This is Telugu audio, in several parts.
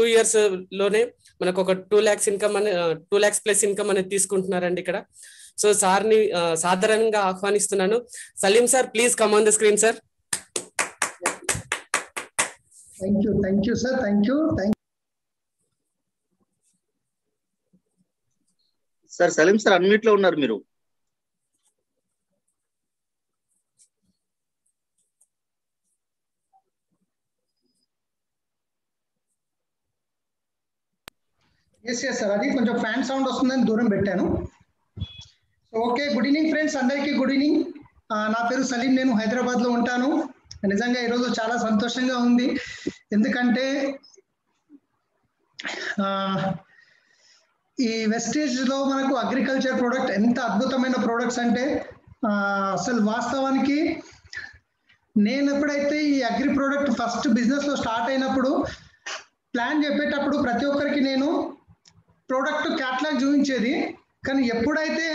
2 years లోనే మనకు ఒక 2 lakhs ఇన్కమ్ అనే 2 lakhs ప్లస్ ఇన్కమ్ అనేది తీసుకుంటున్నారండి ఇక్కడ. సో సార్ని సాధారణంగా ఆహ్వానిస్తున్నాను. Salim sir, please come on the screen sir. Thank you sir, thank you. Sir Salim sir unmute లో ఉన్నారు మీరు. ఎస్ సార్, అది కొంచెం ఫ్యాన్ సౌండ్ వస్తుందని దూరం పెట్టాను. ఓకే, గుడ్ ఈవినింగ్ ఫ్రెండ్స్, అందరికీ గుడ్ ఈవినింగ్. నా పేరు సలీం, నేను హైదరాబాద్ లో ఉంటాను. నిజంగా ఈరోజు చాలా సంతోషంగా ఉంది, ఎందుకంటే ఈ వెస్టేజ్ లో మనకు అగ్రికల్చర్ ప్రోడక్ట్ ఎంత అద్భుతమైన ప్రోడక్ట్స్ అంటే అసలు వాస్తవానికి నేను ఎప్పుడైతే ఈ అగ్రి ప్రోడక్ట్ ఫస్ట్ బిజినెస్ లో స్టార్ట్ అయినప్పుడు ప్లాన్ చెప్పేటప్పుడు ప్రతి ఒక్కరికి నేను ప్రోడక్ట్ క్యాటలాగ్ చూపించేది, కానీ ఎప్పుడైతే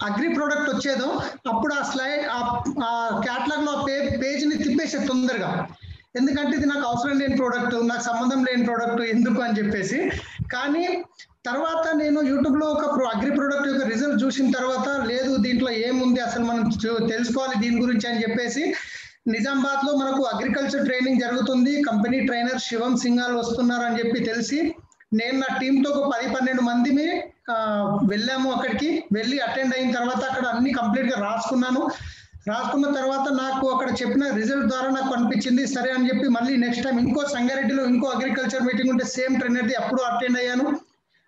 అగ్రి ప్రోడక్ట్ వచ్చేదో అప్పుడు ఆ స్లైడ్ ఆ క్యాటలాగ్ లో పేజ్ని తిప్పేసే తొందరగా, ఎందుకంటే ఇది నాకు అవసరం లేని ప్రోడక్ట్, నాకు సంబంధం లేని ప్రోడక్ట్ ఎందుకు అని చెప్పేసి. కానీ తర్వాత నేను యూట్యూబ్లో ఒక అగ్రి ప్రోడక్ట్ యొక్క రిజల్ట్ చూసిన తర్వాత లేదు దీంట్లో ఏముంది అసలు మనం తెలుసుకోవాలి దీని గురించి అని చెప్పేసి నిజామాబాద్ లో మనకు అగ్రికల్చర్ ట్రైనింగ్ జరుగుతుంది, కంపెనీ ట్రైనర్ శివం సింగాల్ వస్తున్నారు అని చెప్పి తెలిసి నేను నా టీంతో ఒక 10-12 మందిని వెళ్ళాము. అక్కడికి వెళ్ళి అటెండ్ అయిన తర్వాత అక్కడ అన్ని కంప్లీట్ గా రాసుకున్న తర్వాత నాకు అక్కడ చెప్పిన రిజల్ట్ ద్వారా నాకు అనిపించింది సరే అని చెప్పి మళ్ళీ నెక్స్ట్ టైం ఇంకో సంగారెడ్డిలో ఇంకో అగ్రికల్చర్ మీటింగ్ ఉంటే సేమ్ ట్రైనర్ది అప్పుడు అటెండ్ అయ్యాను.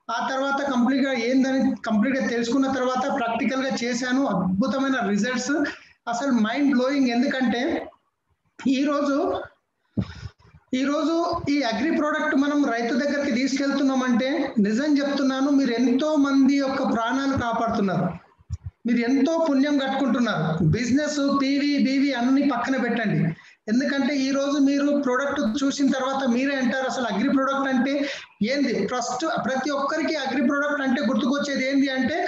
ఆ తర్వాత కంప్లీట్ గా ఏందని కంప్లీట్ గా తెలుసుకున్న తర్వాత ప్రాక్టికల్ గా చేశాను. అద్భుతమైన రిజల్ట్స్, అసలు మైండ్ బ్లోయింగ్. ఎందుకంటే ఈరోజు ఈ అగ్రి ప్రోడక్ట్ మనం రైతు దగ్గరికి తీసుకెళ్తున్నామంటే నిజం చెప్తున్నాను, మీరు ఎంతో మంది యొక్క ప్రాణాలు కాపాడుతున్నారు, మీరు ఎంతో పుణ్యం కట్టుకుంటున్నారు. బిజినెస్ బీవీ అన్ని పక్కన పెట్టండి, ఎందుకంటే ఈ రోజు మీరు ప్రోడక్ట్ చూసిన తర్వాత మీరే అంటారు అసలు అగ్రి ప్రోడక్ట్ అంటే ఏంది. ఫస్ట్ ప్రతి ఒక్కరికి అగ్రి ప్రోడక్ట్ అంటే గుర్తుకొచ్చేది ఏంది అంటే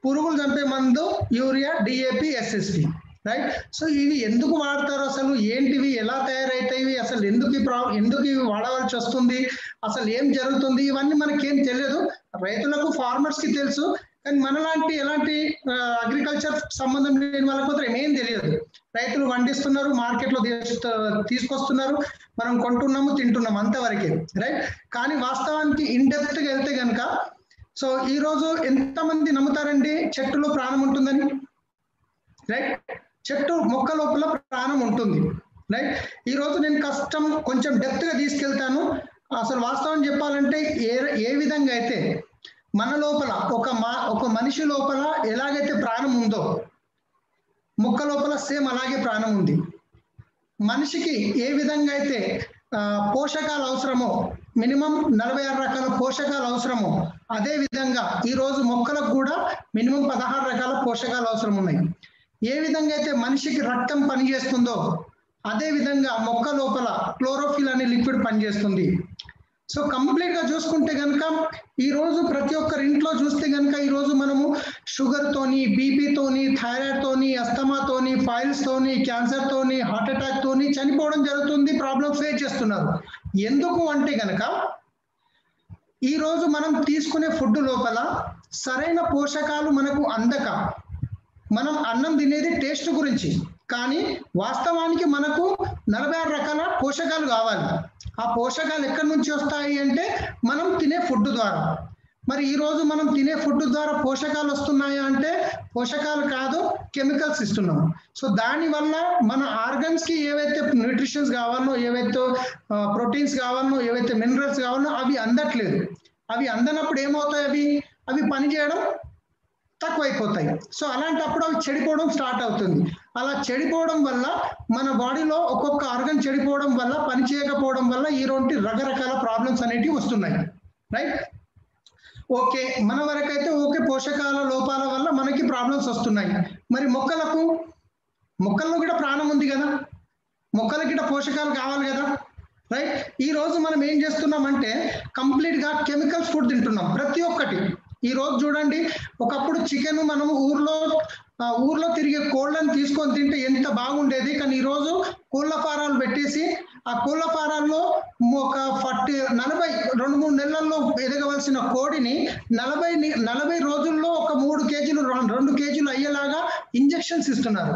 పురుగులు చంపే మందు, urea, DAP, SSP, right. So ఇవి ఎందుకు వాడతారు, అసలు ఏంటివి, ఎలా తయారైతాయి, అసలు ఎందుకు ఇవి వాడవలసి వస్తుంది, అసలు ఏం జరుగుతుంది, ఇవన్నీ మనకేం తెలియదు. రైతులకు ఫార్మర్స్ కి తెలుసు, కానీ మనలాంటి ఎలాంటి అగ్రికల్చర్ సంబంధం లేని వాళ్ళకి మాత్రం ఏం తెలియదు. రైతులు వండిస్తున్నారు, మార్కెట్లో తీసుకొస్తున్నారు, మనం కొంటున్నాము, తింటున్నాము, అంతవరకే, రైట్. కానీ వాస్తవానికి ఇన్ డెప్త్ గా వెళ్తే కనుక సో ఈ రోజు ఎంతమంది నమ్ముతారండి చెట్టులో ప్రాణం ఉంటుందని, రైట్. చెట్టు మొక్క లోపల ప్రాణం ఉంటుంది, రైట్. ఈ రోజు నేను కొంచెం డెప్త్ గా తీసుకెళ్తాను. అసలు వాస్తవం చెప్పాలంటే ఏ విధంగా అయితే మన లోపల ఒక మనిషి లోపల ఎలాగైతే ప్రాణం ఉందో మొక్క లోపల సేమ్ అలాగే ప్రాణం ఉంది. మనిషికి ఏ విధంగా అయితే పోషకాలు అవసరమో మినిమం 46 రకాల పోషకాలు అవసరమో అదే విధంగా ఈ రోజు మొక్కలకు కూడా మినిమం 16 రకాల పోషకాలు అవసరం ఉన్నాయి. ఏ విధంగా అయితే మనిషికి రక్తం పనిచేస్తుందో అదే విధంగా మొక్క లోపల క్లోరోఫిల్ అనే లిక్విడ్ పనిచేస్తుంది. సో కంప్లీట్ గా చూసుకుంటే కనుక ఈ రోజు ప్రతి ఒక్కరి ఇంట్లో చూస్తే కనుక ఈ రోజు మనము షుగర్ తోని, బీపీతోని, థైరాయిడ్ తోని, అస్తమాతోని, ఫైల్స్ తోని, క్యాన్సర్ తోని, హార్ట్ అటాక్ తోని చనిపోవడం జరుగుతుంది, ప్రాబ్లమ్ ఫేస్ చేస్తున్నారు. ఎందుకు అంటే కనుక ఈ రోజు మనం తీసుకునే ఫుడ్ లోపల సరైన పోషకాలు మనకు అందక మనం అన్నం తినేది టేస్ట్ గురించి, కానీ వాస్తవానికి మనకు 46 రకాల పోషకాలు కావాలి. ఆ పోషకాలు ఎక్కడి నుంచి వస్తాయి అంటే మనం తినే ఫుడ్ ద్వారా. మరి ఈ రోజు మనం తినే ఫుడ్ ద్వారా పోషకాలు వస్తున్నాయా అంటే పోషకాలు కాదు, కెమికల్స్ ఇస్తున్నాం. సో దానివల్ల మన ఆర్గన్స్ కి ఏవైతే న్యూట్రిషన్స్ కావాలనో, ఏవైతే ప్రోటీన్స్ కావాలనో, ఏవైతే మినరల్స్ కావాలనో అవి అందట్లేదు. అవి అందనప్పుడు ఏమవుతాయి, అవి పనిచేయడం తక్కువైపోతాయి. సో అలాంటప్పుడు అవి చెడిపోవడం స్టార్ట్ అవుతుంది. అలా చెడిపోవడం వల్ల మన బాడీలో ఒక్కొక్క ఆర్గన్ చెడిపోవడం వల్ల, పని చేయకపోవడం వల్ల ఈరోజు రకరకాల ప్రాబ్లమ్స్ అనేటివి వస్తున్నాయి, రైట్. ఓకే, మన వరకైతే ఓకే, పోషకాల లోపాల వల్ల మనకి ప్రాబ్లమ్స్ వస్తున్నాయి. మరి మొక్కల్లో కూడా ప్రాణం ఉంది కదా, మొక్కలకి కూడా పోషకాలు కావాలి కదా, రైట్. ఈ రోజు మనం ఏం చేస్తున్నామంటే కంప్లీట్ గా కెమికల్స్ ఫుడ్ తింటున్నాం ప్రతి ఒక్కటి. ఈ రోజు చూడండి, ఒకప్పుడు చికెన్ మనము ఊర్లో తిరిగే కోళ్ళని తీసుకొని తింటే ఎంత బాగుండేది, కానీ ఈ రోజు కోళ్ళ ఫారాలు పెట్టేసి ఆ కోళ్ళ ఫారాల్లో ఒక 2-3 నెలల్లో ఎదగవలసిన కోడిని 40 రోజుల్లో ఒక 3 కేజీలు 2 కేజీలు అయ్యేలాగా ఇంజెక్షన్స్ ఇస్తున్నారు.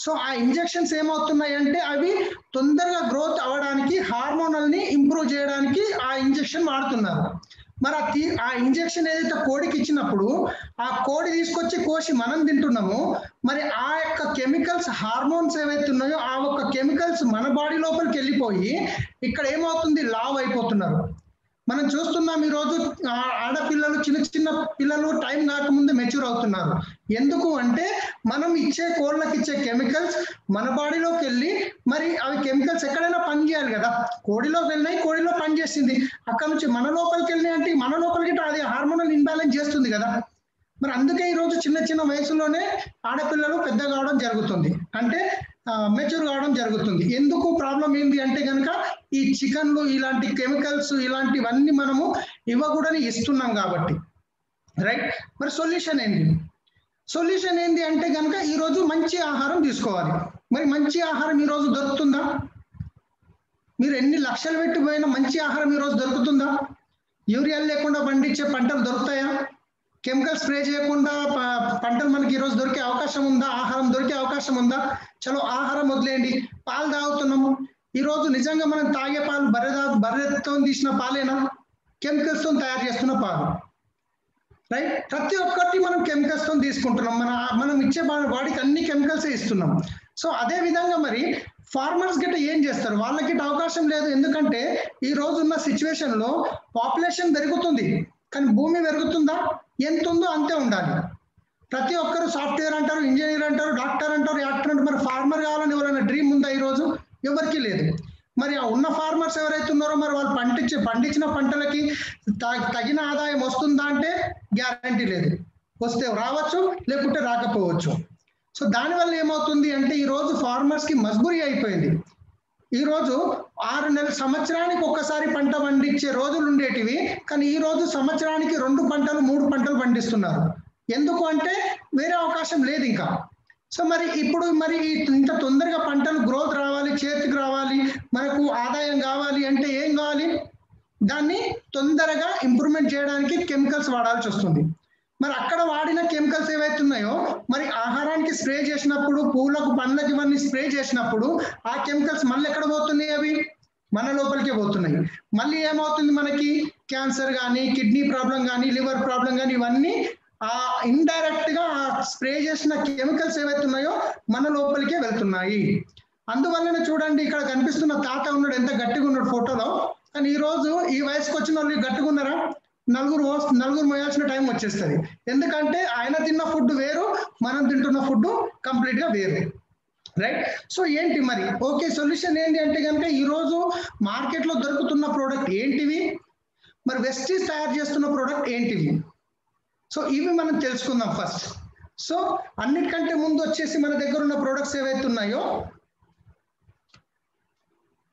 సో ఆ ఇంజెక్షన్స్ ఏమవుతున్నాయి అంటే అవి తొందరగా గ్రోత్ అవ్వడానికి, హార్మోనల్ ని ఇంప్రూవ్ చేయడానికి ఆ ఇంజెక్షన్ వాడుతున్నారు. మరి ఆ ఇంజెక్షన్ ఏదైతే కోడికి ఇచ్చినప్పుడు ఆ కోడి తీసుకొచ్చి కోసి మనం తింటున్నామో, మరి ఆ యొక్క కెమికల్స్, హార్మోన్స్ ఏవైతే ఉన్నాయో ఆ ఒక్క కెమికల్స్ మన బాడీ లోపలికి వెళ్ళిపోయి ఇక్కడ ఏమవుతుంది, లావ్ అయిపోతున్నారు. మనం చూస్తున్నాం ఈరోజు ఆడపిల్లలు, చిన్న పిల్లలు టైం కాకముందే మెచ్యూర్ అవుతున్నారు. ఎందుకు అంటే మనం కోళ్ళకి ఇచ్చే కెమికల్స్ మన బాడీలోకి వెళ్ళి, మరి అవి కెమికల్స్ ఎక్కడైనా పని చేయాలి కదా. కోడిలోకి వెళ్ళినాయి, కోడిలో పని చేసింది, అక్కడ నుంచి మన లోపలికి వెళ్ళినాయి అంటే మన లోపలికి అది హార్మోనల్ ఇంబ్యాలెన్స్ చేస్తుంది కదా. మరి అందుకే ఈరోజు చిన్న వయసులోనే ఆడపిల్లలు పెద్ద కావడం జరుగుతుంది, అంటే మెచ్యూర్ కావడం జరుగుతుంది. ఎందుకు ప్రాబ్లం ఏంటి అంటే కనుక ఈ చికెన్లు, ఇలాంటి కెమికల్స్, ఇలాంటివన్నీ మనము ఇవ్వకూడని ఇస్తున్నాం కాబట్టి, రైట్. మరి సొల్యూషన్ ఏంటి అంటే కనుక ఈరోజు మంచి ఆహారం తీసుకోవాలి. మరి మంచి ఆహారం ఈరోజు దొరుకుతుందా? మీరు ఎన్ని లక్షలు పెట్టిపోయినా మంచి ఆహారం ఈరోజు దొరుకుతుందా? యూరియాలు లేకుండా పండించే పంటలు దొరుకుతాయా? కెమికల్ స్ప్రే చేయకుండా పంటలు మనకి ఈరోజు దొరికే అవకాశం ఉందా? ఆహారం దొరికే అవకాశం ఉందా? చలో ఆహారం వదిలేయండి, పాలు తాగుతున్నాము. ఈరోజు నిజంగా మనం తాగే పాలు బర్రెతో తీసిన పాలేనా? కెమికల్స్ తో తయారు చేస్తున్న పాలు, రైట్. ప్రతి ఒక్కటి మనం కెమికల్స్ తో తీసుకుంటున్నాం. మనం ఇచ్చే బాడీకి అన్ని కెమికల్స్ ఇస్తున్నాం. సో అదే విధంగా మరి ఫార్మర్స్ గిట్ట ఏం చేస్తారు? వాళ్ళకి అవకాశం లేదు. ఎందుకంటే ఈ రోజు ఉన్న సిచ్యువేషన్ లో పాపులేషన్ పెరుగుతుంది, కానీ భూమి పెరుగుతుందా? ఎంత ఉందో అంతే ఉండాలి. ప్రతి ఒక్కరు సాఫ్ట్వేర్ అంటారు, ఇంజనీర్ అంటారు, డాక్టర్ అంటారు, యాక్టర్ అంటారు. మరి ఫార్మర్ కావాలని ఎవరైనా డ్రీమ్ ఉందా ఈరోజు? ఎవరికి లేదు. మరి ఆ ఉన్న ఫార్మర్స్ ఎవరైతే ఉన్నారో మరి వాళ్ళు పండించిన పంటలకి తగిన ఆదాయం వస్తుందా అంటే గ్యారంటీ లేదు. వస్తే రావచ్చు, లేకుంటే రాకపోవచ్చు. సో దానివల్ల ఏమవుతుంది అంటే ఈరోజు ఫార్మర్స్ కి మజ్బూరీ అయిపోయింది. ఈరోజు 6 నెలల సంవత్సరానికి ఒక్కసారి పంట పండించే రోజులు ఉండేటివి, కానీ ఈ రోజు సంవత్సరానికి 2 పంటలు 3 పంటలు పండిస్తున్నారు. ఎందుకు అంటే వేరే అవకాశం లేదు ఇంకా. సో మరి ఇప్పుడు ఇంత తొందరగా పంటలు గ్రోత్ రావాలి, చేతికి రావాలి, మనకు ఆదాయం కావాలి అంటే ఏం కావాలి? దాన్ని తొందరగా ఇంప్రూవ్మెంట్ చేయడానికి కెమికల్స్ వాడాల్సి వస్తుంది. మరి అక్కడ వాడిన కెమికల్స్ ఏవైతే ఉన్నాయో మరి ఆహారానికి స్ప్రే చేసినప్పుడు, పూలకు, పండ్లకి ఇవన్నీ స్ప్రే చేసినప్పుడు ఆ కెమికల్స్ మళ్ళీ ఎక్కడ పోతున్నాయి? అవి మన లోపలికే పోతున్నాయి. మళ్ళీ ఏమవుతుంది? మనకి క్యాన్సర్ కానీ, కిడ్నీ ప్రాబ్లం కానీ, లివర్ ప్రాబ్లం కానీ, ఇవన్నీ ఇండైరెక్ట్ గా స్ప్రే చేసిన కెమికల్స్ ఏవైతే ఉన్నాయో మన లోపలికే వెళ్తున్నాయి. అందువల్లనే చూడండి ఇక్కడ కనిపిస్తున్న తాత ఉన్నాడు, ఎంత గట్టిగా ఉన్నాడు ఫోటోలో. కానీ ఈ రోజు ఈ వయసుకు వచ్చిన వాళ్ళు గట్టిగా ఉన్నారా? నలుగురు మోయాల్సిన టైం వచ్చేస్తుంది. ఎందుకంటే ఆయన తిన్న ఫుడ్ వేరు, మనం తింటున్న ఫుడ్ కంప్లీట్ గా వేరు, రైట్. సో ఏంటి మరి? ఓకే, సొల్యూషన్ ఏంటి అంటే కనుక ఈరోజు మార్కెట్ లో దొరుకుతున్న ప్రోడక్ట్ ఏంటివి, మరి వెస్టీజ్ తయారు చేస్తున్న ప్రోడక్ట్ ఏంటివి? సో ఇవి మనం తెలుసుకుందాం ఫస్ట్. సో అన్నిటికంటే ముందు వచ్చేసి మన దగ్గర ఉన్న ప్రోడక్ట్స్ ఏవైతే ఉన్నాయో,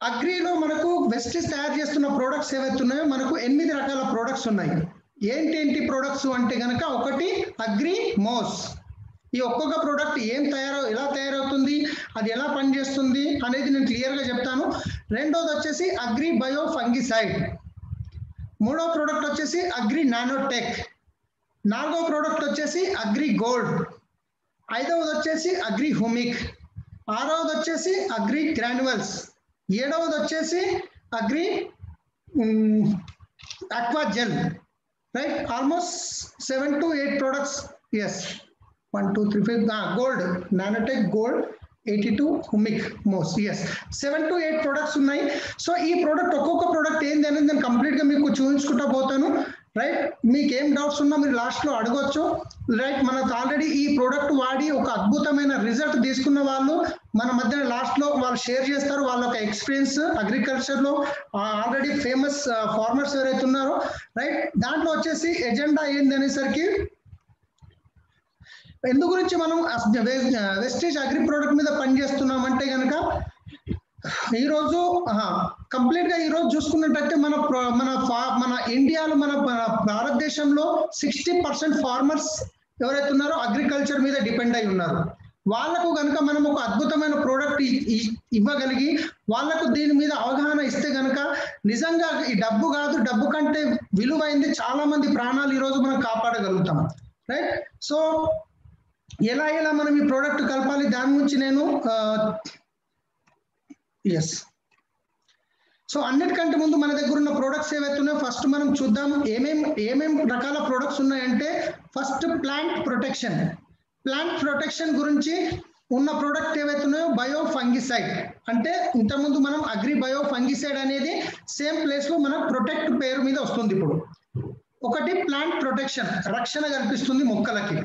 అగ్రీలో మనకు వెస్టీజ్ తయారు చేస్తున్న ప్రోడక్ట్స్ ఏవైతే ఉన్నాయో మనకు 8 రకాల ప్రోడక్ట్స్ ఉన్నాయి. ఏంటి ప్రోడక్ట్స్ అంటే కనుక, ఒకటి అగ్రి మోస్. ఈ ఒక్కొక్క ప్రోడక్ట్ ఎలా తయారవుతుంది, అది ఎలా పనిచేస్తుంది అనేది నేను క్లియర్ గా చెప్తాను. రెండోది వచ్చేసి అగ్రి బయో ఫంగిసైడ్. మూడో ప్రోడక్ట్ వచ్చేసి అగ్రి నానోటెక్. నాలుగో ప్రోడక్ట్ వచ్చేసి అగ్రి గోల్డ్. ఐదవది వచ్చేసి అగ్రి హుమిక్. ఆరవది వచ్చేసి అగ్రి గ్రాన్యువల్స్. ఏడవది వచ్చేసి agri aqua gel, right? Almost 7 to 8 products. Yes, 1 2 3 4 gold, nanotech gold, 82 humic most. Yes, 7 to 8 products ఉన్నాయి. సో ఈ ప్రోడక్ట్ ఒక్కొక్క ప్రోడక్ట్ ఏంది అనేది నేను కంప్లీట్ గా మీకు చూపించుకుంటా పోతాను, రైట్. మీకు ఏం డౌట్స్ ఉన్నా మీరు లాస్ట్ లో అడగొచ్చు, రైట్. మనకు ఆల్రెడీ ఈ ప్రోడక్ట్ వాడి ఒక అద్భుతమైన రిజల్ట్ తీసుకున్న వాళ్ళు మన మధ్య లాస్ట్ లో వాళ్ళు షేర్ చేస్తారు వాళ్ళ ఒక ఎక్స్పీరియన్స్. అగ్రికల్చర్ లో ఆల్రెడీ ఫేమస్ ఫార్మర్స్ ఎవరైతే ఉన్నారో, రైట్. దాంట్లో వచ్చేసి ఎజెండా ఏంది అనేసరికి ఎందు గురించి మనం వెస్టేజ్ అగ్రి ప్రోడక్ట్ మీద పనిచేస్తున్నాం అంటే కనుక ఈరోజు కంప్లీట్ గా ఈరోజు చూసుకున్నట్టయితే మన ఇండియాలో మన భారతదేశంలో 60% ఫార్మర్స్ ఎవరైతే ఉన్నారో అగ్రికల్చర్ మీద డిపెండ్ అయి ఉన్నారు. వాళ్ళకు కనుక మనం ఒక అద్భుతమైన ప్రోడక్ట్ ఇవ్వగలిగి వాళ్ళకు దీని మీద అవగాహన ఇస్తే కనుక నిజంగా ఈ డబ్బు కాదు, డబ్బు కంటే విలువైంది చాలా మంది ప్రాణాలు ఈరోజు మనం కాపాడగలుగుతాం. రైట్. సో ఎలా మనం ఈ ప్రోడక్ట్ కలపాలి దాని గురించి నేను ఎస్. సో అన్నిటికంటే ముందు మన దగ్గర ఉన్న ప్రోడక్ట్స్ ఏవైతే ఉన్నాయో ఫస్ట్ మనం చూద్దాం ఏమేం రకాల ప్రోడక్ట్స్ ఉన్నాయంటే ఫస్ట్ ప్లాంట్ ప్రొటెక్షన్ గురించి ఉన్న ప్రోడక్ట్ ఏవైతే ఉన్నాయో బయో ఫంగిసైడ్. అంటే ఇంతకుముందు మనం అగ్రి బయో ఫంగిసైడ్ అనేది సేమ్ ప్లేస్ లో మన ప్రొటెక్ట్ పేరు మీద వస్తుంది. ఇప్పుడు ఒకటి ప్లాంట్ ప్రొటెక్షన్, రక్షణ కల్పిస్తుంది మొక్కలకి.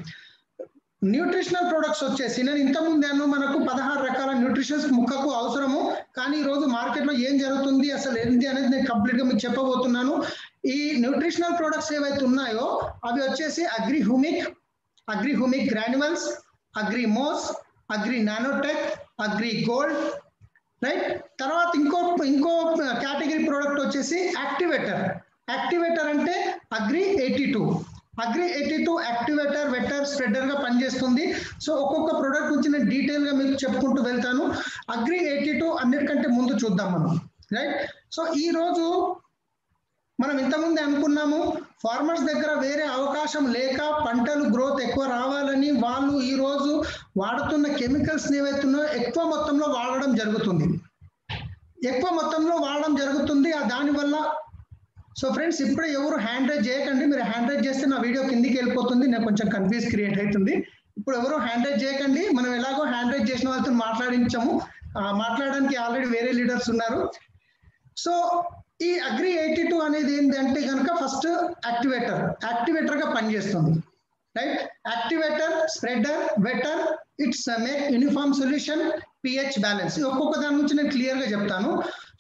న్యూట్రిషనల్ ప్రొడక్ట్స్ వచ్చేసి నేను ఇంతకుముందు మనకు 16 రకాల న్యూట్రిషన్స్ మొక్కకు అవసరము, కానీ ఈ రోజు మార్కెట్లో ఏం జరుగుతుంది అసలు ఏంటి అనేది నేను కంప్లీట్ గా మీకు చెప్పబోతున్నాను. ఈ న్యూట్రిషనల్ ప్రొడక్ట్స్ ఏవైతే ఉన్నాయో అవి వచ్చేసి agri humic granules, agri moss, agri nanotech, agri gold. Right. తర్వాత ఇంకో కేటగిరీ ప్రోడక్ట్ వచ్చేసి యాక్టివేటర్ అంటే అగ్రి 82 యాక్టివేటర్, వెటర్, స్ప్రెడర్ గా పనిచేస్తుంది. సో ఒక్కొక్క ప్రోడక్ట్ గురించి నేను డీటెయిల్ గా మీకు చెప్పుకుంటూ వెళ్తాను. అగ్రి 82 అన్నిటికంటే ముందు చూద్దాం మనం. రైట్. సో ఈ రోజు మనం ఇంతకుముందే అనుకున్నాము ఫార్మర్స్ దగ్గర వేరే అవకాశం లేక పంటలు గ్రోత్ ఎక్కువ రావాలని వాళ్ళు ఈ రోజు వాడుతున్న కెమికల్స్ ఏవైతున్నాయో ఎక్కువ మొత్తంలో వాడడం జరుగుతుంది. దానివల్ల సో ఫ్రెండ్స్ ఇప్పుడు ఎవరు హ్యాండ్ రైజ్ చేయకండి. మీరు హ్యాండ్ రైజ్ చేస్తే నా వీడియో కిందికి వెళ్ళిపోతుంది, నాకు కొంచెం కన్ఫ్యూజ్ క్రియేట్ అవుతుంది. ఇప్పుడు ఎవరు హ్యాండ్ రైజ్ చేయకండి. మనం ఎలాగో హ్యాండ్ రైజ్ చేసిన వాళ్ళతో మాట్లాడడానికి ఆల్రెడీ వేరే లీడర్స్ ఉన్నారు. సో ఈ అగ్రి 82 అనేది ఏంటంటే కనుక ఫస్ట్ యాక్టివేటర్ గా పనిచేస్తుంది. Right. Activator, spreader, wetter, it's make uniform solution, pH balance. ఒక్కొక్క దాని నుంచి నేను క్లియర్ గా చెప్తాను.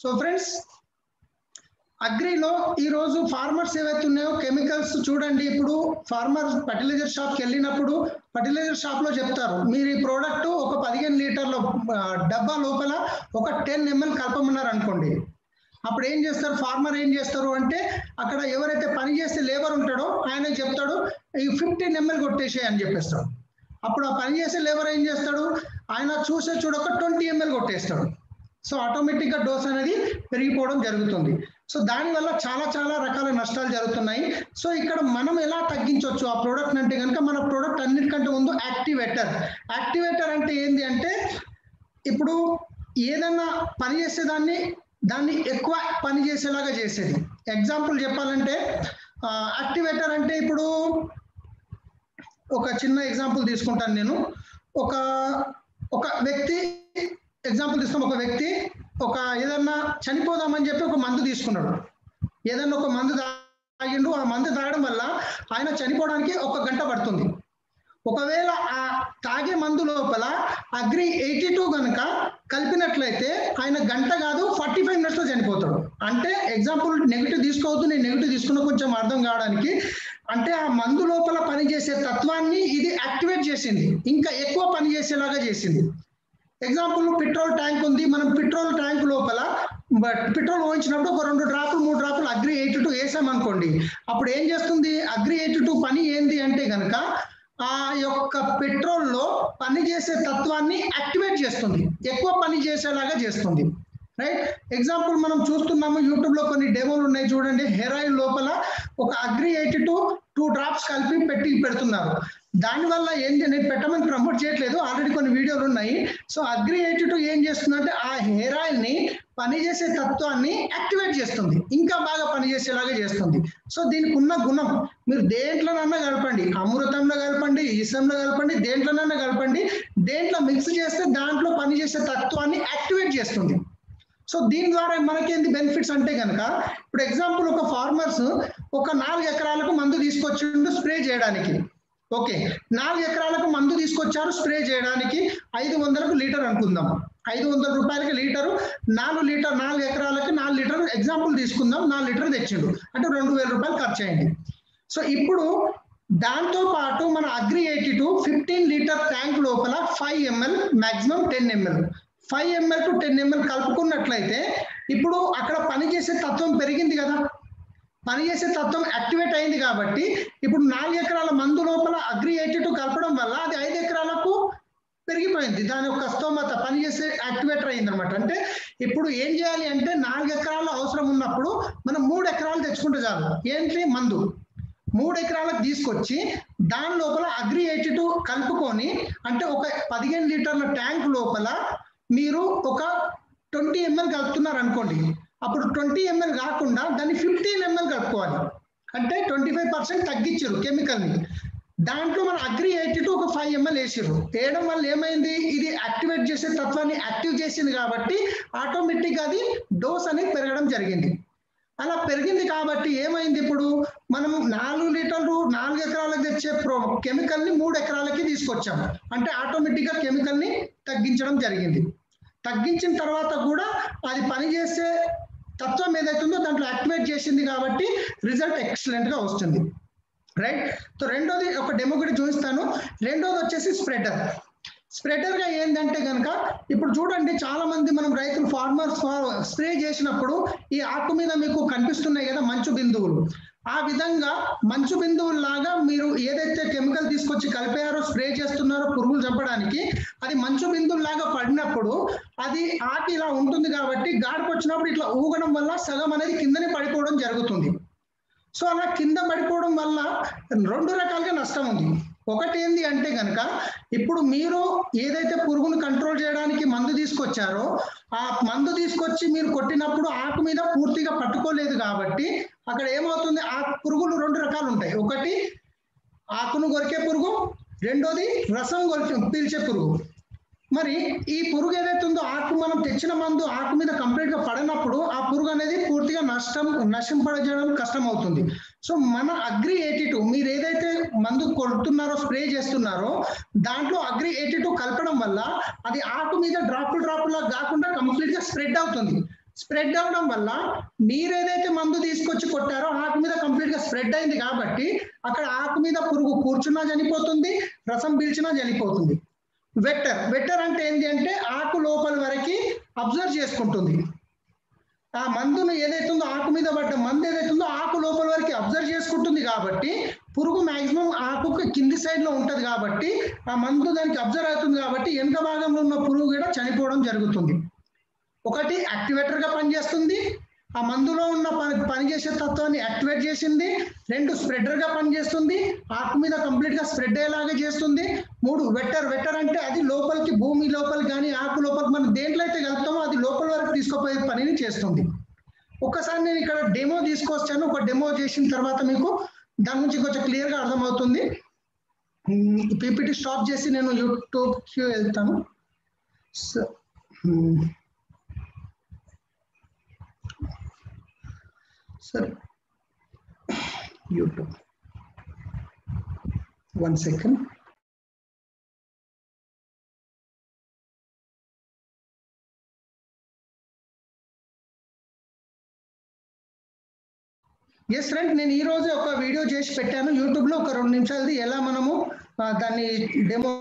సో ఫ్రెండ్స్ అగ్రిలో ఈ రోజు ఫార్మర్స్ ఏవైతే ఉన్నాయో కెమికల్స్ చూడండి. ఇప్పుడు ఫార్మర్ ఫర్టిలైజర్ షాప్కి వెళ్ళినప్పుడు ఫర్టిలైజర్ షాప్ లో చెప్తారు మీరు ఈ ప్రోడక్ట్ ఒక 15 లీటర్ల డబ్బా లోపల ఒక 10 ml కలపమన్నారు అనుకోండి. అప్పుడు ఏం చేస్తారు ఫార్మర్ అంటే అక్కడ ఎవరైతే పని చేస్తే లేబర్ ఉంటాడో ఆయన చెప్తాడు ఈ 15 ml కొట్టేసే అని చెప్పేస్తాడు. అప్పుడు ఆ పని చేసే లేబర్ ఏం చేస్తాడు ఆయన చూడక 20 ml కొట్టేస్తాడు. సో ఆటోమేటిక్ గా డోస్ అనేది పెరిగిపోవడం జరుగుతుంది. సో దానివల్ల చాలా రకాల నష్టాలు జరుగుతున్నాయి. సో ఇక్కడ మనం ఎలా తగ్గించవచ్చు ఆ ప్రోడక్ట్ అంటే కనుక మన ప్రోడక్ట్ అన్నిటికంటే ముందు యాక్టివేటర్ అంటే ఏంటి అంటే ఇప్పుడు ఏదన్నా పని చేసేదాన్ని ఎక్కువ పని చేసేలాగా చేసేది. ఎగ్జాంపుల్ చెప్పాలంటే యాక్టివేటర్ అంటే ఇప్పుడు ఒక చిన్న ఎగ్జాంపుల్ తీసుకుంటాను నేను. ఒక వ్యక్తి ఎగ్జాంపుల్ తీసుకున్నాం. ఒక వ్యక్తి ఏదన్నా చనిపోదామని చెప్పి ఒక మందు తీసుకున్నాడు. ఏదన్నా ఒక మందు తాగిండు. ఆ మందు తాగడం వల్ల ఆయన చనిపోవడానికి 1 గంట పడుతుంది. ఒకవేళ ఆ తాగే మందు లోపల అగ్రి 82 కనుక కలిపినట్లయితే ఆయన గంట కాదు 45 minutes లో చనిపోతాడు. అంటే ఎగ్జాంపుల్ నెగిటివ్ తీసుకోవద్దు, నేను నెగిటివ్ తీసుకున్న కొంచెం అర్థం కావడానికి. అంటే ఆ మందు లోపల పనిచేసే తత్వాన్ని ఇది యాక్టివేట్ చేసింది, ఇంకా ఎక్కువ పని చేసేలాగా చేసింది. ఎగ్జాంపుల్ పెట్రోల్ ట్యాంక్ ఉంది. మనం పెట్రోల్ ట్యాంక్ లోపల పెట్రోల్ పోయించినప్పుడు ఒక 2 డ్రాపులు 3 డ్రాపులు అగ్రి 82 వేసామనుకోండి. అప్పుడు ఏం చేస్తుంది అగ్రి 82 పని ఏంది అంటే కనుక ఆ యొక్క పెట్రోల్ లో పనిచేసే తత్వాన్ని యాక్టివేట్ చేస్తుంది, ఎక్కువ పని చేసేలాగా చేస్తుంది. రైట్. ఎగ్జాంపుల్ మనం చూస్తున్నాము యూట్యూబ్ లో కొన్ని డెమోలు ఉన్నాయి చూడండి. హెయిర్ ఆయిల్ లోపల ఒక అగ్రి 82 2 drops కలిపి పెడుతున్నారు. దానివల్ల ఏంటి నేను పెట్టమని ప్రమోట్ చేయట్లేదు, ఆల్రెడీ కొన్ని వీడియోలు ఉన్నాయి. సో అగ్రి 82 ఏం చేస్తుందంటే ఆ హెయిర్ ఆయిల్ ని పనిచేసే తత్వాన్ని యాక్టివేట్ చేస్తుంది, ఇంకా బాగా పనిచేసేలాగా చేస్తుంది. సో దీనికి ఉన్న గుణం మీరు దేంట్లోనన్నా కలపండి, అమృతంలో కలపండి, ఇసంలో కలపండి, దేంట్లోనన్నా కలపండి, దేంట్లో మిక్స్ చేస్తే దాంట్లో పనిచేసే తత్వాన్ని యాక్టివేట్ చేస్తుంది. సో దీని ద్వారా మనకేంది బెనిఫిట్స్ అంటే కనుక ఇప్పుడు ఎగ్జాంపుల్ ఒక ఫార్మర్స్ ఒక 4 ఎకరాలకు మందు తీసుకొచ్చిండు స్ప్రే చేయడానికి. ఓకే, 4 ఎకరాలకు మందు తీసుకొచ్చారు స్ప్రే చేయడానికి 500కు లీటర్ అనుకుందాం. 500 రూపాయలకి లీటరు 4 ఎకరాలకి 4 లీటర్ ఎగ్జాంపుల్ తీసుకుందాం. 4 లీటర్ తెచ్చిండు అంటే 2000 రూపాయలు ఖర్చు అయింది. సో ఇప్పుడు దాంతో పాటు మన అగ్రి 82 15 లీటర్ ట్యాంక్ లోపల 5 ml maximum 10 ml 5 ml to 10 ml కలుపుకున్నట్లయితే ఇప్పుడు అక్కడ పనిచేసే తత్వం పెరిగింది కదా, పనిచేసే తత్వం యాక్టివేట్ అయింది. కాబట్టి ఇప్పుడు 4 ఎకరాల మందు లోపల అగ్రి 82 కలపడం వల్ల అది 5 ఎకరాలకు పెరిగిపోయింది, దాని యొక్క స్తోమత పనిచేసే యాక్టివేటర్ అయింది అనమాట. అంటే ఇప్పుడు ఏం చేయాలి అంటే 4 ఎకరాలు అవసరం ఉన్నప్పుడు మనం 3 ఎకరాలు తెచ్చుకుంటే చాలు. ఏంటి మందు 3 ఎకరాలకు తీసుకొచ్చి దాని లోపల అగ్రి 82 కలుపుకొని, అంటే ఒక 15 లీటర్ల ట్యాంక్ లోపల మీరు ఒక 20 ml కలుపుతున్నారు అనుకోండి, అప్పుడు 20 ml కాకుండా దాన్ని 15 ml కలుపుకోవాలి. అంటే 25% తగ్గించారు కెమికల్ ని. దాంట్లో మన అగ్రి 82 ఒక 5 ml వేసారు. వేయడం వల్ల ఏమైంది, ఇది యాక్టివేట్ చేసే తత్వాన్ని యాక్టివ్ చేసింది కాబట్టి ఆటోమేటిక్ అది డోస్ అనేది పెరగడం జరిగింది. అలా పెరిగింది కాబట్టి ఏమైంది, ఇప్పుడు మనం 4 లీటర్లు 4 ఎకరాలకు తెచ్చే కెమికల్ ని 3 ఎకరాలకి తీసుకొచ్చాము. అంటే ఆటోమేటిక్ గా కెమికల్ ని తగ్గించడం జరిగింది. తగ్గించిన తర్వాత కూడా అది పనిచేసే తత్వం ఏదైతుందో దాంట్లో యాక్టివేట్ చేసింది కాబట్టి రిజల్ట్ ఎక్సలెంట్ గా వస్తుంది. రైట్. సో రెండోది ఒక డెమో కూడా చూపిస్తాను. రెండోది వచ్చేసి స్ప్రెడర్. స్ప్రెడర్ గా ఏంటంటే కనుక ఇప్పుడు చూడండి, చాలా మంది మనం రైతులు ఫార్మర్స్ స్ప్రే చేసినప్పుడు ఈ ఆకు మీద మీకు కనిపిస్తున్నాయి కదా మంచు బిందువులు. ఆ విధంగా మంచు బిందువుల్లాగా మీరు ఏదైతే కెమికల్ తీసుకొచ్చి కలిపారో స్ప్రే చేస్తున్నారో పురుగులు చంపడానికి, అది మంచు బిందువుల్లాగా పడినప్పుడు అది ఆకు ఇలా ఉంటుంది కాబట్టి గాడికి వచ్చినప్పుడు ఇట్లా ఊగడం వల్ల సగం అనేది కిందనే పడిపోవడం జరుగుతుంది. సో అలా కింద పడిపోవడం వల్ల 2 రకాలుగా నష్టం ఉంది. ఒకటి ఏంది అంటే కనుక ఇప్పుడు మీరు ఏదైతే పురుగును కంట్రోల్ చేయడానికి మందు తీసుకొచ్చారో ఆ మందు తీసుకొచ్చి మీరు కొట్టినప్పుడు ఆకు మీద పూర్తిగా పట్టుకోలేదు కాబట్టి అక్కడ ఏమవుతుంది, ఆ పురుగులు 2 రకాలు ఉంటాయి. ఒకటి ఆకును కొరికే పురుగు, రెండోది రసం పీల్చే పురుగు. మరి ఈ పురుగు ఏదైతే ఉందో ఆకు మనం తెచ్చిన మందు ఆకు మీద కంప్లీట్ గా పడినప్పుడు ఆ పురుగు అనేది పూర్తిగా నశింపజేయడం కష్టం అవుతుంది. సో మన అగ్రి 82 మీరు ఏదైతే మందు కొడుతున్నారో స్ప్రే చేస్తున్నారో దాంట్లో అగ్రి 82 కలపడం వల్ల అది ఆకు మీద డ్రాపులా కాకుండా కంప్లీట్ గా స్ప్రెడ్ అవుతుంది. స్ప్రెడ్ అవడం వల్ల మీరు ఏదైతే మందు తీసుకొచ్చి కొట్టారో ఆకు మీద కంప్లీట్ గా స్ప్రెడ్ అయింది కాబట్టి అక్కడ ఆకు మీద పురుగు కూర్చున్నా చనిపోతుంది, రసం పీల్చినా చనిపోతుంది. వెక్టర్ అంటే ఏంటి అంటే ఆకు లోపల వరకు అబ్జర్వ్ చేసుకుంటుంది. ఆ మందును ఏదైతుందో ఆకు మీద పడ్డ మందు ఏదైతుందో ఆకు లోపల వరకు అబ్జర్వ్ చేసుకుంటుంది కాబట్టి పురుగు మాక్సిమం ఆకుకు కింది సైడ్ లో ఉంటది కాబట్టి ఆ మందు దానికి అబ్జర్వ్ అవుతుంది కాబట్టి వెనుక భాగంలో ఉన్న పురుగు కూడా చనిపోవడం జరుగుతుంది. ఒకటి యాక్టివేటర్ గా పనిచేస్తుంది, ఆ మందులో ఉన్న పనిచేసే తత్వాన్ని యాక్టివేట్ చేసింది. 2 స్ప్రెడర్ గా పనిచేస్తుంది, ఆకు మీద కంప్లీట్ గా స్ప్రెడ్ అయ్యేలాగా చేస్తుంది. 3 వెట్టర్ అంటే అది లోపలికి భూమి లోపలికి కానీ ఆకు లోపలికి మనం దేంట్లో అయితే కలుపుతామో అది లోపల వరకు తీసుకుపోయే పనిని చేస్తుంది. ఒక్కసారి నేను ఇక్కడ డెమో తీసుకొచ్చాను. ఒక డెమో చేసిన తర్వాత మీకు దాని నుంచి కొంచెం క్లియర్ గా అర్థమవుతుంది. పీపీటీ స్టాప్ చేసి నేను యూట్యూబ్కి వెళ్తాను. సరే యూట్యూబ్ 1 సెకండ్. ఎస్ ఫ్రెండ్, నేను ఈ రోజు ఒక వీడియో చేసి పెట్టాను యూట్యూబ్ లో, ఒక 2 నిమిషాలది, ఎలా మనము దాన్ని డెమో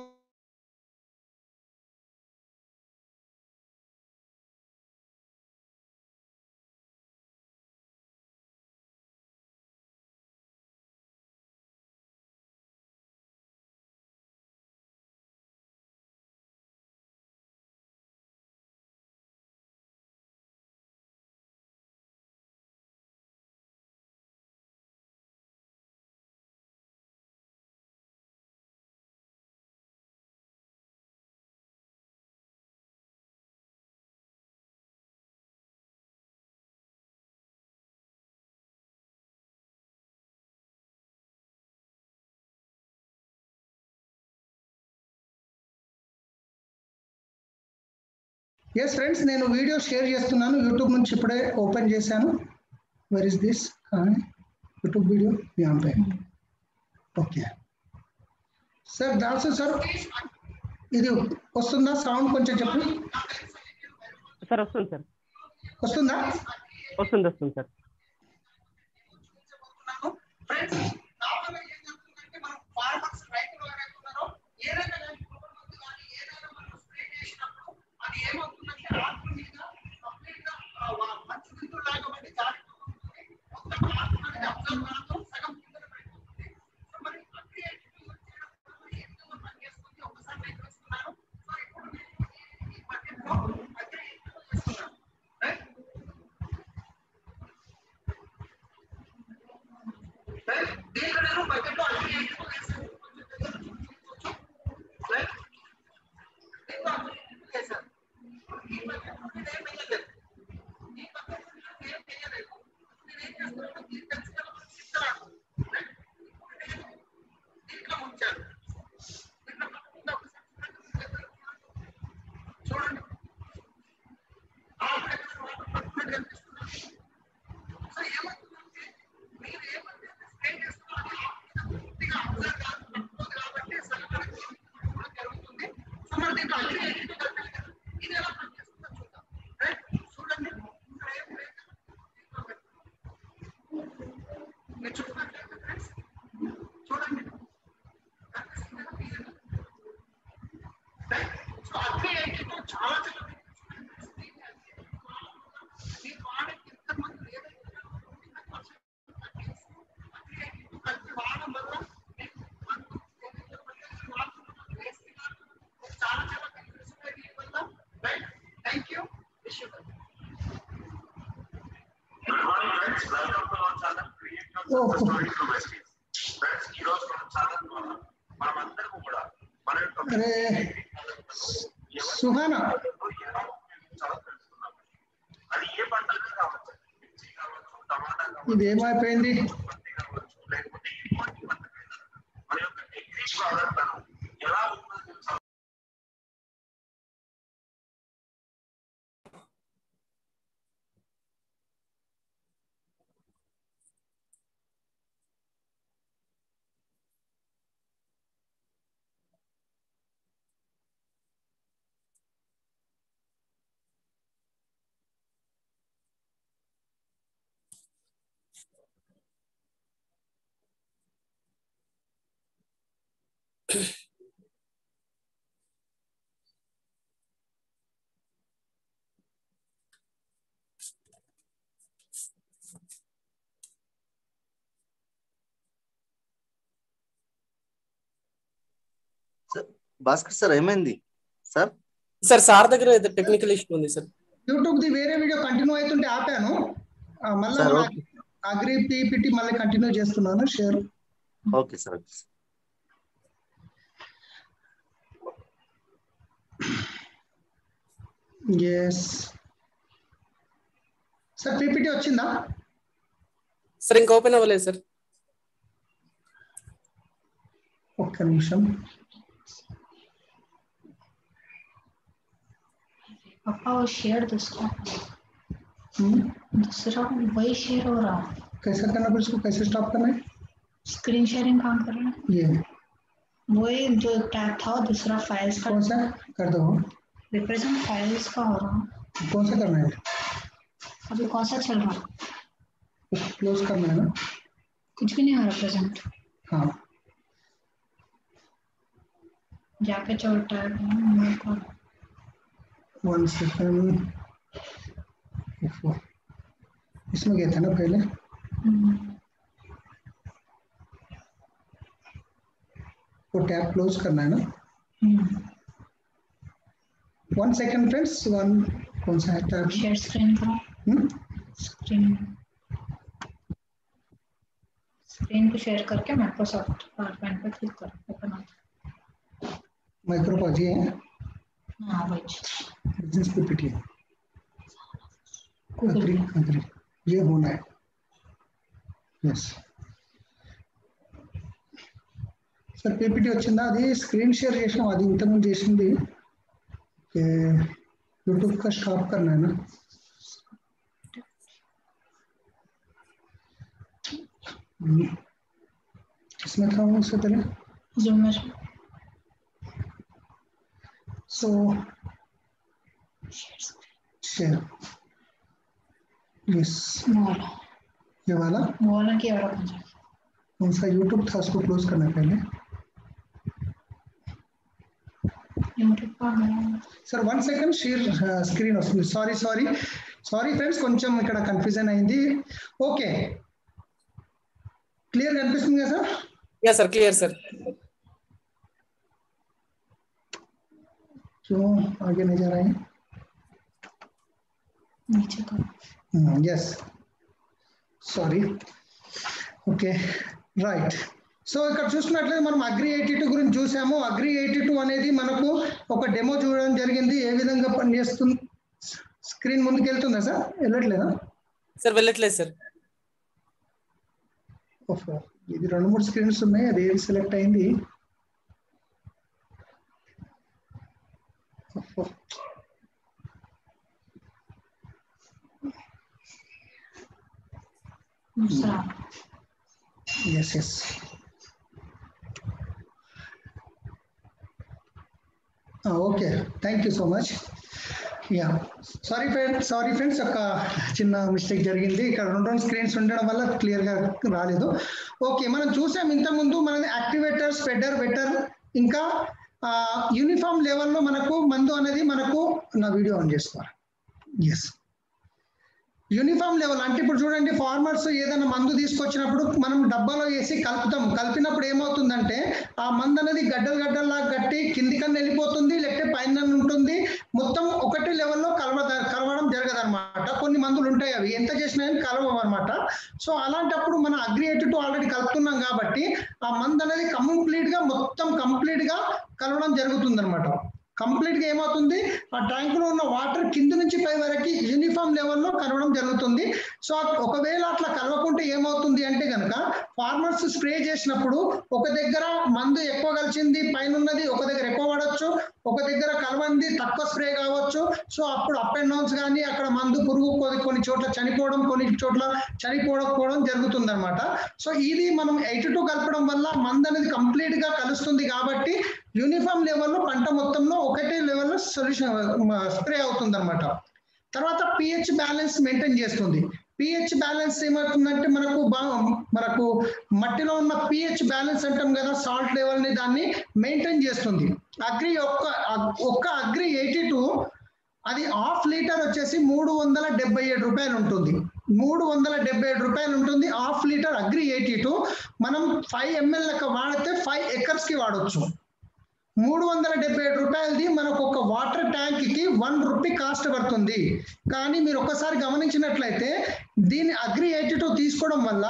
ఎస్ ఫ్రెండ్స్, నేను వీడియో షేర్ చేస్తున్నాను యూట్యూబ్ నుంచి, ఇప్పుడే ఓపెన్ చేశాను. Where is this YouTube video? Okay sir, Dasu sir ఇది వస్తుందా సౌండ్? కొంచెం చెప్పండి సార్. వస్తుంది సార్. వస్తుందా? వస్తుంది సార్. అరే సుహానా ఇది ఏమైపోయింది? భాస్కర్ సార్ ఏమైంది సార్? సార్ దగ్గర టెక్నికల్ ఇష్యూ ఉంది సార్. యూట్యూబ్ ది వేరే వీడియో కంటిన్యూ అవుతుంటే ఆపాను. మళ్ళీ అగ్రి పీపీటీ మళ్ళీ కంటిన్యూ చేస్తున్నాను. Share. Okay sir. Yes sir, PPT వచ్చిందా సార్? ఇంకా ఓపెన్ అవ్వలేదు సార్. ఒక్క నిమిషం. पापा वो शेयर दूसरा वही शेयर हो रहा. कैसा करना फिर इसको? कैसे स्टॉप करना है? स्क्रीन शेयरिंग काम कर रहा है ये वही जो टैब था दूसरा फाइल्स का. कौन सा कर दो? रिप्रेजेंट फाइल्स का हो रहा. कौन सा करना है? अभी कौन सा चल रहा? क्लोज करना है ना? कुछ भी नहीं हो रहा प्रेजेंट. हाँ जाके जो टैब मेरे को 1 सेकंड. इसमें गया था ना पहले. वो टैब क्लोज करना है ना? 1 सेकंड फ्रेंड्स. कौन सा है टैब? शेयर स्क्रीन करो. स्क्रीन को शेयर करके माइक्रोसॉफ्ट पावरपॉइंट पे क्लिक करो. ओपन हो माइक्रोसॉफ्ट ये है. हाँ वही बिजनेस पीपीटी. अग्री ये होना है. यस సార్, పీపీటీ వచ్చిందా? అది స్క్రీన్ షేర్ చేసాం, అది ఇంతకుముందు చేసింది. यूट्यूब का स्टॉप करना है ना? इसमें था उससे पहले जूम में. सो शेयर यस ये वाला की और कौन सा यूट्यूब था उसको क्लोज करना है पहले. सर 1 सेकंड షేర్ స్క్రీన్ వస్తుంది. సారీ ఫ్రెండ్స్, కొంచెం ఇక్కడ కన్ఫ్యూజన్ అయింది. ఓకే, క్లియర్ కనిపిస్తుంది కదా sir? Yeah sir, clear sir. क्यों आगे नहीं जा रहा है? नीचे करो. Yes sorry. Okay right. So ఇక్కడ చూసుకున్నట్లయితే మనం అగ్రి 82 గురించి చూసాము. అగ్రి 82 అనేది మనకు ఒక డెమో చూడడం జరిగింది. ఏ విధంగా పనిచేస్తుంది, స్క్రీన్ ముందుకు వెళ్తుందా సార్? వెళ్ళట్లేదా సార్? వెళ్ళట్లేదు సార్. ఇది 2-3 స్క్రీన్స్ ఉన్నాయి, అది ఏది సెలెక్ట్ అయింది? Yes okay, thank you so much. Yeah, sorry friends, ఒక చిన్న మిస్టేక్ జరిగింది. ఇక్కడ 2 స్క్రీన్స్ ఉండడం వల్ల క్లియర్గా రాలేదు. ఓకే, మనం చూసాం ఇంతకుముందు మన యాక్టివేటర్, స్ప్రెడర్, వెటర్, ఇంకా యూనిఫామ్ లెవెల్లో మనకు మందు అనేది మనకు నా వీడియో ఆన్ చేసుకోవాలి. ఎస్, యూనిఫామ్ లెవెల్ అంటే ఇప్పుడు చూడండి, ఫార్మర్స్ ఏదైనా మందు తీసుకొచ్చినప్పుడు మనం డబ్బాలో వేసి కలుపుతాం. కలిపినప్పుడు ఏమవుతుందంటే ఆ మందు అనేది గడ్డల్లాగా గట్టి కిందికన్నా వెళ్ళిపోతుంది, లేకపోతే పైన ఉంటుంది. మొత్తం ఒకటే లెవెల్లో కలవడం జరగదన్నమాట. కొన్ని మందులు ఉంటాయి, అవి ఎంత చేసినా కలవవు అనమాట. సో అలాంటప్పుడు మన అగ్రి 82 ఆల్రెడీ కలుపుతున్నాం కాబట్టి ఆ మందు అనేది కంప్లీట్ గా కలవడం జరుగుతుంది అనమాట. కంప్లీట్ గా ఏమవుతుంది, ఆ ట్యాంక్ లో ఉన్న వాటర్ కింద నుంచి పై వరకు యూనిఫామ్ లెవెల్లో కలవడం జరుగుతుంది. సో ఒకవేళ అట్లా కలవకుంటే ఏమవుతుంది అంటే కనుక ఫార్మర్స్ స్ప్రే చేసినప్పుడు ఒక దగ్గర మందు ఎక్కువ కలిసింది, పైన ఉన్నది ఒక దగ్గర ఎక్కువ పడవచ్చు, ఒక దగ్గర కలవంది తక్కువ స్ప్రే కావచ్చు. సో అప్పుడు అప్ అండ్ డౌన్స్ కానీ అక్కడ మందు పురుగు కొన్ని చోట్ల చనిపోవడం, కొన్ని చోట్ల చనిపోవడం జరుగుతుంది అనమాట. సో ఇది మనం 82 కలపడం వల్ల మందు అనేది కంప్లీట్ గా కలుస్తుంది కాబట్టి యూనిఫామ్ లెవెల్లో పంట మొత్తంలో ఒకటే లెవెల్లో సొల్యూషన్ స్ప్రే అవుతుంది అనమాట. తర్వాత పిహెచ్ బ్యాలెన్స్ మెయింటైన్ చేస్తుంది. పిహెచ్ బ్యాలెన్స్ ఏమవుతుందంటే మనకు మట్టిలో ఉన్న పిహెచ్ బ్యాలెన్స్ అంటాం కదా, సాల్ట్ లెవెల్ ని దాన్ని మెయింటైన్ చేస్తుంది. ఒక్క అగ్రి 82 అది హాఫ్ లీటర్ వచ్చేసి 377 రూపాయలు ఉంటుంది. 377 రూపాయలు ఉంటుంది హాఫ్ లీటర్ అగ్రి 82. మనం 5 ml లెక్క వాడితే 5 acres కి వాడవచ్చు. 377 రూపాయలది మనకు ఒక వాటర్ ట్యాంక్ కి 1 రూపీ కాస్ట్ పడుతుంది. కానీ మీరు ఒక్కసారి గమనించినట్లయితే దీని అగ్రి 82 తీసుకోవడం వల్ల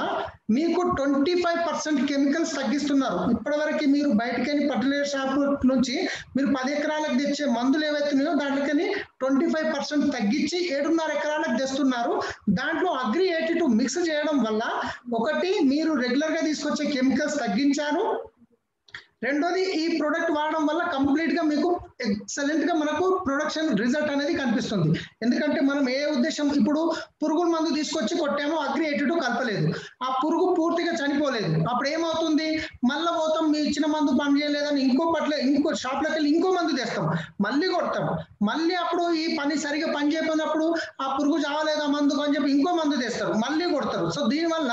మీకు 25% కెమికల్స్ తగ్గిస్తున్నారు. ఇప్పటివరకు మీరు బయటకని ఫర్టిలైజర్ షాప్ నుంచి మీరు 10 ఎకరాలకు తెచ్చే మందులు ఏవైతున్నాయో దాంట్లోకని 25% తగ్గించి 7.5 ఎకరాలకు తెస్తున్నారు. దాంట్లో అగ్రి 82 మిక్స్ చేయడం వల్ల ఒకటి మీరు రెగ్యులర్ గా తీసుకొచ్చే కెమికల్స్ తగ్గించారు, రెండోది ఈ ప్రొడక్ట్ వాడడం వల్ల కంప్లీట్ గా మీకు ఎక్సలెంట్ గా మనకు ప్రొడక్షన్ రిజల్ట్ అనేది కనిపిస్తుంది. ఎందుకంటే మనం ఏ ఉద్దేశం, ఇప్పుడు పురుగుల మందు తీసుకొచ్చి కొట్టామో అగ్రి 82 కలపలేదు, ఆ పురుగు పూర్తిగా చనిపోలేదు. అప్పుడు ఏమవుతుంది, మళ్ళీ పోతాం మీ ఇచ్చిన మందు పని చేయలేదని ఇంకో షాప్లోకి వెళ్ళి ఇంకో మందు తెస్తాం, మళ్ళీ కొడతాం, మళ్ళీ అప్పుడు ఈ పని సరిగా పని చేయకపోయినప్పుడు ఆ పురుగు చావలేదు ఆ మందుకు అని చెప్పి ఇంకో మందు తెస్తారు, మళ్ళీ కొడతారు. సో దీనివల్ల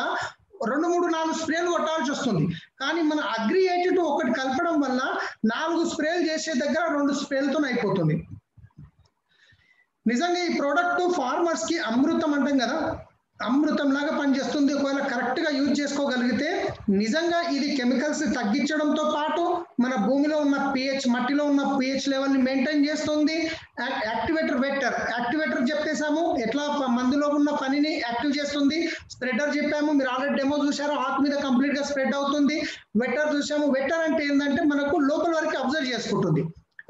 2, 3, 4 స్ప్రేలు కొట్టాల్సి వస్తుంది. కానీ మన అగ్రి 82 ఒకటి కలపడం వల్ల 4 స్ప్రేలు చేసే దగ్గర 2 స్ప్రేలతో అయిపోతుంది. నిజంగా ఈ ప్రోడక్ట్ ఫార్మర్స్ కి అమృతం అంటాం కదా, అమృతం లాగా పనిచేస్తుంది. ఒకవేళ కరెక్ట్ గా యూజ్ చేసుకోగలిగితే నిజంగా ఇది కెమికల్స్ తగ్గించడంతో పాటు మన భూమిలో ఉన్న పిహెచ్, మట్టిలో ఉన్న పిహెచ్ లెవెల్ ని మెయింటైన్ చేస్తుంది. యాక్టివేటర్ చెప్పేసాము, ఎట్లా మందులో ఉన్న పనిని యాక్టివ్ చేస్తుంది. స్ప్రెడర్ చెప్పాము, మీరు ఆల్రెడీ డెమో చూసారు, ఆకు మీద కంప్లీట్ గా స్ప్రెడ్ అవుతుంది. వెటర్ చూసాము. వెటర్ అంటే ఏంటంటే మనకు లోపల వరకు అబ్జర్వ్ చేసుకుంటుంది.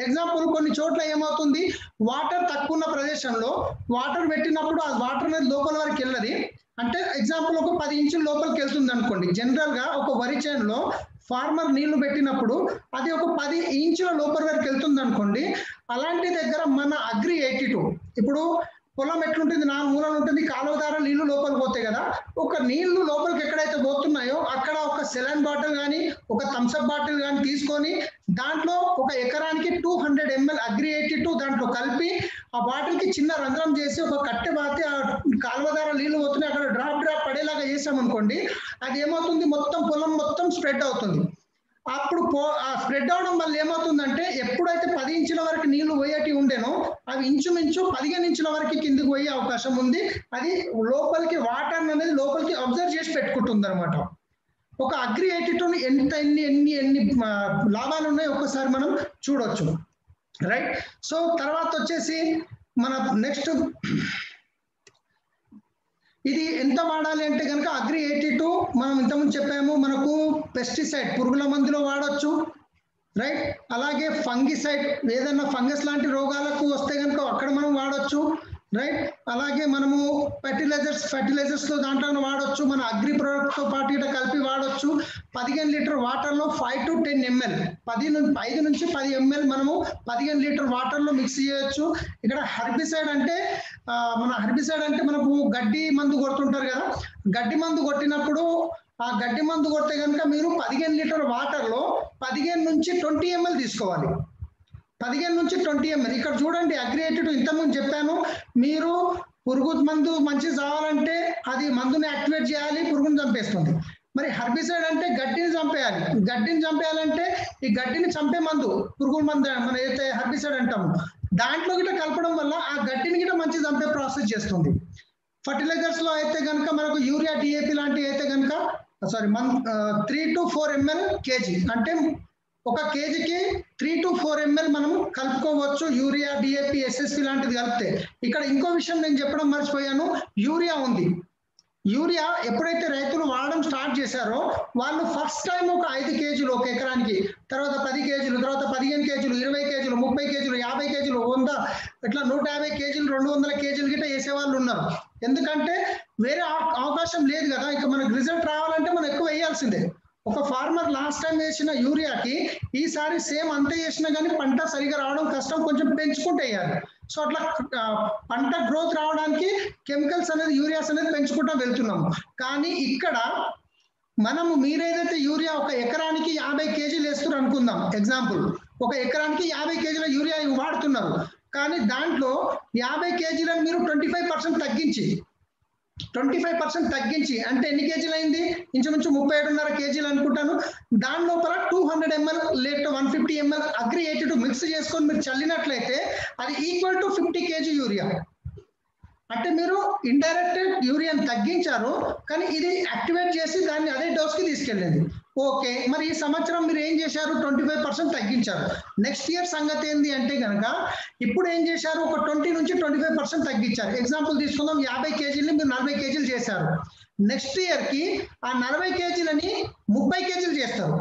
ఎగ్జాంపుల్ కొన్ని చోట్ల ఏమవుతుంది, వాటర్ తక్కువ ఉన్న ప్రదేశంలో వాటర్ పెట్టినప్పుడు ఆ వాటర్ అనేది లోపల వరకు వెళ్ళదు. అంటే ఎగ్జాంపుల్ ఒక 10 ఇంచుల లోపలికి వెళ్తుంది అనుకోండి. జనరల్ గా ఒక వరి చేనులో ఫార్మర్ నీళ్లు పెట్టినప్పుడు అది ఒక 10 ఇంచుల లోపల వరకు వెళ్తుంది అనుకోండి. అలాంటి దగ్గర మన అగ్రి 82 ఇప్పుడు పొలం ఎట్లుంటుంది, 4 మూలలు ఉంటుంది, కాలువ ద్వారా నీళ్లు లోపలికి పోతాయి కదా, ఒక నీళ్లు లోపలికి ఎక్కడైతే పోతున్నాయో అక్కడ ఒక సెలైన్ బాటిల్ కానీ ఒక థమ్స్అప్ బాటిల్ కానీ తీసుకొని దాంట్లో ఒక ఎకరానికి 200 ml అగ్రి 82 దాంట్లో కలిపి ఆ బాటిల్ కి చిన్న రంధ్రం చేసి ఒక కట్టె బాతి ఆ కాలువ ద్వారా నీళ్లు పోతున్నాయి అక్కడ డ్రాప్ పడేలాగా చేసామనుకోండి, అది ఏమవుతుంది, మొత్తం పొలం మొత్తం స్ప్రెడ్ అవుతుంది. అప్పుడు స్ప్రెడ్ అవడం వల్ల ఏమవుతుందంటే ఎప్పుడైతే 10 ఇంచుల వరకు నీళ్లు పోయేటి ఉండేనో అవి ఇంచుమించు 15 ఇంచుల వరకు కిందికి పోయే అవకాశం ఉంది. అది లోపలికి వాటర్ అనేది లోపలికి అబ్జర్వ్ చేసి పెట్టుకుంటుంది అనమాట. ఒక అగ్రి 82 ఎన్ని లాభాలు ఉన్నాయో ఒక్కసారి మనం చూడొచ్చు, రైట్. సో తర్వాత వచ్చేసి మన నెక్స్ట్ ఇది ఎంత వాడాలి అంటే కనుక అగ్రి 82 మనం ఇంతకుముందు చెప్పాము, మనకు పెస్టిసైడ్ పురుగుల మందులో వాడొచ్చు, రైట్. అలాగే ఫంగిసైడ్ ఏదైనా ఫంగస్ లాంటి రోగాలకు వస్తే కనుక అక్కడ మనం వాడొచ్చు, రైట్. అలాగే మనము ఫెర్టిలైజర్స్ లో దాంట్లో వాడొచ్చు, మన అగ్రి ప్రోడక్ట్ తో పాటు ఇట్లా కలిపి వాడొచ్చు. 15 లీటర్ వాటర్ లో 5 to 10 ml 5 నుంచి 10 ml మనము 15 లీటర్ వాటర్ లో మిక్స్ చేయొచ్చు. ఇక్కడ హెర్బిసైడ్ అంటే మనకు గడ్డి మందు కొడుతుంటారు కదా, గడ్డి మందు కొట్టినప్పుడు ఆ గడ్డి మందు కొడితే కనుక మీరు 15 లీటర్ వాటర్ లో 15 నుంచి 20 ml తీసుకోవాలి. 15 నుంచి 20 ml. ఇక్కడ చూడండి అగ్రియేటెడ్ ఇంతకుముందు చెప్పాను, మీరు పురుగు మందు మంచి చావాలంటే అది మందుని యాక్టివేట్ చేయాలి, పురుగుని చంపేస్తుంది. మరి హెర్బిసైడ్ అంటే గడ్డిని చంపేయాలి, గడ్డిని చంపేయాలంటే ఈ గడ్డిని చంపే మందు పురుగుల మందు మనం ఏదైతే హెర్బిసైడ్ అంటాము దాంట్లో గిట్ట కలపడం వల్ల ఆ గడ్డిని గిట్ట మంచి చంపే ప్రాసెస్ చేస్తుంది. ఫర్టిలైజర్స్ లో అయితే కనుక మనకు యూరియా డిఏపి లాంటివి అయితే కనుక 3 to 4 ml కేజీ, అంటే ఒక కేజీకి 3 to 4 ml మనం కలుపుకోవచ్చు యూరియా డిఏపి ఎస్ఎస్పి లాంటిది కలిపితే. ఇక్కడ ఇంకో విషయం నేను చెప్పడం మర్చిపోయాను, యూరియా ఉంది. యూరియా ఎప్పుడైతే రైతులు వాడడం స్టార్ట్ చేశారో వాళ్ళు ఫస్ట్ టైం ఒక 5 కేజీలు ఒక ఎకరానికి, తర్వాత 10 కేజీలు, తర్వాత 15 కేజీలు, 20 కేజీలు, 30 కేజీలు, 50 కేజీలు, 100 ఇట్లా 150 కేజీలు, 200 కేజీలు గిట్ట వేసే వాళ్ళు ఉన్నారు. ఎందుకంటే వేరే అవకాశం లేదు కదా, ఇక మనకు రిజల్ట్ రావాలంటే మనం ఎక్కువ వేయాల్సిందే. ఒక ఫార్మర్ లాస్ట్ టైం వేసిన యూరియాకి ఈసారి సేమ్ అంతే వేసినా కానీ పంట సరిగా రావడం కష్టం, కొంచెం పెంచుకుంటూ వేయాలి. సో అట్లా పంట గ్రోత్ రావడానికి కెమికల్స్ అనేది యూరియాస్ అనేది పెంచుకుంటూ వెళ్తున్నాము. కానీ ఇక్కడ మనము మీరేదైతే యూరియా ఒక ఎకరానికి 50 కేజీలు వేస్తున్నారు అనుకుందాం, ఎగ్జాంపుల్ ఒక ఎకరానికి 50 కేజీల యూరియా వాడుతున్నారు. కానీ దాంట్లో 50 కేజీలను మీరు 25% తగ్గించి అంటే ఎన్ని కేజీలు అయింది, ఇంచుమించు 37.5 కేజీలు అనుకుంటాను. దాని లోపల 200 ml లేదా 150 ml అగ్రి-82 మిక్స్ చేసుకొని మీరు చల్లినట్లయితే అది ఈక్వల్ టు 50 కేజీ యూరియా. అంటే మీరు ఇండైరెక్ట్ యూరియాని తగ్గించారు, కానీ ఇది యాక్టివేట్ చేసి దాన్ని అదే డోస్ కి తీసుకెళ్ళింది. ఓకే, మరి ఈ సంవత్సరం మీరు ఏం చేశారు, 25% తగ్గించారు. నెక్స్ట్ ఇయర్ సంగతి ఏంది అంటే కనుక ఇప్పుడు ఏం చేశారు, ఒక 20 నుంచి 25% తగ్గించారు. ఎగ్జాంపుల్ తీసుకుందాం, 50 కేజీలని మీరు 40 కేజీలు చేశారు. నెక్స్ట్ ఇయర్ కి ఆ 40 కేజీలని 30 కేజీలు చేస్తారు.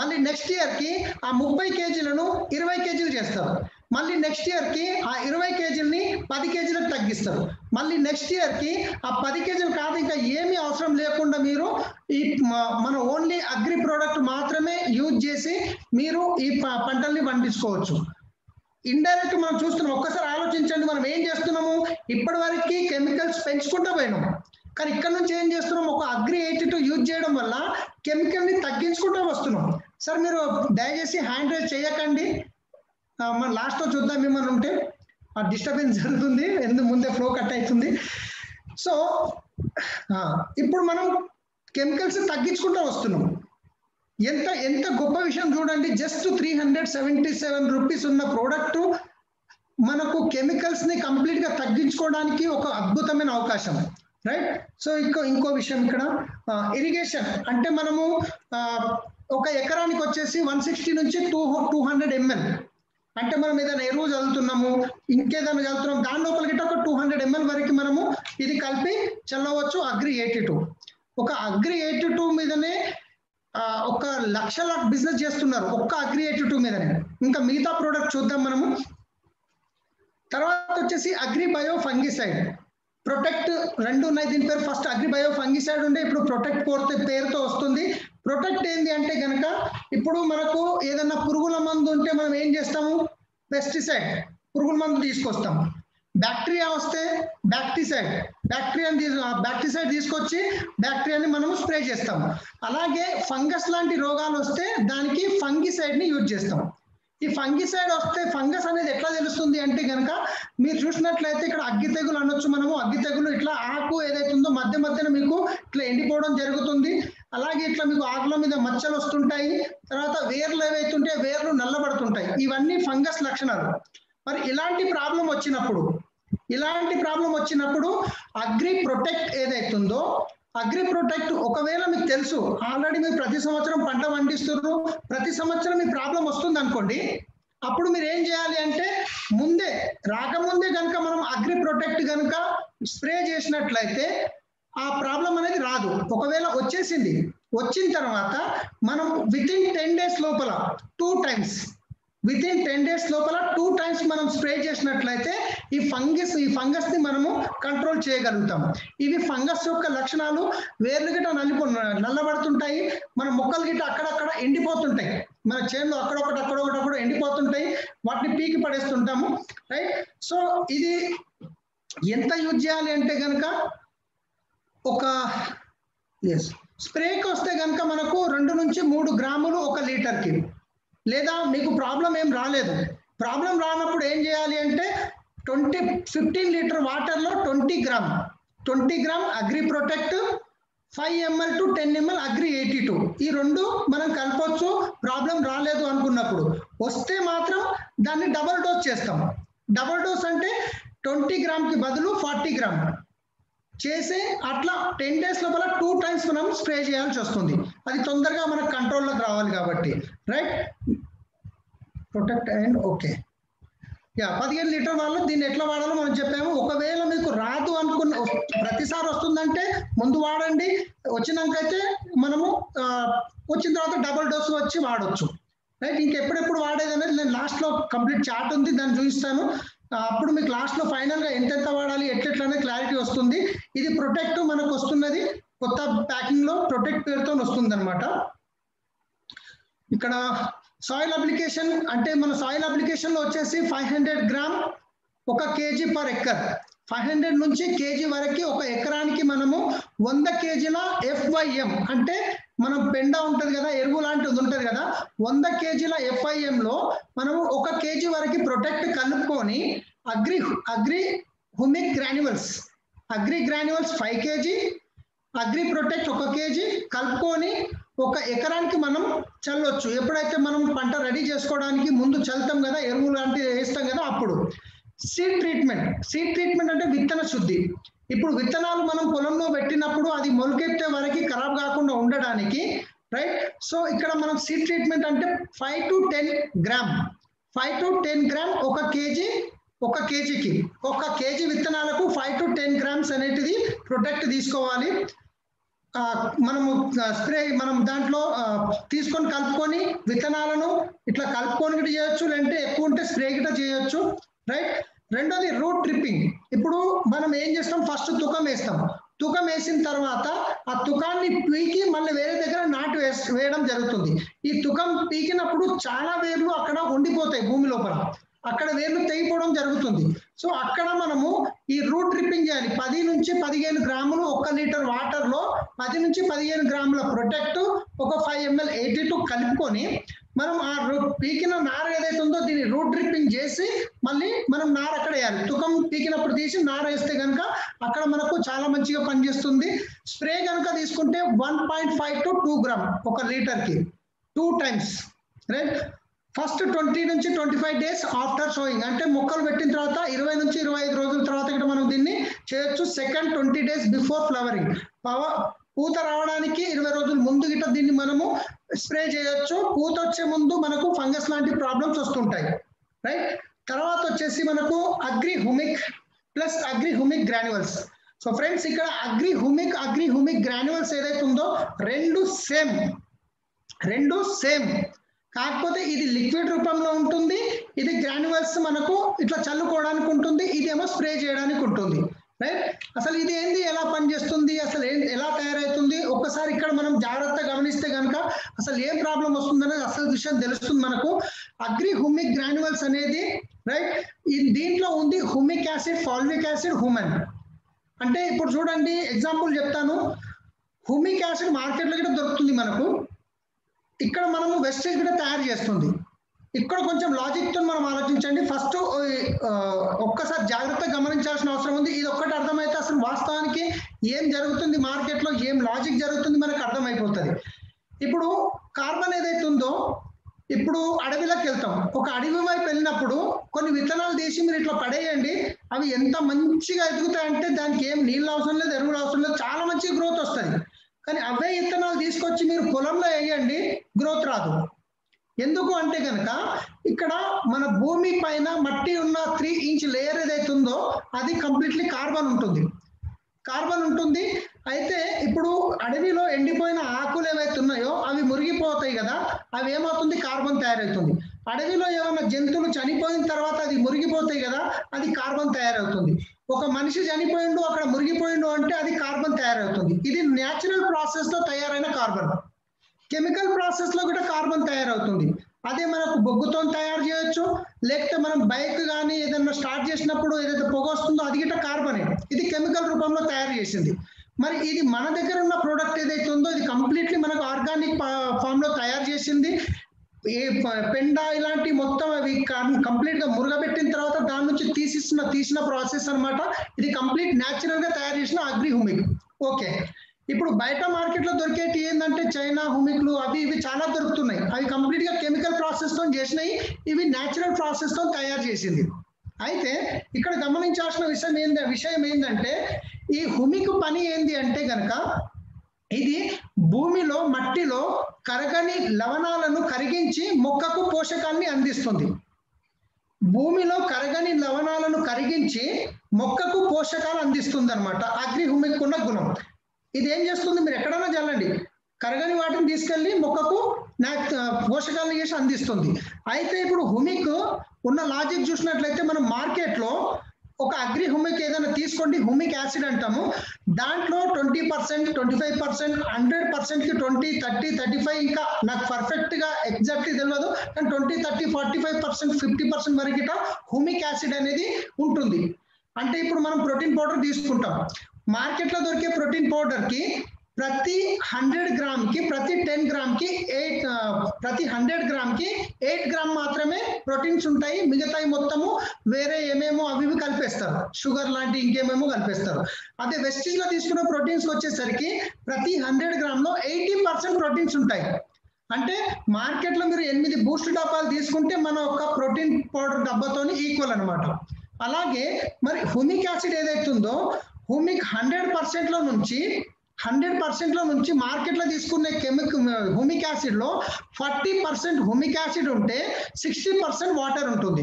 మళ్ళీ నెక్స్ట్ ఇయర్ కి ఆ 30 కేజీలను 20 కేజీలు చేస్తారు. మళ్ళీ నెక్స్ట్ ఇయర్ కి ఆ 20 కేజీలని 10 కేజీలకు తగ్గిస్తారు. మళ్ళీ నెక్స్ట్ ఇయర్ కి ఆ 10 కేజీలు కాదు ఇంకా ఏమీ అవసరం లేకుండా మీరు ఈ మన ఓన్లీ అగ్రి ప్రోడక్ట్ మాత్రమే యూజ్ చేసి మీరు ఈ పంటల్ని పండించుకోవచ్చు. ఇండైరెక్ట్ మనం చూస్తున్నాం, ఒక్కసారి ఆలోచించండి, మనం ఏం చేస్తున్నాము, ఇప్పటి వరకు కెమికల్స్ పెంచుకుంటూ పోయినాం. కానీ ఇక్కడ నుంచి ఏం చేస్తున్నాం, ఒక అగ్రి-82 యూజ్ చేయడం వల్ల కెమికల్ ని తగ్గించుకుంటూ వస్తున్నాం. సార్ మీరు దయచేసి హ్యాండ్ రైజ్ చేయకండి, మన లాస్ట్ లో చూద్దాం ఏమన్నా ఉంటే, ఆ డిస్టర్బెన్స్ జరుగుతుంది, ఎందుకు ముందే ఫ్లో కట్ అవుతుంది. సో ఇప్పుడు మనం కెమికల్స్ తగ్గించుకుంటూ వస్తున్నాం. ఎంత గొప్ప విషయం చూడండి, జస్ట్ 377 రూపీస్ ఉన్న ప్రోడక్ట్ మనకు కెమికల్స్ ని కంప్లీట్ గా తగ్గించుకోవడానికి ఒక అద్భుతమైన అవకాశం, రైట్. సో ఇంకో విషయం ఇక్కడ ఇరిగేషన్ అంటే మనము ఒక ఎకరానికి వచ్చేసి 160 నుంచి 200 ml అంటే మనం ఏదైనా ఎరువు చల్లుతున్నాము, ఇంకేదైనా చల్లుతున్నాం, దాని లోపల గిట్ట ఒక 200 ml వరకు మనము ఇది కలిపి చల్లవచ్చు. అగ్రి-82 ఒక అగ్రి-82 మీదనే 1 లక్షల బిజినెస్ చేస్తున్నారు, ఒక్క అగ్రి-82 మీదనే. ఇంకా మిగతా ప్రోడక్ట్ చూద్దాం మనము. తర్వాత వచ్చేసి అగ్రి-బయో ఫంగిసైడ్, ప్రొటెక్ట్ 2 ఉన్నాయి దీని పేరు. ఫస్ట్ అగ్రి-బయో ఫంగిసైడ్ ఉండే, ఇప్పుడు ప్రొటెక్ట్ పేరుతో వస్తుంది. ప్రొటెక్ట్ ఏంది అంటే కనుక ఇప్పుడు మనకు ఏదన్నా పురుగుల మందు ఉంటే మనం ఏం చేస్తాము, పెస్టిసైడ్ పురుగుల మందు తీసుకొస్తాం. బ్యాక్టీరియా వస్తే బ్యాక్టీసైడ్ తీసుకొచ్చి బ్యాక్టీరియాని మనము స్ప్రే చేస్తాం. అలాగే ఫంగస్ లాంటి రోగాలు వస్తే దానికి ఫంగిసైడ్ ని యూజ్ చేస్తాం. ఈ ఫంగిసైడ్ వస్తే ఫంగస్ అనేది ఎట్లా తెలుస్తుంది అంటే కనుక మీరు చూసినట్లయితే ఇక్కడ అగ్గి తెగులు అనొచ్చు మనము. అగ్గి తెగులు ఇట్లా ఆకు ఏదైతే ఉందో మధ్యన మీకు ఇట్లా ఎండిపోవడం జరుగుతుంది. అలాగే ఇట్లా మీకు ఆకుల మీద మచ్చలు వస్తుంటాయి. తర్వాత వేర్లు ఏవైతే ఉంటే వేర్లు నల్లబడుతుంటాయి. ఇవన్నీ ఫంగస్ లక్షణాలు. మరి ఇలాంటి ప్రాబ్లం వచ్చినప్పుడు అగ్రి ప్రొటెక్ట్ ఏదైతుందో అగ్రి ప్రొటెక్ట్ ఒకవేళ మీకు తెలుసు ఆల్రెడీ మీరు ప్రతి సంవత్సరం పంట పండిస్తున్నారు, ప్రతి సంవత్సరం మీ ప్రాబ్లం వస్తుంది అనుకోండి, అప్పుడు మీరు ఏం చేయాలి అంటే రాకముందే కనుక మనం అగ్రి ప్రొటెక్ట్ కనుక స్ప్రే చేసినట్లయితే ఆ ప్రాబ్లం అనేది రాదు. ఒకవేళ వచ్చేసింది, వచ్చిన తర్వాత మనం వితిన్ 10 days లోపల 2 times వితిన్ 10 days లోపల 2 times మనం స్ప్రే చేసినట్లయితే ఈ ఫంగస్ ని మనము కంట్రోల్ చేయగలుగుతాం. ఇవి ఫంగస్ యొక్క లక్షణాలు. వేర్లు గిట్ట నల్లబడుతుంటాయి, మన మొక్కలు గిట్ట అక్కడక్కడ ఎండిపోతుంటాయి, మన చేనులో అక్కడొకటి ఎండిపోతుంటాయి, వాటిని పీకి పడేస్తుంటాము, రైట్. సో ఇది ఎంత యూజ్ చేయాలి అంటే కనుక ఒక స్ప్రేకి వస్తే కనుక మనకు 2 నుంచి 3 గ్రాములు 1 లీటర్కి. లేదా మీకు ప్రాబ్లం ఏం రాలేదు, ప్రాబ్లం రానప్పుడు ఏం చేయాలి అంటే 15 లీటర్ వాటర్లో 20 gram agri protect, 5 ml to 10 ml agri 82, ఈ 2 మనం కలపొచ్చు ప్రాబ్లం రాలేదు అనుకున్నప్పుడు. వస్తే మాత్రం దాన్ని డబల్ డోస్ చేస్తాం. డబల్ డోస్ అంటే 20 గ్రామ్కి బదులు 40 గ్రామ్ చేసి అట్లా 10 days లోపల 2 times మనం స్ప్రే చేయాల్సి వస్తుంది. అది తొందరగా మనకు కంట్రోల్లోకి రావాలి కాబట్టి, right. Protect and okay. 15 litre వాళ్ళు దీన్ని ఎట్లా వాడాలో మనం చెప్పాము. ఒకవేళ మీకు రాదు అనుకున్న, ప్రతిసారి వస్తుందంటే ముందు వాడండి, వచ్చినాకైతే మనము వచ్చిన తర్వాత డబుల్ డోస్ వచ్చి వాడచ్చు, రైట్. ఇంకెప్పుడెప్పుడు వాడేది అనేది నేను లాస్ట్లో కంప్లీట్ చార్ట్ ఉంది, దాన్ని చూపిస్తాను. అప్పుడు మీకు లాస్ట్లో ఫైనల్గా ఎంతెంత వాడాలి ఎట్లెట్లా అనేది క్లారిటీ వస్తుంది. ఇది ప్రొటెక్ట్ మనకు వస్తున్నది కొత్త ప్యాకింగ్లో, ప్రొటెక్ట్ పేరుతో వస్తుంది అనమాట. ఇక్కడ సాయిల్ అప్లికేషన్ అంటే మన సాయిల్ అప్లికేషన్లో వచ్చేసి 500 గ్రామ్ 1 kg per acre, 500 నుంచి కేజీ వరకు 1 ఎకరానికి మనము 100 kgల FYM అంటే మనం పెండ ఉంటుంది కదా, ఎరువు లాంటిది ఉంటుంది కదా, 100 kgల FIM-లో మనము 1 kg వరకు ప్రొటెక్ట్ కలుపుకొని agri humic granules 5 kg, agri protect 1 kg కలుపుకొని 1 ఎకరానికి మనం చల్లొచ్చు. ఎప్పుడైతే మనం పంట రెడీ చేసుకోవడానికి ముందు చల్లుతాం కదా, ఎరువు లాంటివి వేస్తాం కదా, అప్పుడు. సీడ్ ట్రీట్మెంట్ అంటే విత్తన శుద్ధి. ఇప్పుడు విత్తనాలు మనం పొలంలో పెట్టినప్పుడు అది మొలకెత్తే వరకు ఖరాబ్ కాకుండా ఉండడానికి, రైట్. సో ఇక్కడ మనం సీడ్ ట్రీట్మెంట్ అంటే 5 to 10 గ్రామ్ 1 కేజీకి 1 కేజీ విత్తనాలకు 5 to 10 గ్రామ్స్ అనేటిది ప్రొటెక్ట్ తీసుకోవాలి. మనము స్ప్రే మనం దాంట్లో తీసుకొని కలుపుకొని విత్తనాలను ఇట్లా కలుపుకొని గిట్ట చేయొచ్చు, లేదంటే ఎక్కువ ఉంటే స్ప్రే గిట్ట చేయొచ్చు, రైట్. రెండోది రూట్ ట్రిప్పింగ్. ఇప్పుడు మనం ఏం చేస్తాం, ఫస్ట్ తుకం వేస్తాం, తుకం వేసిన తర్వాత ఆ తుకాన్ని పీకి మళ్ళీ వేరే దగ్గర నాటు వేయడం జరుగుతుంది. ఈ తుకం పీకినప్పుడు చాలా వేర్లు అక్కడ ఉండిపోతాయి భూమి లోపల, అక్కడ వేర్లు తెగిపోవడం జరుగుతుంది. సో అక్కడ మనము ఈ రూట్ ట్రిప్పింగ్ చేయాలి. 10 నుంచి 15 గ్రాములు 1 లీటర్ వాటర్లో 10 నుంచి 15 గ్రాముల ప్రొటెక్ట్, ఒక 5 ml 82 కలుపుకొని మనం ఆ పీకిన నార ఏదైతే ఉందో దీన్ని రూట్ ట్రిప్పింగ్ చేసి మళ్ళీ మనం నార అక్కడ వేయాలి. తుకం పీకినప్పుడు తీసి నార వేస్తే కనుక అక్కడ మనకు చాలా మంచిగా పనిచేస్తుంది. స్ప్రే కనుక తీసుకుంటే 1.5 to 2 గ్రామ్ 1 లీటర్కి 2 times, రైట్. ఫస్ట్ 20 నుంచి 25 days ఆఫ్టర్ సోయింగ్ అంటే మొక్కలు పెట్టిన తర్వాత 20 నుంచి 25 రోజుల తర్వాత కూడా మనం దీన్ని చేయొచ్చు. సెకండ్ 20 days బిఫోర్ ఫ్లవరింగ్, పూత రావడానికి 20 రోజుల ముందు గిట్ట దీన్ని మనము స్ప్రే చేయొచ్చు. పూత వచ్చే ముందు మనకు ఫంగస్ లాంటి ప్రాబ్లమ్స్ వస్తుంటాయి, రైట్. తర్వాత వచ్చేసి మనకు agri humic granules. So friends ఇక్కడ అగ్రి హ్యూమిక్ గ్రాన్యువల్స్ ఏదైతే ఉందో రెండు సేమ్, కాకపోతే ఇది లిక్విడ్ రూపంలో ఉంటుంది, ఇది గ్రాన్యువల్స్ మనకు ఇట్లా చల్లుకోవడానికి ఉంటుంది, ఇదేమో స్ప్రే చేయడానికి ఉంటుంది, రైట్. అసలు ఇది ఏంది, ఎలా పనిచేస్తుంది, అసలు ఎలా తయారవుతుంది, ఒక్కసారి ఇక్కడ మనం జాగ్రత్తగా గమనిస్తే కనుక అసలు ఏం ప్రాబ్లం వస్తుందనేది అసలు విషయం తెలుస్తుంది మనకు. అగ్రి హ్యూమిక్ గ్రాన్యువల్స్ అనేది, రైట్, దీంట్లో ఉంది హ్యూమిక్ యాసిడ్, ఫాల్విక్ యాసిడ్, హ్యూమన్. అంటే ఇప్పుడు చూడండి ఎగ్జాంపుల్ చెప్తాను. హ్యూమిక్ యాసిడ్ మార్కెట్లో కూడా దొరుకుతుంది మనకు, ఇక్కడ మనము వెస్టేజ్ కూడా తయారు చేస్తుంది. ఇక్కడ కొంచెం లాజిక్ తో మనం ఆలోచించండి. ఫస్ట్ ఒక్కసారి జాగ్రత్తగా గమనించాల్సిన అవసరం ఉంది. ఇది ఒక్కటి అర్థమైతే అసలు వాస్తవానికి ఏం జరుగుతుంది మార్కెట్ లో, ఏం లాజిక్ జరుగుతుంది మనకు అర్థమైపోతుంది. ఇప్పుడు కార్బన్ ఏదైతే ఉందో, ఇప్పుడు అడవిలోకి వెళ్తాం, ఒక అడవి వైపు వెళ్ళినప్పుడు కొన్ని విత్తనాలు తీసి మీరు ఇట్లా పడేయండి, అవి ఎంత మంచిగా ఎదుగుతాయంటే దానికి ఏం నీళ్ళు అవసరం లేదు, ఎరువులు అవసరం లేదు, చాలా మంచి గ్రోత్ వస్తుంది. కానీ అవే విత్తనాలు తీసుకొచ్చి మీరు పొలంలో వేయండి, గ్రోత్ రాదు. ఎందుకు అంటే కనుక ఇక్కడ మన భూమి పైన మట్టి ఉన్న 3 ఇంచ్ లేయర్ ఏదైతే ఉందో అది కంప్లీట్లీ కార్బన్ ఉంటుంది. అయితే ఇప్పుడు అడవిలో ఎండిపోయిన ఆకులు ఏవైతే ఉన్నాయో అవి మురిగిపోతాయి కదా, అవి ఏమవుతుంది, కార్బన్ తయారవుతుంది. అడవిలో ఏమైనా జంతువులు చనిపోయిన తర్వాత అది మురిగిపోతాయి కదా, అది కార్బన్ తయారవుతుంది. ఒక మనిషి చనిపోయిండు అక్కడ మురిగిపోయిండు అంటే అది కార్బన్ తయారవుతుంది. ఇది న్యాచురల్ ప్రాసెస్ లో తయారైన కార్బన్. కెమికల్ ప్రాసెస్ లో కూడా కార్బన్ తయారవుతుంది. అదే మనకు బొగ్గుతో తయారు చేయొచ్చు, లేకపోతే మనం బైక్ కానీ ఏదైనా స్టార్ట్ చేసినప్పుడు ఏదైతే పొగ వస్తుందో అది గిట్ట కార్బనే. ఇది కెమికల్ రూపంలో తయారు చేసింది. మరి ఇది మన దగ్గర ఉన్న ప్రోడక్ట్ ఏదైతే ఉందో ఇది కంప్లీట్లీ మనకు ఆర్గానిక్ ఫామ్ లో తయారు చేసింది. ఏ పెండ ఇలాంటి మొత్తం అవి కంప్లీట్ గా మురగబెట్టిన తర్వాత దాని నుంచి తీసిన ప్రాసెస్ అన్నమాట. ఇది కంప్లీట్ న్యాచురల్ గా తయారు చేసిన అగ్రి హ్యూమిక్. ఓకే, ఇప్పుడు బయట మార్కెట్ లో దొరికేటి ఏంటంటే చైనా హ్యూమిక్లు అవి ఇవి చాలా దొరుకుతున్నాయి. అవి కంప్లీట్ గా కెమికల్ ప్రాసెస్ తో చేసినాయి, ఇవి న్యాచురల్ ప్రాసెస్ తో తయారు చేసింది. అయితే ఇక్కడ గమనించాల్సిన విషయం ఏంటంటే ఈ హ్యూమిక్ పని ఏంది అంటే గనక ఇది భూమిలో మట్టిలో కరగని లవణాలను కరిగించి మొక్కకు పోషకాన్ని అందిస్తుంది. భూమిలో కరగని లవణాలను కరిగించి మొక్కకు పోషకాలు అందిస్తుంది అనమాట అగ్రి హ్యూమిక్ ఉన్న గుణం. ఇది ఏం చేస్తుంది, మీరు ఎక్కడైనా చల్లండి, కరగని వాటిని తీసుకెళ్లి మొక్కకు పోషకాలను చేసి అందిస్తుంది. అయితే ఇప్పుడు హ్యూమిక్ ఉన్న లాజిక్ చూసినట్లయితే మనం మార్కెట్ లో ఒక అగ్రి హ్యూమిక్ ఏదైనా తీసుకోండి, హ్యూమిక్ యాసిడ్ అంటాము, దాంట్లో 20%, 25%, 100% కి 20, 30, 35 ఇంకా నాకు పర్ఫెక్ట్ గా ఎగ్జాక్ట్లీ తెలియదు, కానీ 20, 30, 45%, 50% వరకు హ్యూమిక్ యాసిడ్ అనేది ఉంటుంది. అంటే ఇప్పుడు మనం ప్రోటీన్ పౌడర్ తీసుకుంటాం, మార్కెట్ లో దొరికే ప్రోటీన్ పౌడర్ కి ప్రతి 100 గ్రామ్ కి ప్రతి 10 గ్రామ్ కి 100 గ్రామ్ కి 8 గ్రామ్ మాత్రమే ప్రోటీన్స్ ఉంటాయి. మిగతాయి మొత్తము వేరే ఏమేమో అవి కలిపేస్తారు, షుగర్ లాంటి ఇంకేమేమో కలిపేస్తారు. అదే వెస్టీజ్ లో తీసుకున్న ప్రోటీన్స్ వచ్చేసరికి ప్రతి 100 గ్రామ్ లో 80% ప్రోటీన్స్ ఉంటాయి. అంటే మార్కెట్ లో మీరు 8 బూస్ట్ డబ్బాలు తీసుకుంటే మన ఒక ప్రోటీన్ పౌడర్ డబ్బాతోని ఈక్వల్ అనమాట. అలాగే మరి హ్యూమిక్ యాసిడ్ ఏదైతుందో హ్యూమిక్ 100% లో నుంచి మార్కెట్ లో తీసుకునే హ్యూమిక్ యాసిడ్ లో 40% హ్యూమిక్ యాసిడ్ ఉంటే 60% వాటర్ ఉంటుంది.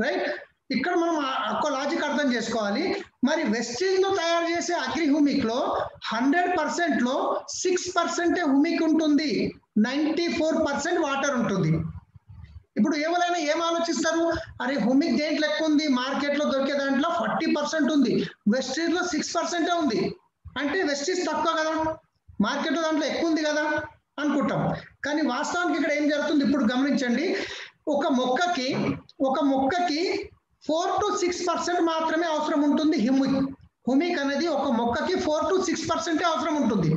రైట్, ఇక్కడ మనం ఒక లాజిక్ అర్థం చేసుకోవాలి. మరి వెస్టీజ్ లో తయారు చేసే అగ్రి హ్యూమిక్ లో 100% లో 6% హ్యూమిక్ ఉంటుంది, 94% వాటర్ ఉంటుంది. ఇప్పుడు ఎవరైనా ఏం ఆలోచిస్తారు, అరే హ్యూమిక్ దేంట్లో ఎక్కువ ఉంది, మార్కెట్ లో దొరికే దాంట్లో 40% ఉంది, వెస్టీజ్ లో 6% ఉంది, అంటే వెస్టీజ్ తక్కువ కదా, మార్కెట్ లో దాంట్లో ఎక్కువ ఉంది కదా అనుకుంటాం. కానీ వాస్తవానికి ఇక్కడ ఏం జరుగుతుంది ఇప్పుడు గమనించండి, ఒక మొక్కకి 4 to 6% మాత్రమే అవసరం ఉంటుంది హ్యూమిక్. హ్యూమిక్ అనేది ఒక మొక్కకి 4 to 6% అవసరం ఉంటుంది.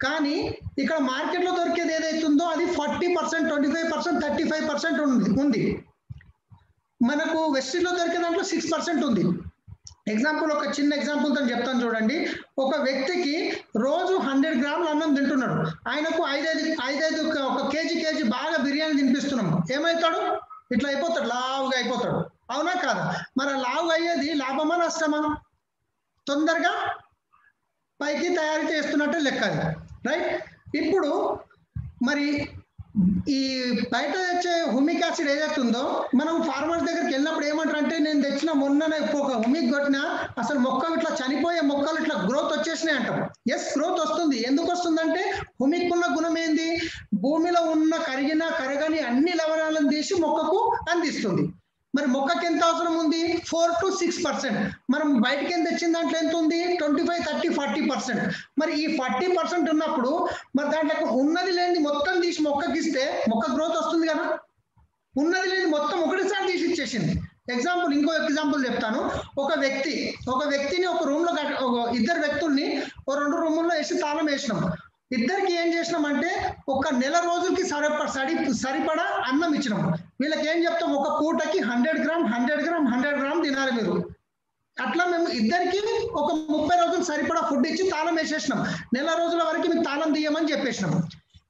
కానీ ఇక్కడ మార్కెట్ లో దొరికేది ఏదైతుందో అది 40%, 25%, 35% ఉంది. మనకు వెస్టీజ్ లో దొరికే దాంట్లో 6% ఉంది. ఎగ్జాంపుల్, ఒక చిన్న ఎగ్జాంపుల్ తో చెప్తాను చూడండి. ఒక వ్యక్తికి రోజు 100 గ్రాముల అన్నం తింటున్నాడు, ఆయనకు 5 ఒక కేజీ బాగా బిర్యానీ తినిపిస్తున్నాం, ఏమవుతాడు, ఇట్లా అయిపోతాడు, లావుగా అయిపోతాడు. అవునా కాదా? మరి లావు అయ్యేది లాభమా నష్టమా? తొందరగా పైకి తయారు చేస్తున్నట్టు లెక్క, రైట్? ఇప్పుడు మరి ఈ బయట తెచ్చే హ్యూమిక్ యాసిడ్ ఏదైతే ఉందో మనం ఫార్మర్స్ దగ్గరికి వెళ్ళినప్పుడు ఏమంటారు అంటే, నేను తెచ్చిన మొన్ననే ఒక హ్యూమిక్ కొట్టినా అసలు మొక్క ఇట్లా చనిపోయే మొక్కలు ఇట్లా గ్రోత్ వచ్చేసినాయి అంటాం. ఎస్, గ్రోత్ వస్తుంది. ఎందుకు వస్తుందంటే హ్యూమిక్ ఉన్న గుణం ఏంది, భూమిలో ఉన్న కరగని అన్ని లవణాలను తీసి మొక్కకు అందిస్తుంది. మరి మొక్కకి ఎంత అవసరం ఉంది, 4 to 6%. మనం బయటకి ఎంత తెచ్చిన దాంట్లో ఎంత ఉంది, 25, 30, 40%. మరి ఈ 40% ఉన్నప్పుడు మరి దాంట్లో ఉన్నది లేని మొత్తం తీసి మొక్కకి ఇస్తే మొక్క గ్రోత్ వస్తుంది కదా. ఉన్నది లేని మొత్తం ఒకటిసారి తీసి ఇచ్చేసింది. ఇంకో ఎగ్జాంపుల్ చెప్తాను. ఒక వ్యక్తిని ఒక రూమ్ లో 2 వ్యక్తుల్ని 2 రూముల్లో వేసి తాళం వేసినాం. ఇద్దరికి ఏం చేసినామంటే ఒక నెల రోజులకి సరిపడా అన్నం ఇచ్చినాం. వీళ్ళకి ఏం చెప్తాం, ఒక పూటకి 100 గ్రామ్ తినాలి మీరు. అట్లా మేము ఇద్దరికి ఒక 30 రోజులు సరిపడా ఫుడ్ ఇచ్చి తాళం వేసేసినాం. నెల రోజుల వరకు మీకు తాళం తీయమని చెప్పేసినాం.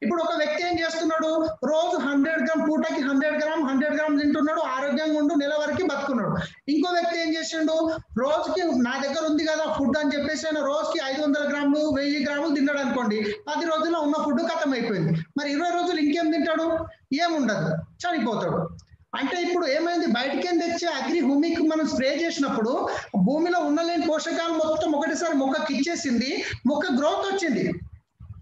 ఇప్పుడు ఒక వ్యక్తి ఏం చేస్తున్నాడు, రోజు 100 గ్రామ్ పూటకి 100 గ్రామ్ తింటున్నాడు, ఆరోగ్యంగా ఉండు, నెల వరకు బతుకున్నాడు. ఇంకో వ్యక్తి ఏం చేసిండు, రోజుకి నా దగ్గర ఉంది కదా ఫుడ్ అని చెప్పేసి ఆయన రోజుకి 500 గ్రాములు 1000 గ్రాములు తిన్నాడు అనుకోండి, 10 రోజుల్లో ఉన్న ఫుడ్ ఖతం అయిపోయింది. మరి 20 రోజులు ఇంకేం తింటాడు, ఏముండదు, చనిపోతాడు. అంటే ఇప్పుడు ఏమైంది, బయటకేం తెచ్చే అగ్రి హుమిక్ మనం స్ప్రే చేసినప్పుడు భూమిలో ఉండలేని పోషకాలు మొత్తం ఒకటిసారి మొక్కకి ఇచ్చేసింది, మొక్క గ్రోత్ వచ్చింది.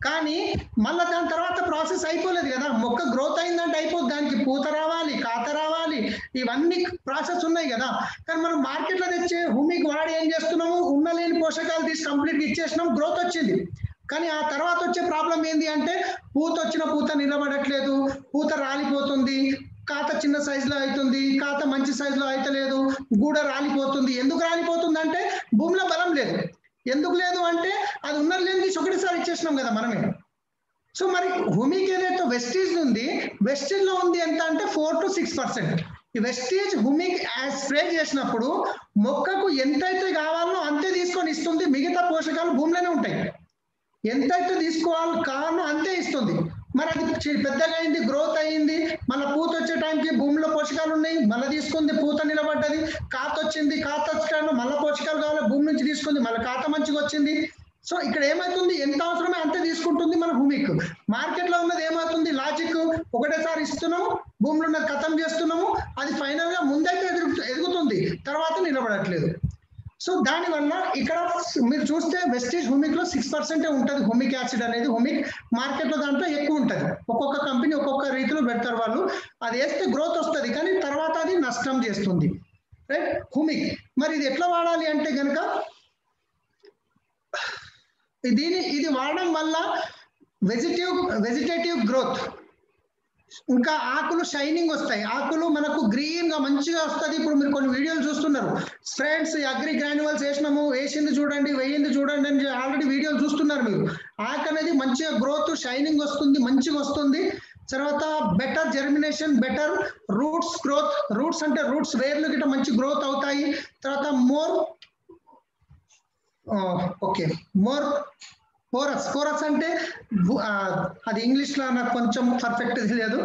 కానీ మళ్ళీ దాని తర్వాత ప్రాసెస్ అయిపోలేదు కదా, మొక్క గ్రోత్ అయిందంటే అయిపోతుంది, దానికి పూత రావాలి, కాత రావాలి, ఇవన్నీ ప్రాసెస్ ఉన్నాయి కదా. కానీ మనం మార్కెట్లో తెచ్చే హుమిక్ వాడి ఏం చేస్తున్నాము, ఉండలేని పోషకాలు తీసి కంప్లీట్గా ఇచ్చేసినాం, గ్రోత్ వచ్చింది. కానీ ఆ తర్వాత వచ్చే ప్రాబ్లం ఏంటి అంటే పూత వచ్చిన పూత నిలబడట్లేదు, పూత రాలిపోతుంది, కాత చిన్న సైజులో అవుతుంది, కాత మంచి సైజులో అయితలేదు, గూడ రాలిపోతుంది. ఎందుకు రాలిపోతుంది అంటే భూమిలో బలం లేదు. ఎందుకు లేదు అంటే అది ఉన్నది ఒకటిసారి ఇచ్చేసినాం కదా మనమే. సో మరి హుమిక్ ఏదైతే వెస్టీజ్ ఉంది, వెస్టీజ్ లో ఉంది ఎంత అంటే 4 to 6%. ఈ వెస్టీజ్ హుమిక్ స్ప్రే చేసినప్పుడు మొక్కకు ఎంతైతే కావాలో అంతే తీసుకొని ఇస్తుంది, మిగతా పోషకాలు భూమిలోనే ఉంటాయి. ఎంతైతే తీసుకోవాలి కావాలో అంతే ఇస్తుంది. మరి అది పెద్దగా అయింది, గ్రోత్ అయింది, మళ్ళీ పూత వచ్చే టైంకి భూమిలో పోషకాలు ఉన్నాయి, మళ్ళీ తీసుకుంది, పూత నిలబడ్డది, కాత వచ్చింది, కాత వచ్చాను మళ్ళీ పోషకాలు కావాలి, భూమి నుంచి తీసుకుంది, మళ్ళీ కాత మంచిగా వచ్చింది. సో ఇక్కడ ఏమవుతుంది, ఎంత అవసరమే అంతే తీసుకుంటుంది మన హుమిక్. మార్కెట్ లో ఉన్నది ఏమవుతుంది, లాజిక్ ఒకటేసారి ఇస్తున్నాము, భూమిలో ఉన్నది ఖతం చేస్తున్నాము, అది ఫైనల్ గా ముందైతే ఎదుగుతుంది, తర్వాత నిలబడట్లేదు. సో దానివల్ల ఇక్కడ మీరు చూస్తే వెస్టీజ్ హుమిక్ లో 6% ఉంటుంది హుమిక్ యాసిడ్ అనేది. హుమిక్ మార్కెట్ లో దాంట్లో ఎక్కువ ఉంటుంది, ఒక్కొక్క కంపెనీ ఒక్కొక్క రీతిలో పెడతారు వాళ్ళు. అది వేస్తే గ్రోత్ వస్తుంది కానీ తర్వాత అది నష్టం చేస్తుంది, రైట్. హుమిక్ మరి ఇది ఎట్లా వాడాలి అంటే కనుక ఇది వాడడం వల్ల వెజిటేటివ్ గ్రోత్, ఇంకా ఆకులు షైనింగ్ వస్తాయి, ఆకులు మనకు గ్రీన్ గా మంచిగా వస్తుంది. ఇప్పుడు మీరు కొన్ని వీడియోలు చూస్తున్నారు ఫ్రెండ్స్, అగ్రి గ్రాన్యువల్స్ వేసినాము, వేసింది చూడండి, వేయింది చూడండి అని ఆల్రెడీ వీడియోలు చూస్తున్నారు మీరు. ఆకు అనేది మంచిగా గ్రోత్ షైనింగ్ వస్తుంది, మంచిగా వస్తుంది. తర్వాత better germination, better roots growth, roots అంటే రూట్స్ వేర్లు గిట్ట మంచి గ్రోత్ అవుతాయి. తర్వాత మోర్ పోరస్ అంటే అది ఇంగ్లీష్ లో నాకు కొంచెం పర్ఫెక్ట్ తెలియదు.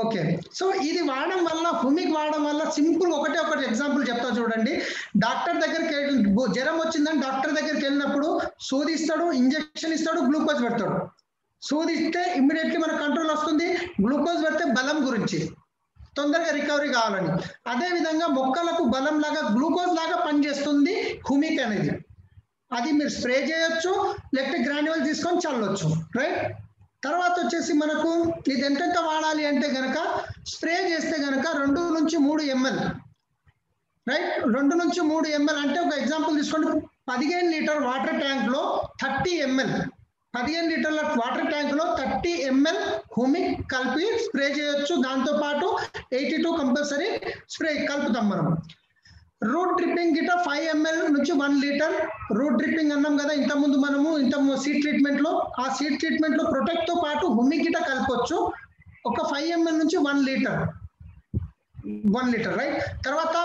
ఓకే, సో ఇది వాడడం వల్ల, హుమిక్ వాడడం వల్ల సింపుల్ ఒకటి ఎగ్జాంపుల్ చెప్తా చూడండి. డాక్టర్ దగ్గరికి జ్వరం వచ్చిందని డాక్టర్ దగ్గరికి వెళ్ళినప్పుడు సూది ఇస్తాడు, ఇంజెక్షన్ ఇస్తాడు, గ్లూకోజ్ పెడతాడు. సూది ఇస్తే ఇమ్మీడియట్లీ మనకు కంట్రోల్ వస్తుంది, గ్లూకోజ్ పెడితే బలం గురించి తొందరగా రికవరీ కావాలని. అదే విధంగా మొక్కలకు బలం లాగా గ్లూకోజ్ లాగా పనిచేస్తుంది హుమిక్ అనేది. అది మీరు స్ప్రే చేయొచ్చు, లేకపోతే గ్రాన్యువల్ తీసుకొని చల్లొచ్చు, రైట్. తర్వాత వచ్చేసి మనకు ఇది ఎంతెంత వాడాలి అంటే కనుక స్ప్రే చేస్తే కనుక 2 నుంచి 3 ml, రైట్. 2 నుంచి 3 ml అంటే ఒక ఎగ్జాంపుల్ తీసుకోండి, 15 లీటర్ వాటర్ ట్యాంక్ లో 30 ml, 15 లీటర్ల వాటర్ ట్యాంక్ లో 30 ml హుమిక్ కలిపి స్ప్రే చేయొచ్చు. దాంతో పాటు 82 కంపల్సరీ స్ప్రే కలుపుతాం మనం. రూట్ డ్రిప్పింగ్ గిట 5 ml నుంచి 1 లీటర్ రూట్ డ్రిప్పింగ్ అన్నాం కదా ఇంతకుముందు మనము, సీడ్ ట్రీట్మెంట్ లో. ఆ సీడ్ ట్రీట్మెంట్ లో ప్రొటెక్ట్ తో పాటు హుమిక్ గిట కలపొచ్చు. ఒక 5 ml నుంచి 1 లీటర్, రైట్. తర్వాత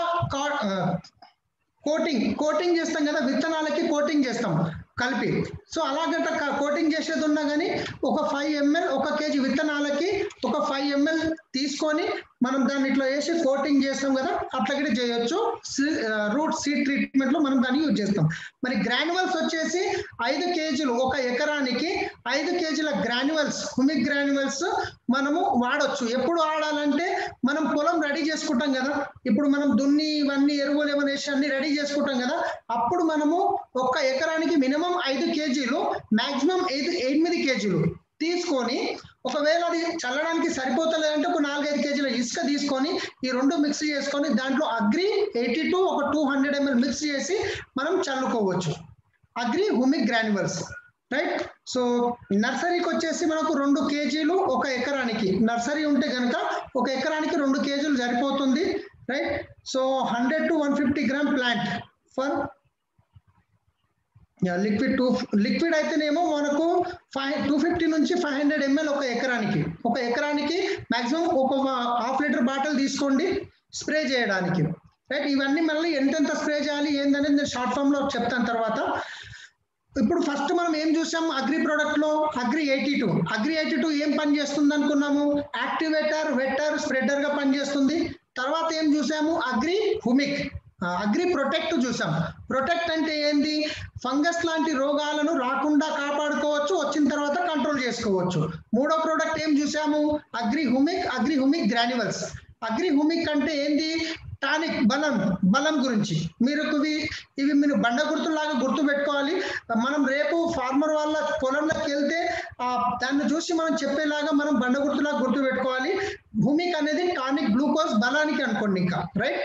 కోటింగ్ చేస్తాం కదా, విత్తనాలకి కోటింగ్ చేస్తాం కలిపి. సో అలాగంట కోటింగ్ చేసేది ఉన్నా కానీ ఒక 5 ml, 1 kg విత్తనాలకి ఒక 5 ml తీసుకొని మనం దాన్ని ఇట్లా వేసి కోటింగ్ చేస్తాం కదా, అట్లా కూడా చేయొచ్చు. రూట్ సీడ్ ట్రీట్మెంట్ లో మనం దాన్ని యూజ్ చేస్తాం. మరి గ్రాన్యువల్స్ వచ్చేసి 5 kgలు, 1 ఎకరానికి 5 kgల గ్రాన్యువల్స్, హుమిక్ గ్రాన్యువల్స్ మనము వాడొచ్చు. ఎప్పుడు వాడాలంటే మనం పొలం రెడీ చేసుకుంటాం కదా, ఇప్పుడు మనం దున్ని ఇవన్నీ ఎరువులు ఏమైనా వేసి అన్ని రెడీ చేసుకుంటాం కదా, అప్పుడు మనము 1 ఎకరానికి మినిమం 5 kgలు, మాక్సిమం 8 kgలు తీసుకొని, ఒకవేళ అది చల్లడానికి సరిపోతలేదంటే ఒక 4-5 kgల ఇసుక తీసుకొని ఈ 2 మిక్స్ చేసుకొని దాంట్లో అగ్రి 82 ఒక 200 ml మిక్స్ చేసి మనం చల్లుకోవచ్చు, agri humic granules, right. So నర్సరీకి వచ్చేసి మనకు 2 kgలు 1 ఎకరానికి, నర్సరీ ఉంటే కనుక 1 ఎకరానికి 2 kgలు సరిపోతుంది, right. So 100 to 150 gram plant for liquid అయితేనేమో మనకు 250 నుంచి 500 ml 1 ఎకరానికి మాక్సిమం ఒక 1/2 లీటర్ బాటిల్ తీసుకోండి స్ప్రే చేయడానికి, రైట్. ఇవన్నీ మళ్ళీ ఎంతెంత స్ప్రే చేయాలి ఏందనేది నేను షార్ట్ ఫామ్ లో చెప్తాను తర్వాత. ఇప్పుడు ఫస్ట్ మనం ఏం చూసాం అగ్రి ప్రోడక్ట్ లో, అగ్రి 82 ఏం పని చేస్తుంది అనుకున్నాము, యాక్టివేటర్, వెటర్, స్ప్రెడర్ గా పనిచేస్తుంది. తర్వాత ఏం చూసాము, అగ్రి హుమిక్, అగ్రి ప్రొటెక్ట్ చూసాం. ప్రొటెక్ట్ అంటే ఏంది, ఫంగస్ లాంటి రోగాలను రాకుండా కాపాడుకోవచ్చు, వచ్చిన తర్వాత కంట్రోల్ చేసుకోవచ్చు. 3వ ప్రోడక్ట్ ఏం చూసాము, agri humic granules. Agri humic అంటే ఏంది? టానిక్, బలం గురించి. మీరు ఇవి మీరు బండ గుర్తులాగా గుర్తు పెట్టుకోవాలి. మనం రేపు ఫార్మర్ వాళ్ళ పొలంలోకి వెళ్తే దాన్ని చూసి మనం చెప్పేలాగా మనం బండ గుర్తులాగా గుర్తు పెట్టుకోవాలి. హుమిక్ అనేది టానిక్, గ్లూకోజ్ బలానికి అనుకోండి ఇంకా, రైట్.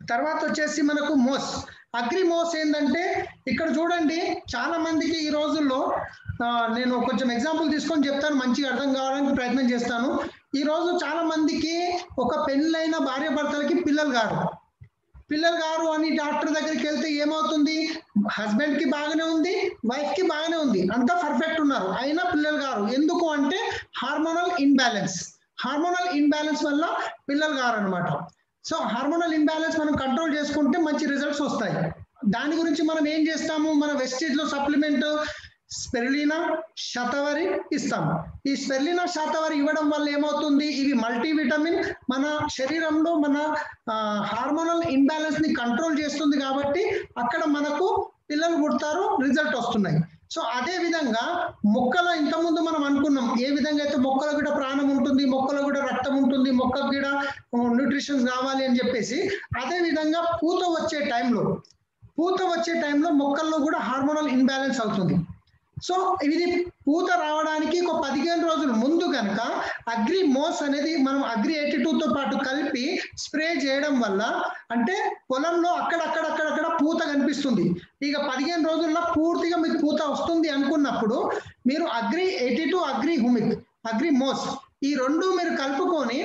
తర్వాత వచ్చేసి మనకు మోస్. అగ్రి మోస్ ఏంటంటే ఇక్కడ చూడండి, చాలా మందికి ఈ రోజుల్లో నేను కొంచెం ఎగ్జాంపుల్ తీసుకొని చెప్తాను, మంచిగా అర్థం కావడానికి ప్రయత్నం చేస్తాను. ఈ రోజు చాలా మందికి ఒక పెళ్ళైన భార్య భర్తలకి పిల్లలు గారు అని డాక్టర్ దగ్గరికి వెళ్తే ఏమవుతుంది? హస్బెండ్ కి బాగానే ఉంది, వైఫ్ కి బాగానే ఉంది, అంతా పర్ఫెక్ట్ ఉన్నారు, అయినా పిల్లలు గారు. ఎందుకు అంటే హార్మోనల్ ఇన్బ్యాలెన్స్ వల్ల పిల్లలు గారు అనమాట. సో హార్మోనల్ ఇంబ్యాలెన్స్ మనం కంట్రోల్ చేసుకుంటే మంచి రిజల్ట్స్ వస్తాయి. దాని గురించి మనం ఏం చేస్తాము? మన వెస్టేజ్ లో సప్లిమెంట్ స్పెరులినా, శతవరి ఇస్తాము. ఈ స్పెరులినా, శతవరి ఇవ్వడం వల్ల ఏమవుతుంది? ఇవి మల్టీవిటమిన్, మన శరీరంలో మన హార్మోనల్ ఇంబ్యాలెన్స్ ని కంట్రోల్ చేస్తుంది. కాబట్టి అక్కడ మనకు పిల్లలు పుడతారు, రిజల్ట్ వస్తున్నాయి. సో అదే విధంగా మొక్కల ఇంతకుముందు మనం అనుకున్నాం, ఏ విధంగా అయితే మొక్కలకు కూడా ప్రాణం ఉంటుంది, మొక్కలకు కూడా రక్తం ఉంటుంది, మొక్కకు కూడా న్యూట్రిషన్స్ కావాలి అని చెప్పేసి, అదే విధంగా పూత వచ్చే టైంలో మొక్కల్లో కూడా హార్మోనల్ ఇన్బ్యాలెన్స్ అవుతుంది. సో ఇది పూత రావడానికి ఒక 15 రోజుల ముందు కనుక అగ్రి మోస్ అనేది మనం అగ్రి 82తో పాటు కలిపి స్ప్రే చేయడం వల్ల, అంటే పొలంలో అక్కడక్కడ పూత కనిపిస్తుంది. ఇక 15 రోజుల్లో పూర్తిగా మీకు పూత వస్తుంది అనుకున్నప్పుడు మీరు అగ్రి 82, అగ్రి హుమిక్, అగ్రి మోస్ ఈ రెండు మీరు కలుపుకొని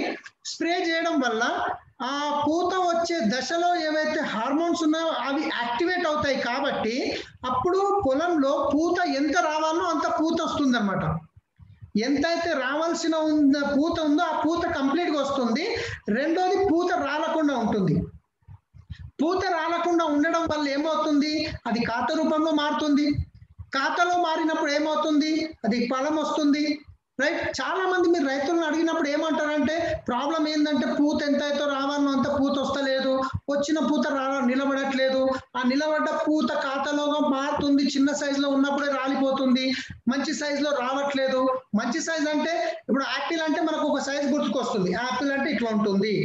స్ప్రే చేయడం వల్ల ఆ పూత వచ్చే దశలో ఏవైతే హార్మోన్స్ ఉన్నాయో అవి యాక్టివేట్ అవుతాయి. కాబట్టి అప్పుడు పొలంలో పూత ఎంత రావాలో అంత పూత వస్తుంది అనమాట. ఎంతైతే రావాల్సిన పూత ఉందో ఆ పూత కంప్లీట్ గా వస్తుంది. రెండోది పూత రాలకుండా ఉంటుంది. పూత రాలకుండా ఉండడం వల్ల ఏమవుతుంది? అది కాత రూపంలో మారుతుంది. కాతలో మారినప్పుడు ఏమవుతుంది? అది ఫలం వస్తుంది, రైట్. చాలా మంది మీరు రైతులను అడిగినప్పుడు ఏమంటారంటే, ప్రాబ్లం ఏంటంటే పూత ఎంతైతే రావాలో అంత పూత వస్తలేదు, వచ్చిన పూత నిలబడట్లేదు, ఆ నిలబడ్డ పూత కాతలోగా మారుతుంది, చిన్న సైజులో ఉన్నప్పుడే రాలిపోతుంది, మంచి సైజులో రావట్లేదు. మంచి సైజ్ అంటే ఇప్పుడు యాపిల్ అంటే మనకు ఒక సైజ్ గుర్తుకొస్తుంది, యాపిల్ అంటే ఇట్లా ఉంటుంది,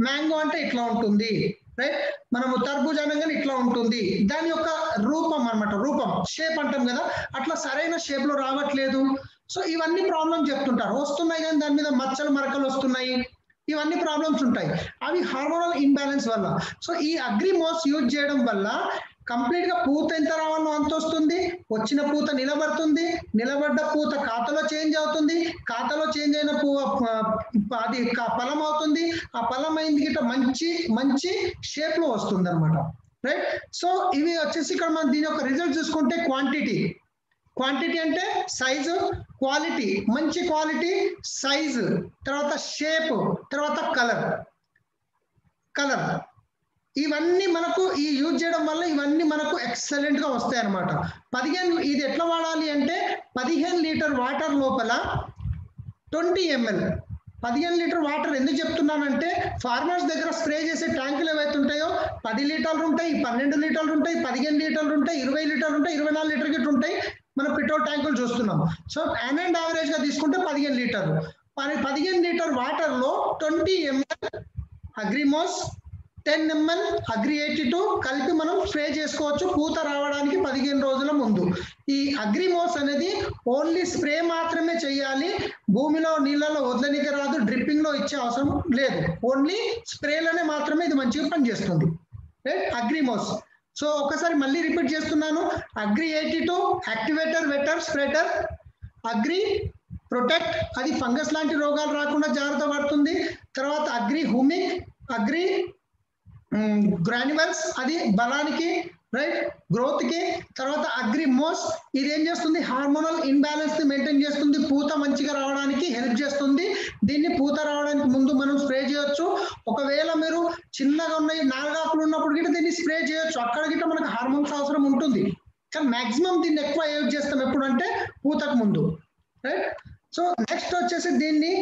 మ్యాంగో అంటే ఇట్లా ఉంటుంది, రైట్. మనము తర్బూజ అనగానే ఇట్లా ఉంటుంది, దాని యొక్క రూపం అన్నమాట, రూపం షేప్ అంటాం కదా, అట్లా సరైన షేప్ లో రావట్లేదు. సో ఇవన్నీ ప్రాబ్లమ్స్ చెప్తుంటారు, వస్తున్నాయి కానీ దాని మీద మచ్చలు మరకలు వస్తున్నాయి, ఇవన్నీ ప్రాబ్లమ్స్ ఉంటాయి, అవి హార్మోనల్ ఇంబ్యాలెన్స్ వల్ల. సో ఈ అగ్రిమోస్ యూజ్ చేయడం వల్ల కంప్లీట్ గా పూత ఎంత రావాలో అంత వస్తుంది, వచ్చిన పూత నిలబడుతుంది, నిలబడ్డ పూత కాతలో చేంజ్ అవుతుంది, కాతలో చేంజ్ అయిన అది ఫలం అవుతుంది, ఆ ఫలం అయింది గిట్ట మంచి షేప్ లో వస్తుంది అనమాట, రైట్. సో ఇవి వచ్చేసి ఇక్కడ మనం దీని యొక్క రిజల్ట్ చూసుకుంటే క్వాంటిటీ అంటే సైజు, క్వాలిటీ మంచి క్వాలిటీ, సైజు, తర్వాత షేప్, తర్వాత కలర్ ఇవన్నీ మనకు ఈ యూజ్ చేయడం వల్ల ఇవన్నీ మనకు ఎక్సలెంట్ గా వస్తాయి అన్నమాట. 15 ఇది ఎట్లా వాడాలి అంటే 15 లీటర్ వాటర్ లోపల 20 ml 15 లీటర్ వాటర్ ఎందుకు చెప్తున్నానంటే, ఫార్మర్స్ దగ్గర స్ప్రే చేసే ట్యాంకులు ఏవైతే ఉంటాయో 10 లీటర్లు ఉంటాయి, 12 లీటర్లు ఉంటాయి, 15 లీటర్లు ఉంటాయి, 20 లీటర్లు ఉంటాయి, 24 లీటర్ గిట్ల ఉంటాయి. మనం పెట్రోల్ ట్యాంకులు చూస్తున్నాం. సో అండ్ యావరేజ్ గా తీసుకుంటే 15 లీటర్లు. 15 లీటర్ వాటర్ లో 20 ml అగ్రిమోస్, 10 ml అగ్రి 82 కలిపి మనం స్ప్రే చేసుకోవచ్చు పూత రావడానికి 15 రోజుల ముందు. ఈ అగ్రిమోస్ అనేది ఓన్లీ స్ప్రే మాత్రమే చేయాలి, భూమిలో నీళ్ళలో వదలనికి రాదు, డ్రిప్పింగ్ లో ఇచ్చే అవసరం లేదు, ఓన్లీ స్ప్రేలోనే మాత్రమే ఇది మంచిగా పనిచేస్తుంది, రైట్. అగ్రిమోస్. సో ఒకసారి మళ్ళీ రిపీట్ చేస్తున్నాను, agri 82 activator wetter spreader, agri protect అది ఫంగస్ లాంటి రోగాలు రాకుండా జాగ్రత్త పడుతుంది, తర్వాత అగ్రి హుమిక్, అగ్రి గ్రాన్యువల్స్ అది బలానికి, రైట్, గ్రోత్ కి, తర్వాత అగ్రిమోస్ ఇది ఏం చేస్తుంది, హార్మోనల్ ఇన్బ్యాలెన్స్ ని మెయింటైన్ చేస్తుంది, పూత మంచిగా రావడానికి హెల్ప్ చేస్తుంది. దీన్ని పూత రావడానికి ముందు మనం స్ప్రే చేయొచ్చు. ఒకవేళ మీరు చిన్నగా ఉన్నాయి నాలుగాకులు ఉన్నప్పుడు గిట్ట దీన్ని స్ప్రే చేయొచ్చు, అక్కడ గిట్ట మనకు హార్మోన్స్ అవసరం ఉంటుంది, కానీ మాక్సిమం దీన్ని ఎక్కువ యూజ్ చేస్తాం ఎప్పుడు అంటే పూతకు ముందు, రైట్. సో నెక్స్ట్ వచ్చేసి దీన్ని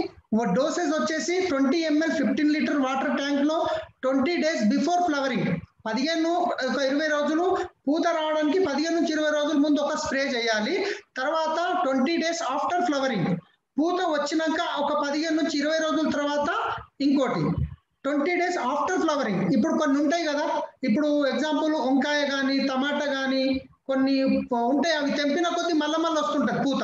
డోసేజ్ వచ్చేసి 20 ml 15 లీటర్ వాటర్ ట్యాంక్ లో 20 days బిఫోర్ ఫ్లవరింగ్, 20 రోజులు పూత రావడానికి 15 నుంచి 20 రోజుల ముందు ఒక స్ప్రే చేయాలి. తర్వాత 20 days ఆఫ్టర్ ఫ్లవరింగ్, పూత వచ్చినాక ఒక 15 నుంచి 20 రోజుల తర్వాత ఇంకోటి 20 days ఆఫ్టర్ ఫ్లవరింగ్. ఇప్పుడు కొన్ని ఉంటాయి కదా, ఇప్పుడు ఎగ్జాంపుల్ వంకాయ కానీ టమాటా కానీ కొన్ని ఉంటాయి, అవి తెంపిన కొద్దీ మళ్ళీ వస్తుంటది పూత.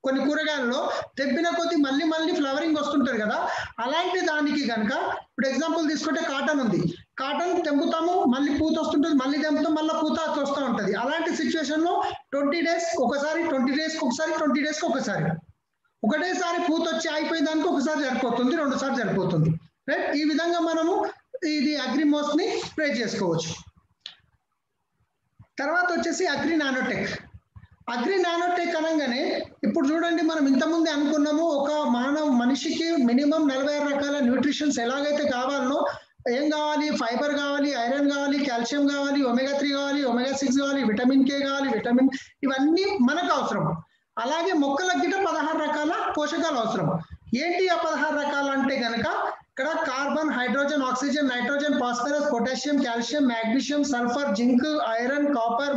కొన్ని కూరగాయల్లో తెంపిన కొద్దీ మళ్ళీ ఫ్లవరింగ్ వస్తుంటది కదా, అలాంటి దానికి కనుక ఇప్పుడు ఎగ్జాంపుల్ తీసుకుంటే కాటన్ ఉంది, కాటన్ తెంపుతాము మళ్ళీ పూత వస్తుంటుంది, మళ్ళీ తెంపుతాం మళ్ళీ పూత అట్లా వస్తూ ఉంటుంది. అలాంటి సిచ్యువేషన్ లో 20 days ఒకసారి, 20 days ఒకసారి, 20 days ఒకసారి, ఒకటేసారి పూత వచ్చి అయిపోయిన దానికి ఒకసారి సరిపోతుంది, 2 సార్లు సరిపోతుంది. రైట్, ఈ విధంగా మనము ఇది అగ్రిమోస్ ని స్ప్రే చేసుకోవచ్చు. తర్వాత వచ్చేసి అగ్రి నానోటెక్. అగ్రి నానోటెక్ అనగానే ఇప్పుడు చూడండి, మనం ఇంతకుముందే అనుకున్నాము ఒక మనిషికి మినిమం 46 రకాల న్యూట్రిషన్స్ ఎలాగైతే కావాలనో, ఏం కావాలి, ఫైబర్ కావాలి, ఐరన్ కావాలి, కాల్షియం కావాలి, ఒమేగా 3 కావాలి, ఒమేగా 6 కావాలి, విటమిన్ కే కావాలి, విటమిన్, ఇవన్నీ మనకు అవసరం. అలాగే మొక్కలకి గిట్ట 16 రకాల పోషకాలు అవసరం. ఏంటి ఆ 16 రకాలు అంటే కనుక ఇక్కడ carbon, hydrogen, oxygen, nitrogen, phosphorus, potassium, calcium, magnesium, sulphur, zinc, iron, copper,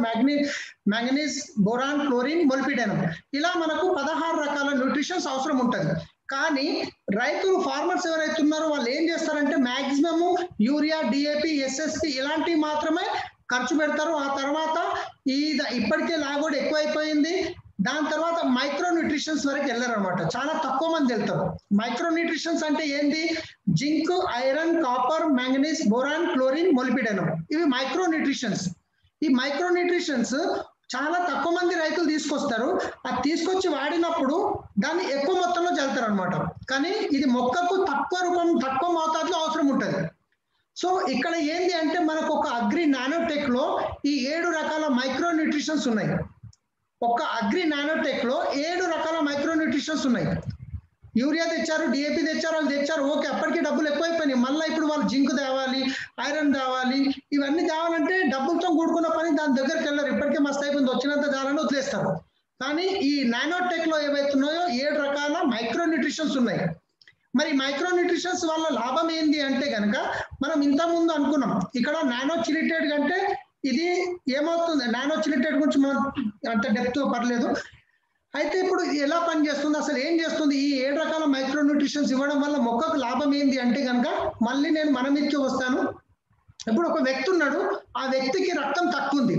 manganese, boron, chlorine, molybdenum, ఇలా మనకు 16 రకాల న్యూట్రిషన్స్ అవసరం ఉంటుంది. కానీ రైతులు, ఫార్మర్స్ ఎవరైతే ఉన్నారో వాళ్ళు ఏం చేస్తారంటే మాక్సిమం యూరియా, డిఏపి, ఎస్ఎస్పి ఇలాంటివి మాత్రమే ఖర్చు పెడతారు. ఆ తర్వాత ఇప్పటికే లాగోడ్ ఎక్కువైపోయింది, దాని తర్వాత మైక్రో న్యూట్రిషన్స్ వరకు వెళ్ళారు అనమాట. చాలా తక్కువ మంది వెళ్తారు. మైక్రో న్యూట్రిషన్స్ అంటే ఏంది, zinc, iron, copper, manganese, boron, chlorine, molybdenum, ఇవి మైక్రో న్యూట్రిషన్స్. ఈ మైక్రో న్యూట్రిషన్స్ చాలా తక్కువ మంది రైతులు తీసుకొస్తారు. అది తీసుకొచ్చి వాడినప్పుడు దాన్ని ఎక్కువ మొత్తంలో చల్లుతారు అనమాట. కానీ ఇది మొక్కకు తక్కువ మోతాదులో అవసరం ఉంటుంది. సో ఇక్కడ ఏంది అంటే మనకు ఒక అగ్రి నానోటెక్ లో ఈ 7 రకాల మైక్రో న్యూట్రిషన్స్ ఉన్నాయి. ఒక అగ్రి నానోటెక్ లో 7 రకాల మైక్రో న్యూట్రిషన్స్ ఉన్నాయి. యూరియా తెచ్చారు, డిఏపి తెచ్చారు, అవి తెచ్చారు, ఓకే, అప్పటికి డబ్బులు ఎక్కువైపోయినాయి. మళ్ళీ ఇప్పుడు వాళ్ళు జింక్ తేవాలి, ఐరన్ తేవాలి, ఇవన్నీ తేవాలంటే డబ్బులతో కూడుకున్న పని, దాని దగ్గరికి వెళ్ళారు. ఇప్పటికే మస్తు అయిపోయింది, వచ్చినంత చాలని వదిలేస్తారు. కానీ ఈ నానోటెక్ లో ఏవైతున్నాయో 7 రకాల మైక్రో న్యూట్రిషన్స్ ఉన్నాయి. మరి మైక్రో న్యూట్రిషన్స్ వల్ల లాభం ఏంది అంటే కనుక మనం ఇంత ముందు అనుకున్నాం, ఇక్కడ నానో చిలిటేట్ కంటే ఇది ఏమవుతుంది, నానో చిలిటేట్ గురించి మనం అంత డెప్త్ పర్లేదు. అయితే ఇప్పుడు ఎలా పనిచేస్తుంది, అసలు ఏం చేస్తుంది, ఈ 7 రకాల మైక్రో న్యూట్రిషన్స్ ఇవ్వడం వల్ల మొక్కకు లాభం ఏంది అంటే కనుక మళ్ళీ నేను మన మీదకి వస్తాను. ఇప్పుడు ఒక వ్యక్తి ఉన్నాడు, ఆ వ్యక్తికి రక్తం తక్కువ ఉంది.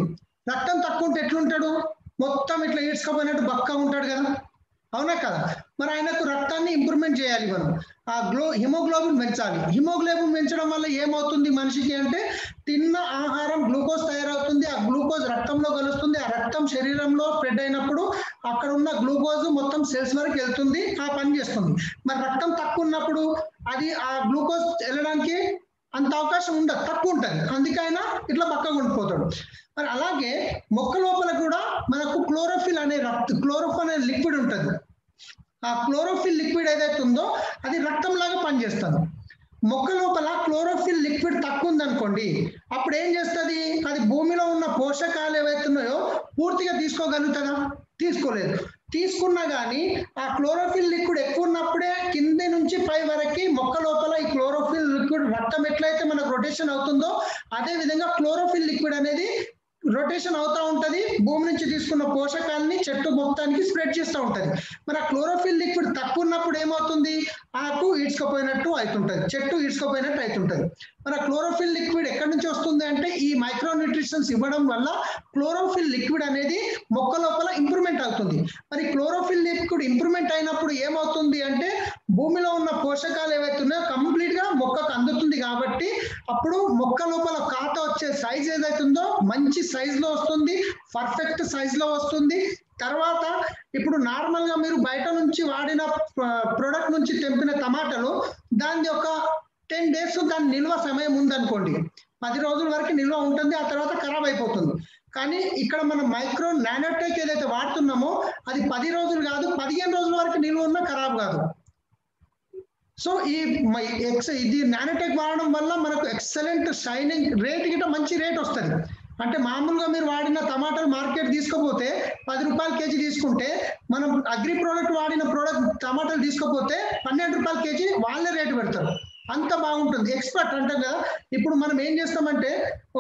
రక్తం తక్కువ ఉంటే ఎట్లుంటాడు, మొత్తం ఇట్లా ఈడ్చుకపోయినట్టు బక్క ఉంటాడు కదా, అవునా కదా. మరి ఆయనకు రక్తాన్ని ఇంప్రూవ్మెంట్ చేయాలి మనం, ఆ హిమోగ్లోబిన్ పెంచాలి. హిమోగ్లోబిన్ పెంచడం వల్ల ఏమవుతుంది మనిషికి అంటే తిన్న ఆహారం గ్లూకోజ్ తయారవుతుంది, ఆ గ్లూకోజ్ రక్తంలో కలుస్తుంది, ఆ రక్తం శరీరంలో స్ప్రెడ్ అయినప్పుడు అక్కడ ఉన్న గ్లూకోజ్ మొత్తం సెల్స్ వరకు వెళ్తుంది, ఆ పని చేస్తుంది. మరి రక్తం తక్కువ ఉన్నప్పుడు అది ఆ గ్లూకోజ్ వెళ్ళడానికి అంత అవకాశం ఉండదు, తక్కువ ఉంటుంది, అందుకైనా ఇట్లా పక్కగా ఉండిపోతాడు. మరి అలాగే మొక్క లోపల కూడా మనకు క్లోరోఫిల్ అనే క్లోరోఫిల్ అనే లిక్విడ్ ఉంటుంది. ఆ క్లోరోఫిల్ లిక్విడ్ ఏదైతే ఉందో అది రక్తం లాగా పనిచేస్తుంది. మొక్క లోపల క్లోరోఫిల్ లిక్విడ్ తక్కువ ఉందనుకోండి, అప్పుడు ఏం చేస్తుంది, అది భూమిలో ఉన్న పోషకాలు ఏవైతే ఉన్నాయో పూర్తిగా తీసుకోగలుగుతుందా, తీసుకోలేదు. తీసుకున్నా కానీ ఆ క్లోరోఫిల్ లిక్విడ్ ఎక్కువ ఉన్నప్పుడే కింది నుంచి పై వరకు మొక్క లోపల ఈ క్లోరోఫిల్ లిక్విడ్ రక్తం ఎట్లయితే మనకు రొటేషన్ అవుతుందో అదే విధంగా క్లోరోఫిల్ లిక్విడ్ అనేది రొటేషన్ అవుతా ఉంటది, భూమి నుంచి తీసుకున్న పోషకాలని చెట్టు మొత్తానికి స్ప్రెడ్ చేస్తూ ఉంటది. మరి ఆ క్లోరోఫిల్ లిక్విడ్ తక్కువ ఉన్నప్పుడు ఏమవుతుంది, ఆకు ఈడ్చుకపోయినట్టు అవుతుంటది, చెట్టు ఈడ్చుకపోయినట్టు అవుతుంటది. మరి ఆ క్లోరోఫిల్ లిక్విడ్ ఎక్కడి నుంచి వస్తుంది అంటే ఈ మైక్రో న్యూట్రిషన్స్ ఇవ్వడం వల్ల క్లోరోఫిల్ లిక్విడ్ అనేది మొక్క లోపల ఇంప్రూవ్మెంట్ అవుతుంది. మరి క్లోరోఫిల్ లిక్విడ్ ఇంప్రూవ్మెంట్ అయినప్పుడు ఏమవుతుంది అంటే భూమిలో ఉన్న పోషకాలు ఏవైతే ఉన్నాయో కంప్లీట్ గా మొక్కకు అందుతుంది. కాబట్టి అప్పుడు మొక్క లోపల కాత వచ్చే సైజ్ ఏదైతే ఉందో మంచి సైజ్ లో వస్తుంది, పర్ఫెక్ట్ సైజ్ లో వస్తుంది. తర్వాత ఇప్పుడు నార్మల్ గా మీరు బయట నుంచి వాడిన ప్రొడక్ట్ నుంచి తెంపిన టమాటాలు దాని ఒక 10 days దాని నిల్వ సమయం ఉందనుకోండి, 10 రోజుల వరకు నిల్వ ఉంటుంది, ఆ తర్వాత ఖరాబ్ అయిపోతుంది. కానీ ఇక్కడ మనం మైక్రో నానోటెక్ ఏదైతే వాడుతున్నామో అది 10 రోజులు కాదు, 15 రోజుల వరకు నిల్వ ఉన్నా ఖరాబ్ కాదు. సో ఇది నానోటెక్ వాడడం వల్ల మనకు ఎక్సలెంట్ షైనింగ్ రేట్ గిట్ట మంచి రేట్ వస్తుంది. అంటే మామూలుగా మీరు వాడిన టమాటాలు మార్కెట్ తీసుకోపోతే 10 రూపాయలు కేజీ తీసుకుంటే మనం అగ్రి ప్రోడక్ట్ వాడిన టమాటాలు తీసుకోపోతే 12 రూపాయలు కేజీ వాళ్ళే రేటు పెడతారు. అంత బాగుంటుంది, ఎక్స్పర్ట్ అంటాం కదా. ఇప్పుడు మనం ఏం చేస్తామంటే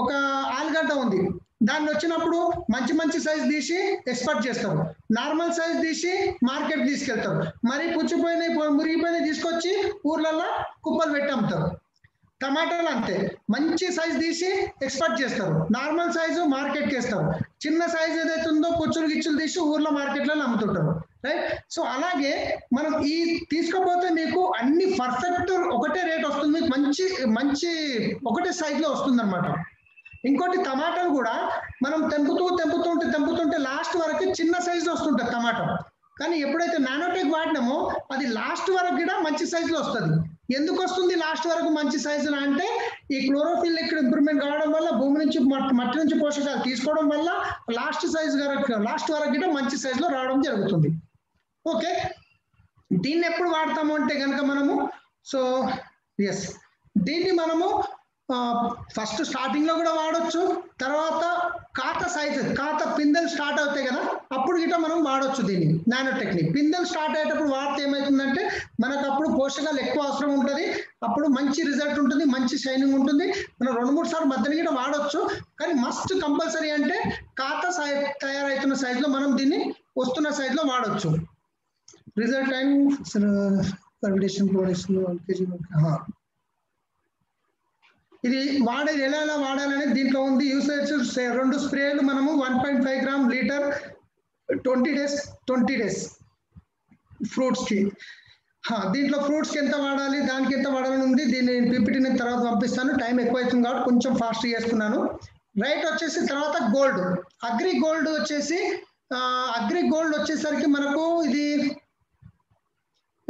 ఒక ఆలుగడ్డ ఉంది, దాన్ని వచ్చినప్పుడు మంచి మంచి సైజ్ తీసి ఎక్స్పోర్ట్ చేస్తారు, నార్మల్ సైజ్ తీసి మార్కెట్ తీసుకెళ్తారు, మరి పుచ్చిపోయినాయి మురిగిపోయినాయి తీసుకొచ్చి ఊర్లలో కుప్పలు పెట్టి అమ్ముతారు. టమాటాలు అంతే, మంచి సైజ్ తీసి ఎక్స్పోర్ట్ చేస్తారు, నార్మల్ సైజు మార్కెట్కి వేస్తారు, చిన్న సైజ్ ఏదైతే ఉందో పుచ్చులు గిచ్చులు తీసి ఊర్లో మార్కెట్లలో అమ్ముతుంటారు, రైట్. సో అలాగే మనం ఈ తీసుకపోతే మీకు అన్ని పర్ఫెక్ట్ ఒకటే రేట్ వస్తుంది, మంచి మంచి ఒకటే సైజ్ లో వస్తుంది అనమాట. ఇంకోటి టమాటాలు కూడా మనం తెంపుతుంటే లాస్ట్ వరకు చిన్న సైజు వస్తుంటుంది టమాటా, కానీ ఎప్పుడైతే నానోటెక్ వాడినామో అది లాస్ట్ వరకు కూడా మంచి సైజులో వస్తుంది. ఎందుకు వస్తుంది లాస్ట్ వరకు మంచి సైజులో అంటే ఈ క్లోరోఫిల్ లిక్విడ్ ఇంప్రూవ్మెంట్ కావడం వల్ల భూమి నుంచి మట్టి నుంచి పోషకాలు తీసుకోవడం వల్ల లాస్ట్ వరకు కూడా మంచి సైజులో రావడం జరుగుతుంది. ఓకే, దీన్ని ఎప్పుడు వాడతాము అంటే కనుక మనము దీన్ని మనము ఫస్ట్ స్టార్టింగ్ లో కూడా వాడొచ్చు, తర్వాత కాత పిందెలు స్టార్ట్ అవుతాయి కదా అప్పుడు గిట్ట మనం వాడొచ్చు దీన్ని. నానో టెక్నిక్ పిందెలు స్టార్ట్ అయ్యేటప్పుడు వాడితే ఏమవుతుందంటే మనకు అప్పుడు పోషకాలు ఎక్కువ అవసరం ఉంటుంది, అప్పుడు మంచి రిజల్ట్ ఉంటుంది, మంచి షైనింగ్ ఉంటుంది. మనం 2-3 సార్లు మధ్యన గిట్ట వాడొచ్చు, కానీ మస్ట్ కంపల్సరీ అంటే కాత తయారవుతున్న సైజ్ లో మనం దీన్ని వస్తున్న సైజ్ లో వాడొచ్చు. రిజల్ట్ అండ్ ఇది వాడేది ఎలా వాడాలని దీంట్లో ఉంది. యూసేజ్ 2 స్ప్రేలు మనము 1.5 గ్రామ్ లీటర్ 20 డేస్ ఫ్రూట్స్ కి. దీంట్లో ఫ్రూట్స్ కి ఎంత వాడాలి దానికి ఎంత వాడాలని ఉంది. దీన్ని పిపిటి నేను తర్వాత పంపిస్తాను, టైం ఎక్కువ అవుతుంది కాబట్టి కొంచెం ఫాస్ట్ చేస్తున్నాను. రైట్ వచ్చేసి తర్వాత గోల్డ్, అగ్రి గోల్డ్ వచ్చేసరికి మనకు ఇది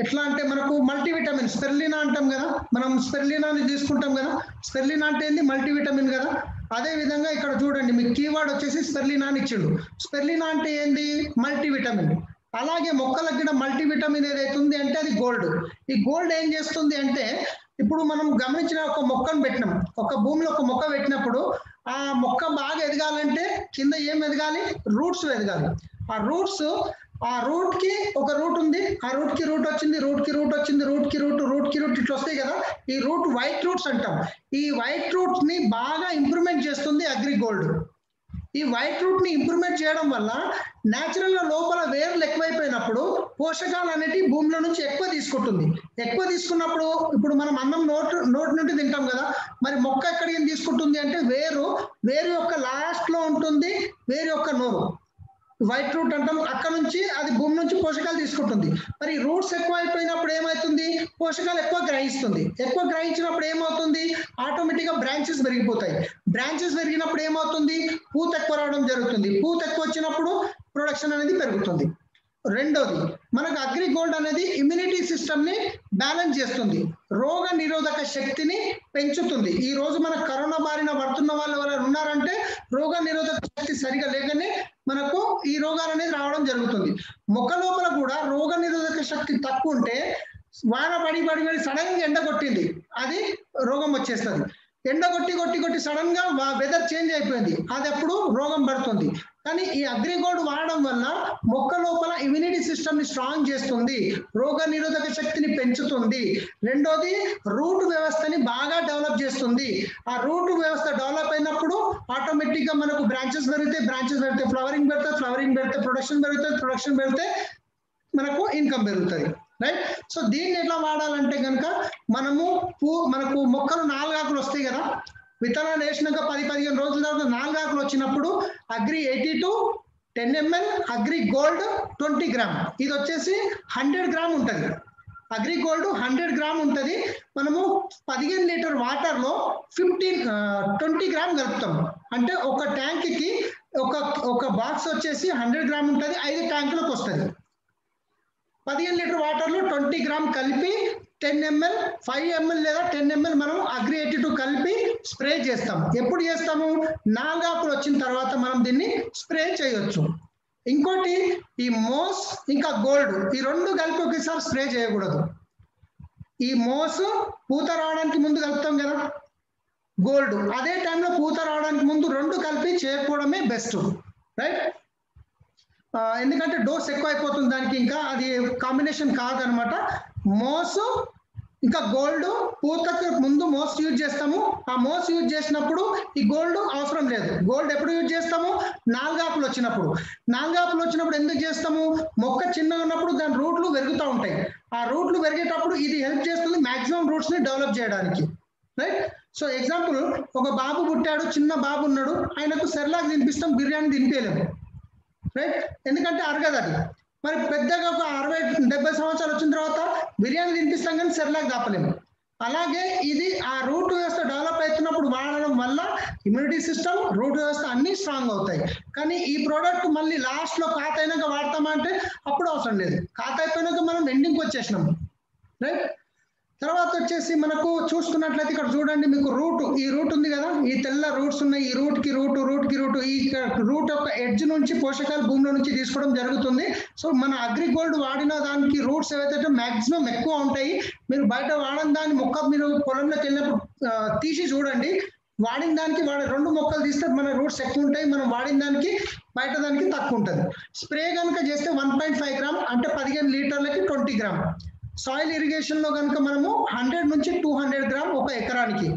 ఎట్లా అంటే మనకు మల్టీవిటమిన్ స్పెర్లినా అంటాం కదా, మనం స్పెర్లినాని తీసుకుంటాం కదా, స్పెర్లినా అంటే ఏంది మల్టీవిటమిన్ కదా. అదే విధంగా ఇక్కడ చూడండి మీకు కీవర్డ్ వచ్చేసి స్పెర్లినా అని ఇచ్చిండు. స్పెర్లినా అంటే ఏంది మల్టీవిటమిన్. అలాగే మొక్కలకు కూడా మల్టీవిటమిన్ ఏదైతే ఉంది అంటే అది గోల్డ్. ఈ గోల్డ్ ఏం చేస్తుంది అంటే ఇప్పుడు మనం గమనించిన ఒక మొక్కను పెట్టినాం, ఒక భూమిలో ఒక మొక్క పెట్టినప్పుడు ఆ మొక్క బాగా ఎదగాలంటే కింద ఏం ఎదగాలి, రూట్స్ ఎదగాలి. ఆ రూట్ కి ఒక రూట్ ఉంది, ఆ రూట్ కి రూట్ వచ్చింది, రూట్ కి రూట్ ఇట్లా వస్తాయి కదా, ఈ రూట్ వైట్ రూట్స్ అంటాం. ఈ వైట్ రూట్స్ ని బాగా ఇంప్రూవ్మెంట్ చేస్తుంది అగ్రి గోల్డ్. ఈ వైట్ రూట్ ని ఇంప్రూవ్మెంట్ చేయడం వల్ల న్యాచురల్ గా లోపల వేర్లు ఎక్కువైపోయినప్పుడు పోషకాలు అనేటివి భూమిలో నుంచి ఎక్కువ తీసుకుంటుంది. ఎక్కువ తీసుకున్నప్పుడు ఇప్పుడు మనం అన్నం నోటి నుండి తింటాం కదా, మరి మొక్క ఎక్కడికి ఏం తీసుకుంటుంది అంటే వేరు యొక్క లాస్ట్ లో ఉంటుంది వేరు యొక్క నోరు, వైట్ రూట్ అంటాం. అక్కడ నుంచి అది భూమి నుంచి పోషకాలు తీసుకుంటుంది. మరి రూట్స్ ఎక్కువ అయిపోయినప్పుడు ఏమవుతుంది, పోషకాలు ఎక్కువ గ్రహిస్తుంది. ఎక్కువ గ్రహించినప్పుడు ఏమవుతుంది, ఆటోమేటిక్ గా బ్రాంచెస్ పెరిగిపోతాయి. బ్రాంచెస్ పెరిగినప్పుడు ఏమవుతుంది, పూత ఎక్కువ రావడం జరుగుతుంది. పూత ఎక్కువ వచ్చినప్పుడు ప్రొడక్షన్ అనేది పెరుగుతుంది. రెండోది మనకు అగ్రి గోల్డ్ అనేది ఇమ్యూనిటీ సిస్టమ్ ని బ్యాలెన్స్ చేస్తుంది, రోగ నిరోధక శక్తిని పెంచుతుంది. ఈ రోజు మన కరోనా బారిన పడుతున్న వాళ్ళు ఎవరైనా ఉన్నారంటే రోగ నిరోధక శక్తి సరిగా లేకనే మనకు ఈ రోగాలు అనేది రావడం జరుగుతుంది. మొక్క లోపల కూడా రోగ నిరోధక శక్తి తక్కువ ఉంటే వాన పడి సడన్ గా ఎండ కొట్టింది అది రోగం వచ్చేస్తుంది. ఎండ కొట్టి సడన్ గా వెదర్ చేంజ్ అయిపోయింది, అది అప్పుడు రోగం పడుతుంది. కానీ ఈ అగ్రిగోల్డ్ వాడడం వల్ల మొక్క లోపల ఇమ్యూనిటీ సిస్టమ్ ని స్ట్రాంగ్ చేస్తుంది, రోగ నిరోధక శక్తిని పెంచుతుంది. రెండోది రూట్ వ్యవస్థని బాగా డెవలప్ చేస్తుంది. ఆ రూట్ వ్యవస్థ డెవలప్ అయినప్పుడు ఆటోమేటిక్ గా మనకు బ్రాంచెస్ పెడితే ఫ్లవరింగ్ పెడితే ప్రొడక్షన్ పెడితే మనకు ఇన్కమ్ పెరుగుతుంది, రైట్. సో దీన్ని ఎట్లా వాడాలంటే కనుక మనకు మొక్కలు 4 ఆకులు వస్తాయి కదా, విత్తనాలు వేసినాక 10-15 రోజుల తర్వాత 4 ఆకులు వచ్చినప్పుడు agri 82 10 ml, agri gold 20 gram, ఇది వచ్చేసి 100 గ్రామ్ ఉంటుంది. అగ్రి గోల్డ్ 100 గ్రామ్ ఉంటుంది. మనము 15 లీటర్ వాటర్ లో 20 గ్రామ్ కలుపుతాం. అంటే ఒక ట్యాంక్ కి ఒక బాక్స్ వచ్చేసి 100 గ్రామ్ ఉంటుంది, 5 ట్యాంకులకు వస్తుంది. 15 లీటర్ వాటర్ లో 20 గ్రామ్ కలిపి 10 ml 5 ml లేదా 10 ml మనం అగ్రి 82 కలిపి స్ప్రే చేస్తాం. ఎప్పుడు చేస్తాము, 4 ఆకులు వచ్చిన తర్వాత మనం దీన్ని స్ప్రే చేయొచ్చు. ఇంకోటి ఈ మోస్ ఇంకా గోల్డ్ ఈ 2 కలిపి ఒకేసారి స్ప్రే చేయకూడదు. ఈ మోస్ పూత రావడానికి ముందు కలుపుతాం కదా, గోల్డ్ అదే టైంలో పూత రావడానికి ముందు 2 కలిపి చేయకపోవడమే బెస్ట్, రైట్. ఎందుకంటే డోస్ ఎక్కువ అయిపోతుంది దానికి, ఇంకా అది కాంబినేషన్ కాదనమాట. మోసు ఇంకా గోల్డ్ పూతకు ముందు మోస్ యూజ్ చేస్తాము. ఆ మోస్ యూజ్ చేసినప్పుడు ఈ గోల్డ్ అవసరం లేదు. గోల్డ్ ఎప్పుడు యూజ్ చేస్తాము? నాలుగాకులు వచ్చినప్పుడు. నాలుగాకులు వచ్చినప్పుడు ఎందుకు చేస్తాము? మొక్క చిన్నగా ఉన్నప్పుడు దాని రూట్లు పెరుగుతూ ఉంటాయి. ఆ రూట్లు పెరిగేటప్పుడు ఇది హెల్ప్ చేస్తుంది మాక్సిమం రూట్స్ ని డెవలప్ చేయడానికి, రైట్? సో ఎగ్జాంపుల్, ఒక బాబు పుట్టాడు, చిన్న బాబు ఉన్నాడు, ఆయనకు సెర్లాక్ తినిపిస్తాం, బిర్యానీ తినిపించలేము, రైట్? ఎందుకంటే అరగదు అది. మరి పెద్దగా ఒక 60-70 సంవత్సరాలు వచ్చిన తర్వాత బిర్యానీ తినిపిస్తాం కానీ సెర్లాక్ దాపలేము. అలాగే ఇది ఆ రూట్ వ్యవస్థ డెవలప్ అవుతున్నప్పుడు వాడడం వల్ల ఇమ్యూనిటీ సిస్టమ్, రూట్ వ్యవస్థ అన్ని స్ట్రాంగ్ అవుతాయి. కానీ ఈ ప్రోడక్ట్ మళ్ళీ లాస్ట్ లో కాత అయినాక వాడతామా అంటే అప్పుడు అవసరం లేదు. కాత అయిపోయినాక మనం ఎండింగ్కి వచ్చేసినాము, రైట్? తర్వాత వచ్చేసి మనకు చూసుకున్నట్లయితే ఇక్కడ చూడండి, మీకు రూట్, ఈ రూట్ ఉంది కదా, ఈ తెల్ల రూట్స్ ఉన్నాయి. ఈ రూట్ కి రూట్ ఈ రూట్ యొక్క ఎడ్జ్ నుంచి పోషకాలు భూమిలో నుంచి తీసుకోవడం జరుగుతుంది. సో మన అగ్రిగోల్డ్ వాడిన దానికి రూట్స్ ఏవైతే మాక్సిమం ఎక్కువ ఉంటాయి. మీరు బయట వాడని దాని మొక్క మీరు పొలంలోకి వెళ్ళినప్పుడు తీసి చూడండి, వాడిన దానికి 2 మొక్కలు తీస్తే మన రూట్స్ ఎక్కువ ఉంటాయి, మనం వాడిన దానికి బయట దానికి తక్కువ ఉంటుంది. స్ప్రే కనుక చేస్తే 1.5 గ్రామ్ అంటే 15 లీటర్లకి 20 గ్రామ్. సాయిల్ ఇరిగేషన్ లో కనుక మనము 100 నుంచి 200 గ్రామ్ ఒక ఎకరానికి,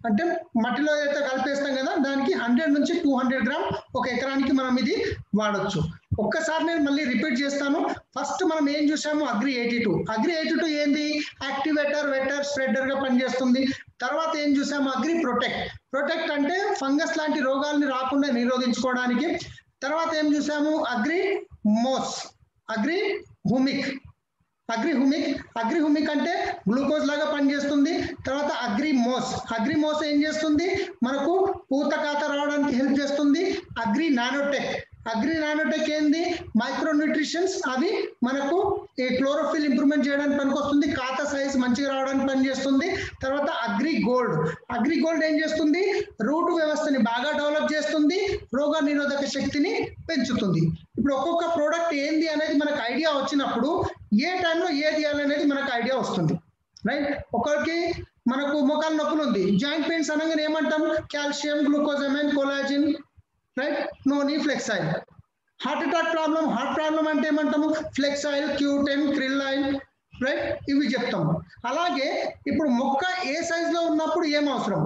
అంటే మట్టిలో అయితే కలిపేస్తాం కదా, దానికి 100 నుంచి 200 గ్రామ్ ఒక ఎకరానికి మనం ఇది వాడచ్చు. ఒక్కసారి నేను మళ్ళీ రిపీట్ చేస్తాను. ఫస్ట్ మనం ఏం చూసాము? అగ్రి 82. అగ్రి 82 ఏంది? యాక్టివేటర్, వెటర్, స్ప్రెడర్ గా పనిచేస్తుంది. తర్వాత ఏం చూసాము? Agri protect. ప్రొటెక్ట్ అంటే ఫంగస్ లాంటి రోగాల్ని రాకుండా నిరోధించుకోవడానికి. తర్వాత ఏం చూసాము? Agri moss, agri humic. Agri humic అంటే గ్లూకోజ్ లాగా పనిచేస్తుంది. తర్వాత అగ్రి మోస్ ఏం చేస్తుంది? మనకు పూత కాత రావడానికి హెల్ప్ చేస్తుంది. అగ్రి నానోటెక్ ఏంది? మైక్రో న్యూట్రిషన్స్, అవి మనకు ఈ క్లోరోఫిల్ ఇంప్రూవ్మెంట్ చేయడానికి పనికొస్తుంది. కాత సైజ్ మంచిగా రావడానికి పనిచేస్తుంది. తర్వాత అగ్రి గోల్డ్ ఏం చేస్తుంది? రూట్ వ్యవస్థని బాగా డెవలప్ చేస్తుంది, రోగ నిరోధక శక్తిని పెంచుతుంది. ఇప్పుడు ఒక్కొక్క ప్రోడక్ట్ ఏంది అనేది మనకు ఐడియా వచ్చినప్పుడు ఏ టైంలో ఏది చేయాలనేది మనకు ఐడియా వస్తుంది, రైట్? ఒకరికి మనకు మోకాలు నొప్పులు ఉంది, జాయింట్ పెయిన్స్ అనగానే ఏమంటాం? Calcium, glucosamine, collagen, right? Noni, ఫ్లెక్సైల్. హార్ట్ ప్రాబ్లం అంటే ఏమంటాము? ఫ్లెక్సైల్, Q10, క్రిల్లైన్, రైట్? ఇవి చెప్తాము. అలాగే ఇప్పుడు మొక్క ఏ సైజ్ లో ఉన్నప్పుడు ఏం అవసరం,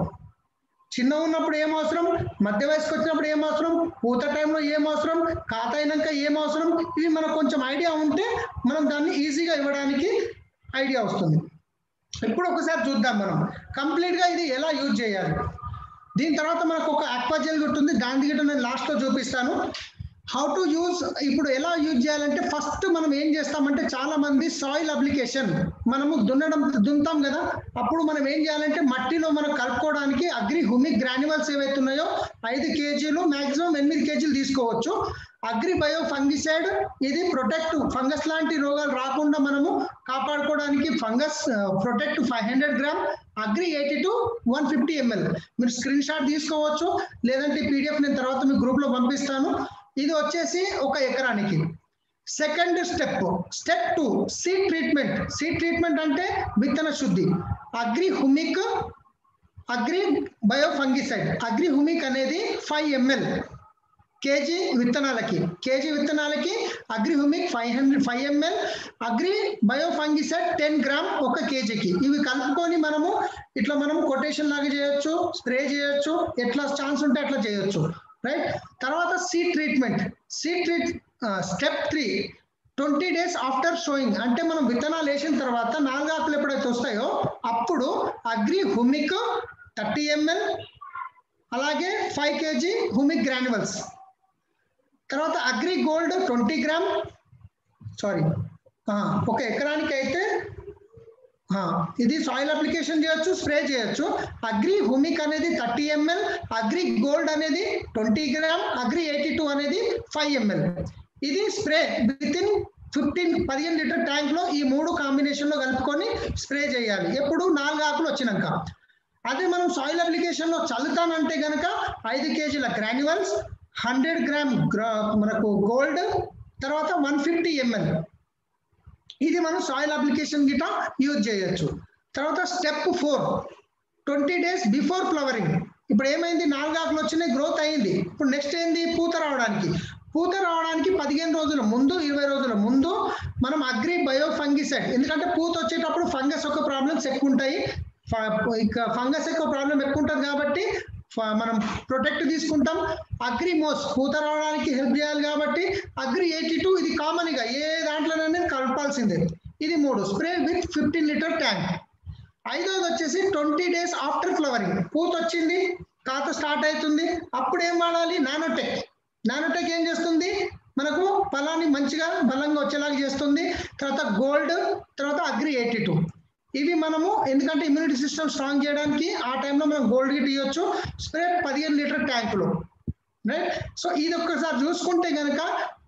చిన్న ఉన్నప్పుడు ఏం అవసరం, మధ్య వయసుకు వచ్చినప్పుడు ఏం అవసరం, పూత టైంలో ఏం అవసరం, కాత అయినాక ఏం అవసరం, ఇవి మనకు కొంచెం ఐడియా ఉంటే మనం దాన్ని ఈజీగా ఇవ్వడానికి ఐడియా వస్తుంది. ఇప్పుడు ఒకసారి చూద్దాం మనం కంప్లీట్ గా ఇది ఎలా యూజ్ చేయాలి. దీని తర్వాత మనకు ఒక ఆక్వాజెల్ ఉంటుంది, దాని గిట్ట నేను లాస్ట్ లో చూపిస్తాను. హౌ టు యూజ్, ఇప్పుడు ఎలా యూజ్ చేయాలంటే ఫస్ట్ మనం ఏం చేస్తామంటే చాలా మంది సాయిల్ అప్లికేషన్ మనము దున్నుతాం కదా, అప్పుడు మనం ఏం చేయాలంటే మట్టిలో మనం కలుపుకోవడానికి అగ్రి హుమిక్ గ్రాన్యువల్స్ ఏవైతే ఉన్నాయో 5 కేజీలు మాక్సిమం 8 కేజీలు తీసుకోవచ్చు. అగ్రి బయో ఫంగిసైడ్, ఇది ప్రొటెక్ట్, ఫంగస్ లాంటి రోగాలు రాకుండా మనము కాపాడుకోవడానికి fungus protect 500 gram. Agri 82 150 ml. మీరు స్క్రీన్ షాట్ తీసుకోవచ్చు, లేదంటే PDF నేను తర్వాత మీ గ్రూప్ లో పంపిస్తాను. ఇది వచ్చేసి ఒక ఎకరానికి. సెకండ్ స్టెప్ 2 సీడ్ ట్రీట్మెంట్ అంటే విత్తన శుద్ధి. Agri humic, agri bio fungicide. Agri humic అనేది 5 ml కేజీ విత్తనాలకి agri humic 5 ml, agri bio fungicide 10 gram ఒక కేజీకి. ఇవి కలుపుకొని మనము ఇట్లా మనం కొటేషన్ లాగా చేయొచ్చు, స్ప్రే చేయొచ్చు, ఎట్లా ఛాన్స్ ఉంటే అట్లా చేయొచ్చు, రైట్? తర్వాత seed treatment. Step 3 20 days after sowing, అంటే మనం విత్తనాలు వేసిన తర్వాత 4 ఆకులు ఎప్పుడైతే వస్తాయో అప్పుడు అగ్రి హుమిక్ 30 ml, అలాగే 5 kg హుమిక్ గ్రాన్యువల్స్. తర్వాత అగ్రి గోల్డ్ 20 గ్రామ్, ఒక ఎకరానికి అయితే ఇది సాయిల్ అప్లికేషన్ చేయొచ్చు, స్ప్రే చేయొచ్చు. అగ్రి హుమిక్ అనేది 30 ml, అగ్రి గోల్డ్ అనేది 20 గ్రామ్, అగ్రి 82 అనేది 5 ml. ఇది spray with in 15 litre tank లో ఈ 3 కాంబినేషన్ లో కలుపుకొని స్ప్రే చేయాలి. ఎప్పుడు 4 ఆకులు వచ్చినాక. అదే మనం సాయిల్ అప్లికేషన్ లో చల్లుతానంటే గనక 5 కేజీల గ్రాన్యువల్స్, 100 గ్రామ్ మనకు గోల్డ్, తర్వాత 150 ml. ఇది మనం సాయిల్ అప్లికేషన్ గిట యూజ్ చేయొచ్చు. తర్వాత స్టెప్ 4 20 days బిఫోర్ ఫ్లవరింగ్. ఇప్పుడు ఏమైంది? 4 ఆకులు వచ్చినాయి, గ్రోత్ అయింది. ఇప్పుడు నెక్స్ట్ ఏంది? పూత రావడానికి 15 రోజుల ముందు, 20 రోజుల ముందు మనం అగ్రి బయో ఫంగిసైడ్, ఎందుకంటే పూత వచ్చేటప్పుడు ఫంగస్ యొక్క ప్రాబ్లమ్స్ ఎక్కువ ఉంటాయి, ఫంగస్ యొక్క ప్రాబ్లం ఎక్కువ ఉంటుంది కాబట్టి మనం ప్రొటెక్ట్ తీసుకుంటాం. అగ్రిమోస్ పూత రావడానికి హెల్ప్ చేయాలి కాబట్టి అగ్రి 82 ఇది కామన్ గా ఏ దాంట్లోనైనా కలపాల్సిందే. ఇది 3 స్ప్రే విత్ 15 లీటర్ ట్యాంక్. ఐదోది వచ్చేసి 20 days ఆఫ్టర్ ఫ్లవరింగ్, పూత వచ్చింది కాత స్టార్ట్ అవుతుంది, అప్పుడు ఏం వాడాలి? నానోటెక్. నానోటెక్ ఏం చేస్తుంది? మనకు ఫలాన్ని మంచిగా బలంగా వచ్చేలాగా చేస్తుంది. తర్వాత గోల్డ్, తర్వాత అగ్రి 82 ఇవి మనము ఎందుకంటే ఇమ్యూనిటీ సిస్టమ్ స్ట్రాంగ్ చేయడానికి ఆ టైంలో మనం గోల్డ్ గిట్ ఇవ్వచ్చు. స్ప్రే 15 లీటర్ ట్యాంకులు, రైట్. సో ఇది ఒక్కసారి చూసుకుంటే కనుక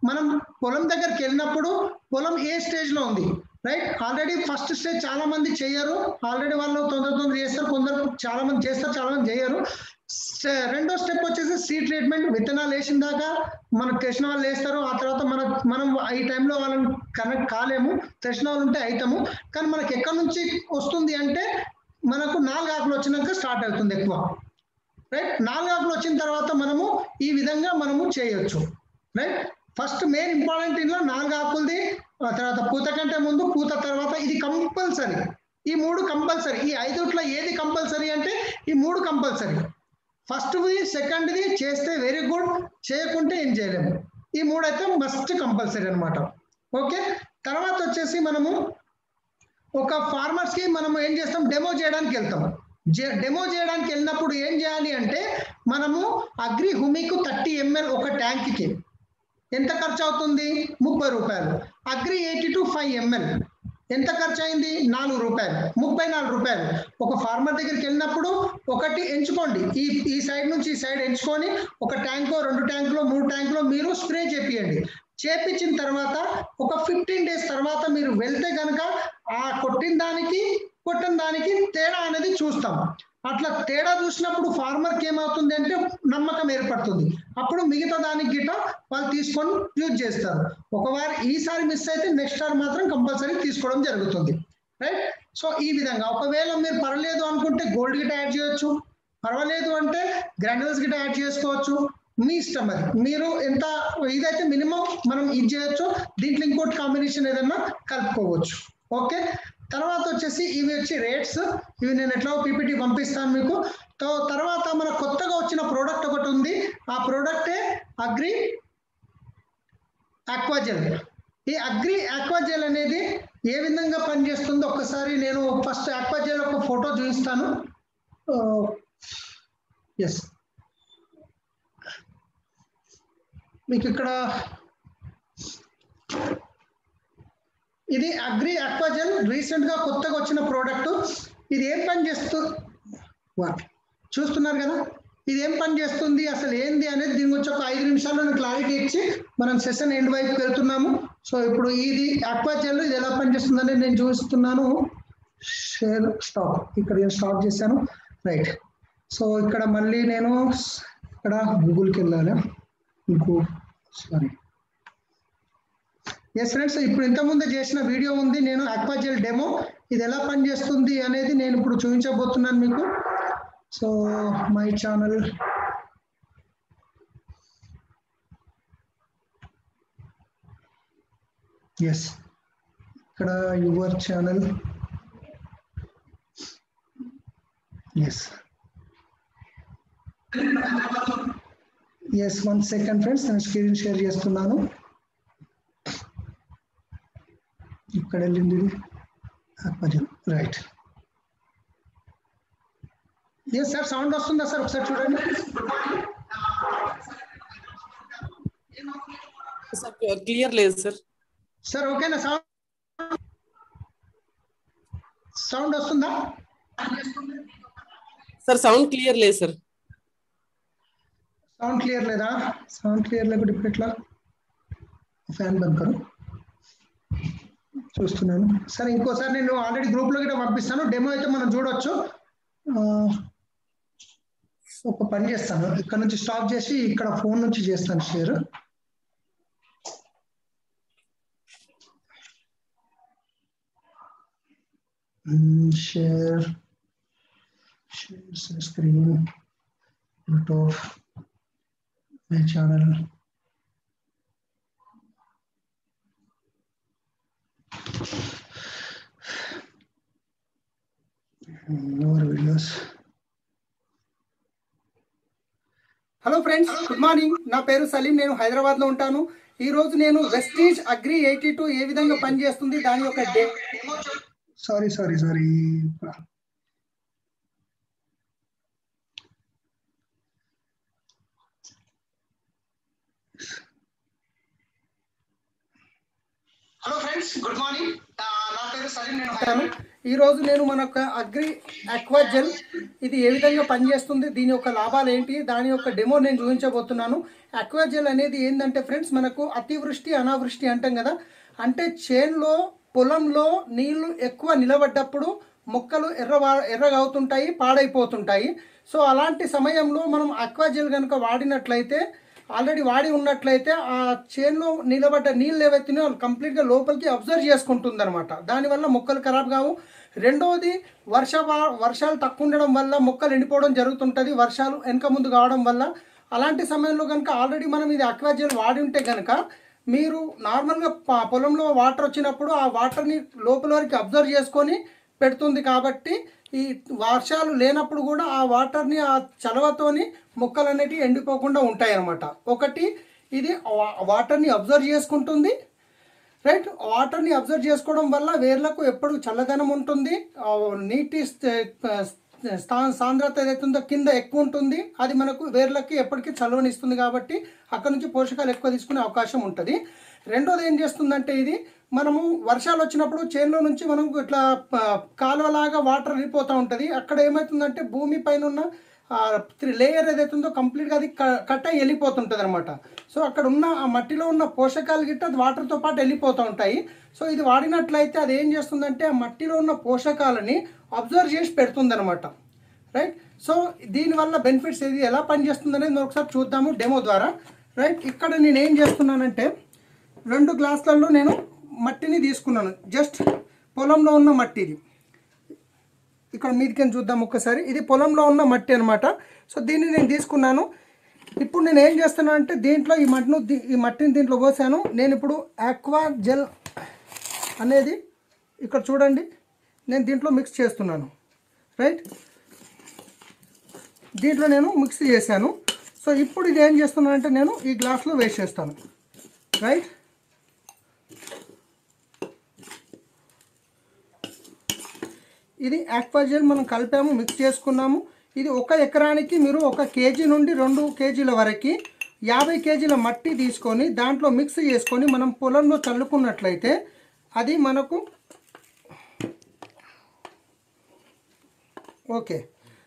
మనం పొలం దగ్గరికి వెళ్ళినప్పుడు పొలం ఏ స్టేజ్ లో ఉంది, రైట్. ఆల్రెడీ ఫస్ట్ స్టేజ్ చాలా మంది చేయరు, ఆల్రెడీ వాళ్ళు తొందర చేస్తారు, కొందరు చాలా మంది చేస్తారు, చాలా మంది చేయరు. రెండో స్టెప్ వచ్చేసి సీడ్ ట్రీట్మెంట్, విత్తనాలు వేసిన దాకా మనకు తెలిసిన వాళ్ళు వేస్తారు. ఆ తర్వాత మనం ఈ టైంలో వాళ్ళని కనెక్ట్ కాలేము, తెలిసిన వాళ్ళు ఉంటే అవుతాము. కానీ మనకి ఎక్కడి నుంచి వస్తుంది అంటే మనకు 4 ఆకులు వచ్చినాక స్టార్ట్ అవుతుంది ఎక్కువ, రైట్. 4 ఆకులు వచ్చిన తర్వాత మనము ఈ విధంగా మనము చేయొచ్చు, రైట్. ఫస్ట్ మెయిన్ ఇంపార్టెంట్ ఇంట్లో 4 ఆకులది, తర్వాత పూత కంటే ముందు, పూత తర్వాత, ఇది కంపల్సరీ. ఈ 3 కంపల్సరీ. ఈ 5 ఏది కంపల్సరీ అంటే ఈ 3 కంపల్సరీ. ఫస్ట్ది సెకండ్ది చేస్తే వెరీ గుడ్, చేయకుంటే ఏం చేయలేము. ఈ 3 అయితే మస్ట్ కంపల్సరీ అనమాట. ఓకే. తర్వాత వచ్చేసి మనము ఒక ఫార్మర్స్ కి మనం ఏం చేస్తాం, డెమో చేయడానికి వెళ్తాం. డెమో చేయడానికి వెళ్ళినప్పుడు ఏం చేయాలి అంటే మనము అగ్రి హుమికు 30 ml ఒక ట్యాంక్ కి ఎంత ఖర్చు అవుతుంది? 30 రూపాయలు. అగ్రి 82 5 ml ఎంత ఖర్చు అయింది? 4 రూపాయలు, 34 రూపాయలు. ఒక ఫార్మర్ దగ్గరికి వెళ్ళినప్పుడు ఒకటి ఎంచుకోండి, ఈ సైడ్ నుంచి ఈ సైడ్ ఎంచుకొని ఒక ట్యాంకో 2 ట్యాంకులో 3 ట్యాంకులో మీరు స్ప్రే చేపియండి. చేపించిన తర్వాత ఒక 15 days తర్వాత మీరు వెళ్తే కనుక ఆ కొట్టిన దానికి తేడా అనేది చూస్తాం. అట్లా తేడా చూసినప్పుడు ఫార్మర్కి ఏమవుతుంది అంటే నమ్మకం ఏర్పడుతుంది. అప్పుడు మిగతా దానికి గిట్ట వాళ్ళు తీసుకొని యూజ్ చేస్తారు. ఒకవేళ ఈసారి మిస్ అయితే నెక్స్ట్ సారి మాత్రం కంపల్సరీ తీసుకోవడం జరుగుతుంది, రైట్. సో ఈ విధంగా ఒకవేళ మీరు పర్వాలేదు అనుకుంటే గోల్డ్ గిట్ట యాడ్ చేయొచ్చు, పర్వాలేదు అంటే గ్రాన్యుల్స్ గిట్ట యాడ్ చేసుకోవచ్చు, మీ ఇష్టం. అది మీరు ఎంత ఇదైతే మినిమం మనం ఇది చేయొచ్చు, దీంట్లో ఇంకోటి కాంబినేషన్ ఏదన్నా కలుపుకోవచ్చు. ఓకే. తర్వాత వచ్చేసి ఇవి వచ్చి రేట్స్, ఇవి నేను ఎట్లా పీపీటీ పంపిస్తాను మీకు. తర్వాత మన కొత్తగా వచ్చిన ప్రోడక్ట్ ఒకటి ఉంది, ఆ ప్రోడక్టే అగ్రి ఆక్వాజెల్. ఈ అగ్రి ఆక్వాజెల్ అనేది ఏ విధంగా పనిచేస్తుందో ఒక్కసారి నేను ఫస్ట్ ఆక్వాజెల్ ఒక ఫోటో చూపిస్తాను. ఎస్, మీకు ఇక్కడ ఇది అగ్రి ఆక్వాజెల్ రీసెంట్ గా కొత్తగా వచ్చిన ప్రోడక్ట్. ఇది ఏం పని చేస్తుంది చూస్తున్నారు కదా, ఇది ఏం పని చేస్తుంది అసలు ఏంది అనేది దీని గురించి ఒక 5 నిమిషాల్లో క్లారిటీ ఇచ్చి మనం సెషన్ ఎండ్ వైపుకి వెళ్తున్నాము. సో ఇప్పుడు ఇది ఆక్వాజెల్ ఇది ఎలా పనిచేస్తుంది అనేది నేను చూపిస్తున్నాను. షేర్ స్టాప్, ఇక్కడ నేను స్టాప్ చేశాను, రైట్. సో ఇక్కడ మళ్ళీ నేను ఇక్కడ గూగుల్కి వెళ్ళాలి. సారీ, ఎస్ ఫ్రెండ్స్, ఇప్పుడు ఇంతకుముందు చేసిన వీడియో ఉంది, నేను ఆక్వాజెల్ డెమో ఇది ఎలా పనిచేస్తుంది అనేది నేను ఇప్పుడు చూపించబోతున్నాను మీకు. సో మై ఛానల్, ఎస్, ఇక్కడ your channel, yes yes 1 second friends, నేను స్క్రీన్ షేర్ చేస్తున్నాను. ఇక్కడ వెళ్ళింది రైట్. ఎస్ సార్, సౌండ్ వస్తుందా సార్? ఒకసారి చూడండి. క్లియర్ లేదు సార్. సార్ ఓకేనా? సౌండ్ వస్తుందా సార్? సౌండ్ క్లియర్ లేదు సార్. సౌండ్ క్లియర్ లేదా? సౌండ్ క్లియర్ లేకపోతే ఇప్పుడు ఎట్లా? ఫ్యాన్ బంద్ కరు, చూస్తున్నాను. సరే ఇంకోసారి నేను ఆల్రెడీ గ్రూప్ లో కూడా పంపిస్తాను, డెమో అయితే మనం చూడొచ్చు. ఒక పని చేస్తాను, ఇక్కడ నుంచి స్టాప్ చేసి ఇక్కడ ఫోన్ నుంచి చేస్తాను share. Share screen YouTube my channel. Hello friends, good morning. నా పేరు సలీం, నేను హైదరాబాద్లో ఉంటాను. ఈ రోజు నేను వెస్టీజ్ అగ్రి 82 ఏ విధంగా పనిచేస్తుంది దాని యొక్క sorry hello friends, good morning. నా పేరు సలీం, నేను ఈ రోజు నేను మన అగ్రి ఆక్వా జెల్ ఇది ఏ విధంగా పనిచేస్తుంది, దీని యొక్క లాభాలు ఏంటి, దాని యొక్క డెమో నేను చూపించబోతున్నాను. ఆక్వా జెల్ అనేది ఏంటంటే ఫ్రెండ్స్, మనకు అతివృష్టి అనావృష్టి అంటాం కదా, అంటే చేన్లో పొలంలో నీళ్లు ఎక్కువ నిలబడ్డప్పుడు మొక్కలు ఎర్రగా అవుతుంటాయి, పాడైపోతుంటాయి. సో అలాంటి సమయంలో మనం ఆక్వా జెల్ కనుక వాడినట్లయితే, ఆల్రెడీ వాడి ఉన్నట్లయితే ఆ చేన్లో నిలబడ్డ నీళ్ళు ఏవైతున్నాయో వాళ్ళు కంప్లీట్గా లోపలికి అబ్జర్వ్ చేసుకుంటుంది అనమాట. దానివల్ల మొక్కలు ఖరాబ్ కావు. రెండవది, వర్షాలు తక్కువ ఉండడం వల్ల మొక్కలు ఎండిపోవడం జరుగుతుంటుంది, వర్షాలు వెనక ముందు కావడం వల్ల. అలాంటి సమయంలో కనుక ఆల్రెడీ మనం ఇది ఆక్వా జెల్ వాడి ఉంటే కనుక మీరు నార్మల్గా పొలంలో వాటర్ వచ్చినప్పుడు ఆ వాటర్ని లోపల వరకు అబ్జర్వ్ చేసుకొని పెడుతుంది. కాబట్టి ఈ వర్షాలు లేనప్పుడు కూడా ఆ వాటర్ని ఆ చలవతోని మొక్కలు అనేటివి ఎండిపోకుండా ఉంటాయి అన్నమాట. ఒకటి, ఇది వాటర్ని అబ్జర్వ్ చేసుకుంటుంది, రైట్. వాటర్ని అబ్జర్వ్ చేసుకోవడం వల్ల వేర్లకు ఎప్పుడు చల్లదనం ఉంటుంది, నీటి సాంద్రత ఏదైతుందో కింద ఎక్కువ ఉంటుంది, అది మనకు వేర్లకి ఎప్పటికీ చల్లవనిస్తుంది. కాబట్టి అక్కడ నుంచి పోషకాలు ఎక్కువ తీసుకునే అవకాశం ఉంటుంది. రెండోది ఏం చేస్తుందంటే, ఇది మనము వర్షాలు వచ్చినప్పుడు చేనులో నుంచి మనం ఇట్లా కాలువలాగా వాటర్ వెళ్ళిపోతూ ఉంటుంది. అక్కడ ఏమవుతుందంటే భూమి పైన ఉన్న లేయర్ ఏదైతుందో కంప్లీట్గా అది కట్ అయ్యి వెళ్ళిపోతుంటుంది అనమాట. సో అక్కడ ఉన్న ఆ మట్టిలో ఉన్న పోషకాలు గిట్ట అది వాటర్తో పాటు వెళ్ళిపోతూ ఉంటాయి. సో ఇది వాడినట్లయితే అది ఏం చేస్తుందంటే ఆ మట్టిలో ఉన్న పోషకాలని అబ్జర్వ్ చేసి పెడుతుంది అనమాట, రైట్. సో దీనివల్ల బెనిఫిట్స్ ఏది ఎలా పనిచేస్తుంది అనేది ఒకసారి చూద్దాము డెమో ద్వారా, రైట్. ఇక్కడ నేను ఏం చేస్తున్నానంటే 2 గ్లాసులలో నేను మట్టిని తీసుకున్నాను, జస్ట్ పొలంలో ఉన్న మట్టి. ఇది ఇక్కడ మీదికని చూద్దాం ఒక్కసారి. ఇది పొలంలో ఉన్న మట్టి అనమాట. సో దీన్ని నేను తీసుకున్నాను. ఇప్పుడు నేను ఏం చేస్తున్నాను అంటే దీంట్లో ఈ మట్టిని దీంట్లో పోసాను. నేను ఇప్పుడు ఆక్వా జెల్ అనేది ఇక్కడ చూడండి, నేను దీంట్లో మిక్స్ చేస్తున్నాను, రైట్. దీంట్లో నేను మిక్స్ చేశాను. సో ఇప్పుడు ఇది ఏం చేస్తున్నానంటే నేను ఈ గ్లాస్లో వేసేస్తాను, రైట్. ఇది ఆక్వా జెల్ మనం కలిపాము, మిక్స్ చేసుకున్నాము. ఇది 1 ఎకరానికి మీరు 1 కేజీ నుండి 2 కేజీల వరకు 50 కేజీల మట్టి తీసుకొని దాంట్లో మిక్స్ చేసుకొని మనం పొలంలో చల్లుకున్నట్లయితే అది మనకు ఓకే,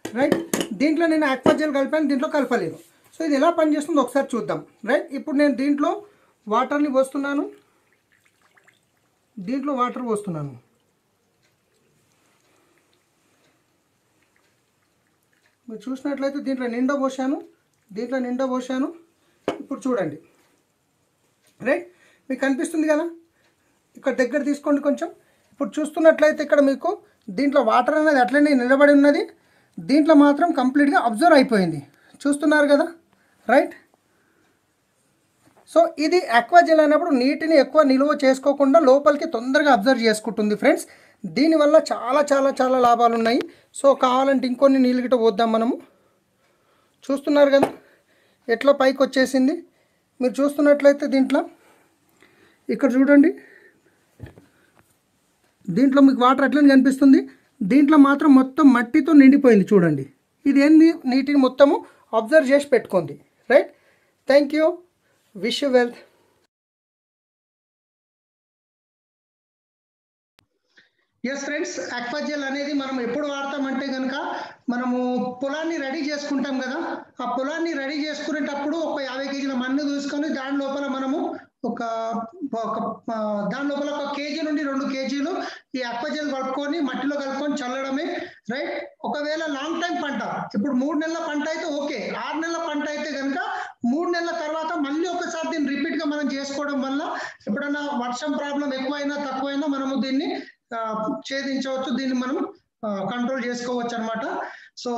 రైట్. దీంట్లో నేను ఆక్వా జెల్ కలిపాను, దీంట్లో కలపలేదు. సో ఇది ఎలా పనిచేస్తుందో ఒకసారి చూద్దాం, రైట్. ఇప్పుడు నేను దీంట్లో వాటర్ని పోస్తున్నాను, దీంట్లో వాటర్ పోస్తున్నాను. మీరు చూసినట్లయితే దీంట్లో నిండా పోసాను. ఇప్పుడు చూడండి, రైట్. మీకు కనిపిస్తుంది కదా, ఇక్కడ దగ్గర తీసుకోండి కొంచెం. ఇప్పుడు చూస్తున్నట్లయితే ఇక్కడ మీకు దీంట్లో వాటర్ అనేది అట్లనే నిలబడి ఉన్నది, దీంట్లో మాత్రం కంప్లీట్గా అబ్జర్వ్ అయిపోయింది. చూస్తున్నారు కదా, రైట్. సో ఇది ఆక్వా జెల్ అయినప్పుడు నీటిని ఎక్కువ నిల్వ చేసుకోకుండా లోపలికి తొందరగా అబ్జర్వ్ చేసుకుంటుంది ఫ్రెండ్స్. దీనివల్ల చాలా చాలా చాలా లాభాలు ఉన్నాయి. సో కావాలంటే ఇంకొన్ని నీళ్ళు గిట్ట పోద్దాం మనము. చూస్తున్నారు కదా ఎట్లా పైకి వచ్చేసింది. మీరు చూస్తున్నట్లయితే దీంట్లో ఇక్కడ చూడండి, దీంట్లో మీకు వాటర్ అట్లనే కనిపిస్తుంది, దీంట్లో మాత్రం మొత్తం మట్టితో నిండిపోయింది చూడండి. ఇది ఏంది, నీటిని మొత్తము అబ్జర్వ్ చేసి పెట్టుకుంది, right. Thank you, wish you wealth. Yes friends, aqua gel అనేది మనం ఎప్పుడు వాడతామంటే కనుక మనము పొలాన్ని రెడీ చేసుకుంటాం కదా, ఆ పొలాన్ని రెడీ చేసుకునేటప్పుడు 50 కేజీల మన్ను తీసుకొని దాని లోపల మనము దాని లోపల 1 కేజీ నుండి 2 కేజీలు ఈ ఆక్వా జెల్ కలుపుకొని మట్టిలో కలుపుకొని చల్లడమే, రైట్. ఒకవేళ లాంగ్ టైం పంట, ఇప్పుడు 3 నెలల పంట అయితే ఓకే, 6 నెలల పంట అయితే కనుక 3 నెలల తర్వాత మళ్ళీ ఒకసారి దీన్ని రిపీట్ గా మనం చేసుకోవడం వల్ల ఎప్పుడైనా వర్షం ప్రాబ్లం ఎక్కువైనా తక్కువైనా మనము దీన్ని ఛేదించవచ్చు, దీన్ని మనం కంట్రోల్ చేసుకోవచ్చు అనమాట. సో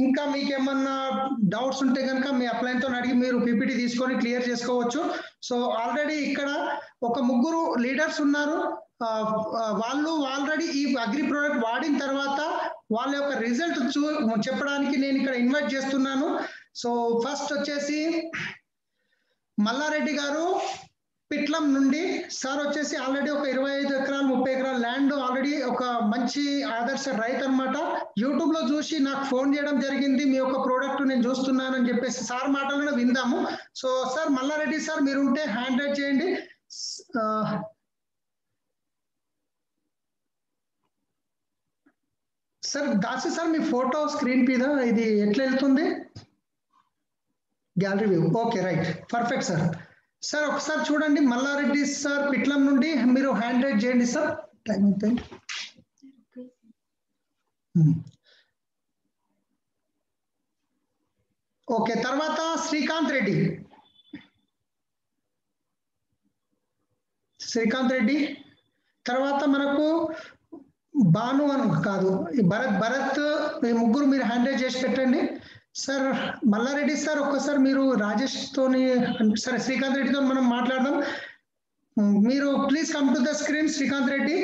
ఇంకా మీకు ఏమన్నా డౌట్స్ ఉంటే కనుక మీ అప్లైన్తో అడిగి మీరు పీపీటీ తీసుకొని క్లియర్ చేసుకోవచ్చు. సో ఆల్రెడీ ఇక్కడ ఒక ముగ్గురు లీడర్స్ ఉన్నారు. వాళ్ళు ఆల్రెడీ ఈ అగ్రి ప్రోడక్ట్ వాడిన తర్వాత వాళ్ళ యొక్క రిజల్ట్ చెప్పడానికి నేను ఇక్కడ ఇన్వైట్ చేస్తున్నాను. సో ఫస్ట్ వచ్చేసి మల్లారెడ్డి గారు పిట్లం నుండి. సార్ వచ్చేసి ఆల్రెడీ ఒక 25 ఎకరాలు 30 ఎకరాల ల్యాండ్ ఆల్రెడీ ఒక మంచి ఆదర్శ రైతు అనమాట. యూట్యూబ్ లో చూసి నాకు ఫోన్ చేయడం జరిగింది, మీ యొక్క ప్రోడక్ట్ నేను చూస్తున్నానని చెప్పేసి సార్ మాటలను విందాము. సో సార్ మల్లారెడ్డి సార్ మీరు ఉంటే హ్యాండ్ రైజ్ చేయండి. సార్ దాసి సార్ మీ ఫోటో స్క్రీన్ మీద ఇది ఎట్లా వెళ్తుంది? Gallery view. Okay right, perfect sir. Sir ఒకసారి చూడండి, మల్లారెడ్డి సార్ పిట్లం నుండి మీరు హ్యాండ్ రైజ్ చేయండి సార్. ఓకే, తర్వాత శ్రీకాంత్ రెడ్డి. శ్రీకాంత్ రెడ్డి తర్వాత మనకు భాను అని కాదు, భరత్ ఈ ముగ్గురు మీరు హ్యాండ్ రైజ్ చేసి పెట్టండి. సార్ మల్లారెడ్డి సార్ ఒక్కసారి మీరు రాజేష్ తోని సరే శ్రీకాంత్ రెడ్డితో మనం మాట్లాడదాం. మీరు please come to the screen Srikanth Reddy.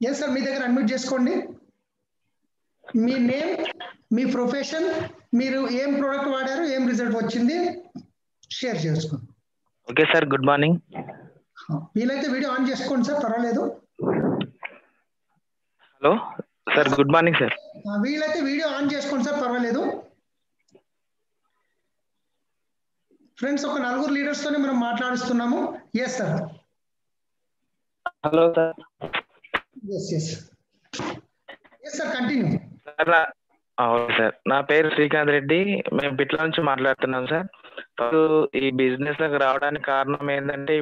Yes sir, మీ దగ్గర అడ్మిట్ చేసుకోండి. మీ నేమ్, మీ ప్రొఫెషన్, మీరు ఏం ప్రోడక్ట్ వాడారు, ఏం రిజల్ట్ వచ్చింది షేర్ చేసుకోండి. Okay sir, good morning. వీలైతే వీడియో ఆన్ చేసుకోండి సార్, పర్వాలేదు. Hello sir, good morning sir. వీలైతే వీడియో ఆన్ చేసుకోండి సార్, పర్వాలేదు. ఫ్రెండ్స్ ఒక 4 లీడర్స్ తోనే మనం మాట్లాడుస్తున్నాము. Yes sir. Hello sir. Yes sir, continue. Sir నా పేరు శ్రీకాంత్ రెడ్డి, మేము పిట్ల నుంచి మాట్లాడుతున్నాం సార్. ఈ బిజినెస్ లోకి రావడానికి కారణం ఏంటంటే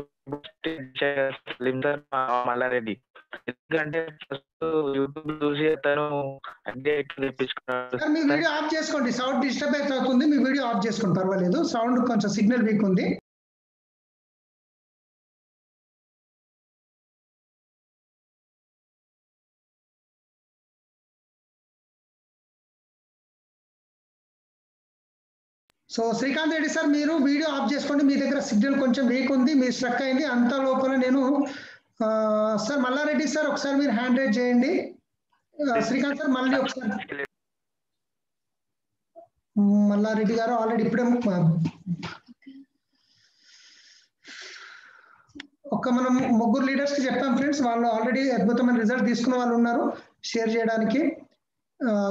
సలీం సార్ మల్లారెడ్డి. ఎందుకంటే ఫస్ట్ యూట్యూబ్ చూసి అతను తెప్పించుకున్నాడు. మీ వీడియో ఆఫ్ చేసుకోండి, సౌండ్ డిస్టర్బెన్స్ అవుతుంది. మీ వీడియో ఆఫ్ చేసుకోండి, పర్వాలేదు. సౌండ్ కొంచెం సిగ్నల్ వీక్ ఉంది. సో శ్రీకాంత్ రెడ్డి సార్ మీరు వీడియో ఆఫ్ చేసుకోండి, మీ దగ్గర సిగ్నల్ కొంచెం వీక్ ఉంది, మీరు స్ట్రక్ అయింది. అంత లోపల నేను సార్ మల్లారెడ్డి సార్ ఒకసారి మీరు హ్యాండ్ రైజ్ చేయండి. శ్రీకాంత్ సార్ మళ్ళీ ఒకసారి. మల్లారెడ్డి గారు ఆల్రెడీ ఇప్పుడే మనం ముగ్గురు లీడర్స్ కి చెప్పాం ఫ్రెండ్స్, వాళ్ళు ఆల్రెడీ అద్భుతమైన రిజల్ట్ తీసుకున్న వాళ్ళు ఉన్నారు షేర్ చేయడానికి.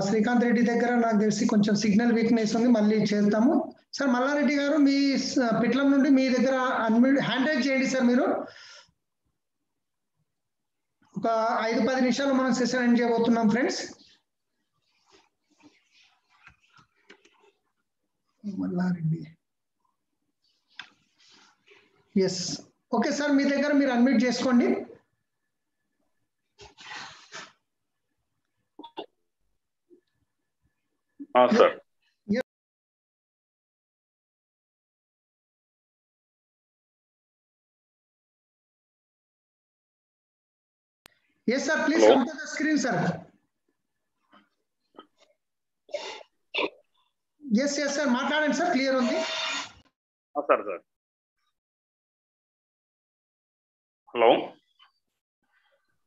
శ్రీకాంత్ రెడ్డి దగ్గర నాకు తెలిసి కొంచెం సిగ్నల్ వీక్నెస్ ఉంది, మళ్ళీ చేద్దాము. సార్ మల్లారెడ్డి గారు మీ పిట్లం నుండి మీ దగ్గర హ్యాండ్ రైజ్ చేయండి సార్. మీరు ఒక 5-10 నిమిషాలు మనం సెషన్ ఎండ్ చేయబోతున్నాం friends. Mallareddy yes, okay sir మీ దగ్గర మీరు అన్మ్యూట్ చేసుకోండి. Sir yes sir, please come to the screen sir. Yes sir, మాట్లాడండి సార్, క్లియర్ ఉంది sir. Hello.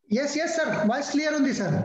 Yes sir, voice clear ఉంది సార్.